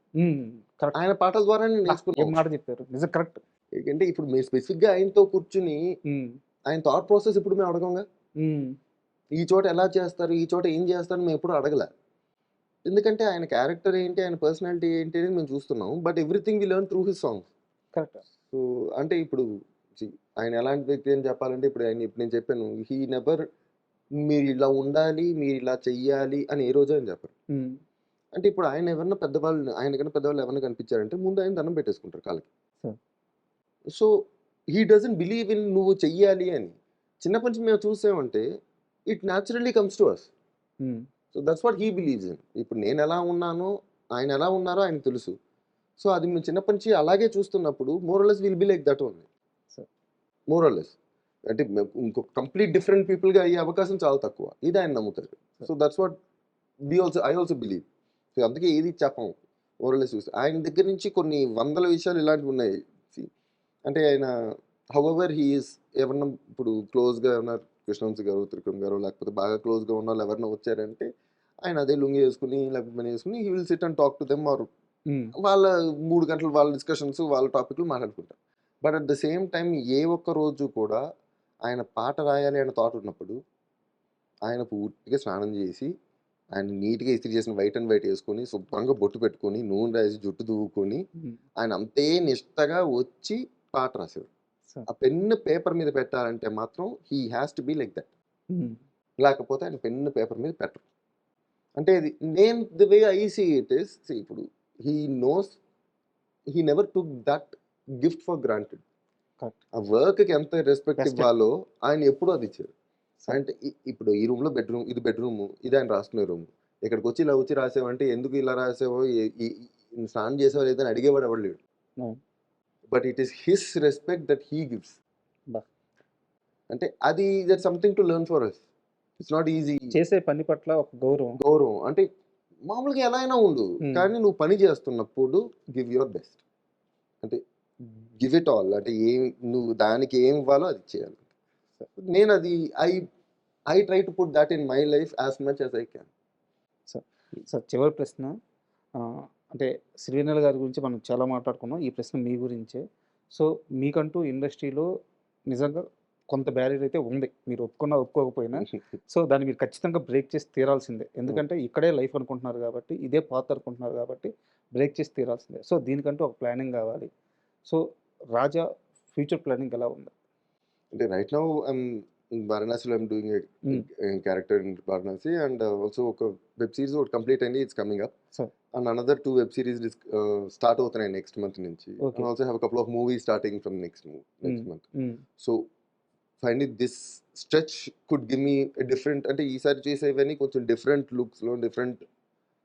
కరెక్ట్. ఆయన పాటల ద్వారానే ఏం నేర్చుకున్నాం. మాట చెప్పారు, నిజం కరెక్ట్. ఎందుకంటే ఇప్పుడు మేము స్పెసిఫిక్గా ఆయనతో కూర్చుని ఆయన థాట్ ప్రాసెస్ ఇప్పుడు మేము అడగంగా, ఈ చోట ఎలా చేస్తారు, ఈ చోట ఏం చేస్తారు మేము ఎప్పుడు అడగలే. ఎందుకంటే ఆయన క్యారెక్టర్ ఏంటి, ఆయన పర్సనాలిటీ ఏంటి అనేది మేము చూస్తున్నాం. But everything we learn through his songs. Correct. So అంటే ఇప్పుడు ఆయన ఎలాంటి వ్యక్తి అని చెప్పాలంటే, ఇప్పుడు నేను చెప్పాను, హీ నెవర్ మీరు ఇలా ఉండాలి, మీరు ఇలా చెయ్యాలి అని ఏ రోజు అని చెప్పరు. అంటే ఇప్పుడు ఆయన ఎవరన్నా పెద్దవాళ్ళు, ఆయనకన్నా పెద్దవాళ్ళు ఎవరైనా కనిపించారంటే ముందు ఆయన దండం పెట్టేసుకుంటారు కాళ్ళకి. So he doesn't believe in నువ్వు చెయ్యాలి అని. చిన్నప్పటి నుంచి మేము చూసామంటే it naturally comes to us. So that's what he believes in. ఇప్పుడు నేను ఎలా ఉన్నానో, ఆయన ఎలా ఉన్నారో ఆయన తెలుసు. సో అది మేము చిన్నప్పటి నుంచి అలాగే చూస్తున్నప్పుడు morals will be like that only. Morals అంటే ఇంకొక కంప్లీట్ డిఫరెంట్ పీపుల్గా అయ్యే అవకాశం చాలా తక్కువ. ఇది ఆయన నమ్ముతారు. So that's what I also believe. So అందుకే ఏది చెప్పం, మోరలెస్ చూసి ఆయన దగ్గర నుంచి కొన్ని వందల విషయాలు ఇలాంటివి ఉన్నాయి. అంటే ఆయన హౌఎవర్ హీఈస్ ఎవరన్నా ఇప్పుడు క్లోజ్గా ఉన్నారు, కృష్ణవంశీ గారు, త్రికమ్ గారు, లేకపోతే బాగా క్లోజ్గా ఉన్న వాళ్ళు ఎవరైనా వచ్చారంటే ఆయన అదే లుంగి వేసుకుని లేకపోతే మనీ వేసుకుని he will sit and talk to them. Or వాళ్ళ 3 గంటలు వాళ్ళ డిస్కషన్స్, వాళ్ళ టాపిక్లు మాట్లాడుకుంటారు. But at the same time ఏ ఒక్క రోజు కూడా ఆయన పాట రాయాలి అనే థాట్ ఉన్నప్పుడు ఆయన పూర్తిగా స్నానం చేసి, ఆయన నీట్గా ఇస్త్రీ చేసిన వైట్ అండ్ వైట్ వేసుకొని, శుభ్రంగా బొట్టు పెట్టుకొని, నూనె రాసి, జుట్టు దువ్వుకొని, ఆయన అంతే నిష్టగా వచ్చి పాట రాసేవారు. ఆ పెన్ను పేపర్ మీద పెట్టాలంటే మాత్రం he has to be like that. లేకపోతే ఆయన పెన్ను పేపర్ మీద పెట్టరు. అంటే ఇది నేను the way I see it is, ఇప్పుడు he knows, he never took that gift for granted. ఆ వర్క్కి ఎంత రెస్పెక్ట్ ఇవ్వాలో ఆయన ఎప్పుడూ అది ఇచ్చారు. అంటే ఇప్పుడు ఈ రూమ్లో బెడ్రూమ్, ఇది బెడ్రూమ్, ఇది ఆయన రాసుకునే రూమ్. ఇక్కడికి వచ్చి ఇలా వచ్చి రాసేవంటే ఎందుకు ఇలా రాసావో, స్నానం చేసావో లేదని అడిగేవాడు ఎవడు లేడు. But it is his respect that he gives. అంటే అది that something to learn for us. It's not easy. చేసే పని పట్ల ఒక గౌరవం అంటే మామూలుగా ఎలా అయినా ఉండు, కానీ నువ్వు పని చేస్తున్నప్పుడు గివ్ యువర్ బెస్ట్. అంటే గివ్ ఇట్ ఆల్. అంటే నువ్వు దానికి ఏం ఇవ్వాలో అది చేయాలి. నేను అది I try to put that in my life as much as I can. Sir చివరి ప్రశ్న, అంటే శ్రీవేణుల గారి గురించి మనం చాలా మాట్లాడుకున్నాం. ఈ ప్రశ్న మీ గురించే. సో మీకంటూ ఇండస్ట్రీలో నిజంగా కొంత బ్యారియర్ అయితే ఉంది, మీరు ఒప్పుకున్నా ఒప్పుకోకపోయినా. సో దాన్ని మీరు ఖచ్చితంగా బ్రేక్ చేసి తీరాల్సిందే. ఎందుకంటే ఇక్కడే లైఫ్ అనుకుంటున్నారు కాబట్టి, ఇదే పాత్ అనుకుంటున్నారు కాబట్టి బ్రేక్ చేసి తీరాల్సిందే. సో దీనికంటూ ఒక ప్లానింగ్ కావాలి. సో రాజా ఫ్యూచర్ ప్లానింగ్ ఎలా ఉంది? అంటే రైట్ నౌ వారణాసిలో I'm doing a character in Varanasi, and also ఒక వెబ్ సిరీస్ ఒకటి కంప్లీట్ అయింది, it's coming up. And another 2 web series start అవుతున్నాయి నెక్స్ట్ మంత్ నుంచి. And also have couple of movies starting from next month. So finally this stretch could give me different, అంటే ఈసారి చేసేవన్నీ కొంచెం different లుక్స్లో different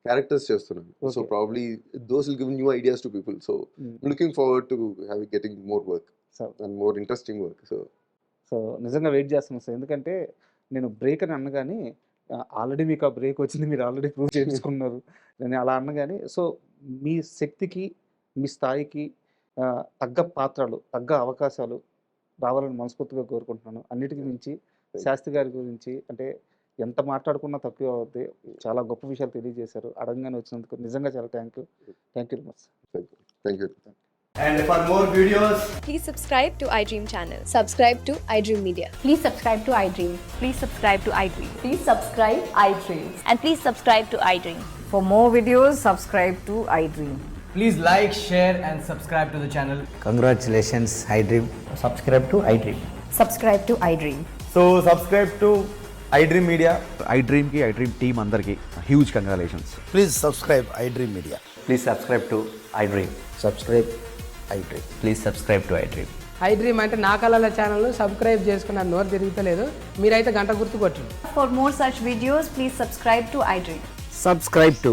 characters చేస్తున్నాను. So probably those will give new ideas to people. So looking forward to getting more work and more interesting work. So నిజంగా wait చేస్తున్నాను sir. ఎందుకంటే నేను break అని అన్నగాని ఆల్రెడీ మీకు ఆ బ్రేక్ వచ్చింది, మీరు ఆల్రెడీ ప్రూవ్ చేసుకున్నారు. నేను అలా అన్నగాని, సో మీ శక్తికి, మీ స్థాయికి తగ్గ పాత్రలు, తగ్గ అవకాశాలు రావాలని మనస్ఫూర్తిగా కోరుకుంటున్నాను. అన్నిటికీ మించి శాస్త్రి గారి గురించి అంటే ఎంత మాట్లాడుకున్నా తక్కువ అవుద్ది. చాలా గొప్ప విషయాలు తెలియజేశారు. అడగగానే వచ్చినందుకు నిజంగా చాలా thank you very much. Thank you. And for more videos, please subscribe to iDream channel. Subscribe to iDream Media. Please subscribe to iDream. Please subscribe to iDream. Please subscribe iDream. And please subscribe to iDream. For more videos, subscribe to iDream. please like, share and subscribe to the channel. Congratulations, iDream. Subscribe to iDream. Subscribe to iDream. So subscribe to iDream Media. iDream ki iDream team andarki huge congratulations. Please subscribe iDream Media. Please subscribe to iDream. Subscribe iDream. Please subscribe to iDream. I dream అంటే నా కళల channel subscribe చేసుకున్న నోరు తిరుగుతలేదు. మీరైతే గంట గుర్తు కొట్టండి. For more such videos, please subscribe to iDream. Subscribe to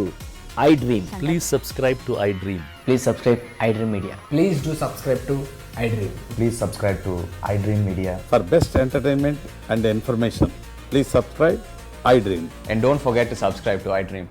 iDream. Please subscribe to iDream. Please subscribe iDream Media. Please do subscribe to iDream. Please subscribe to iDream Media. For best entertainment and information, please subscribe iDream. And don't forget to subscribe to iDream.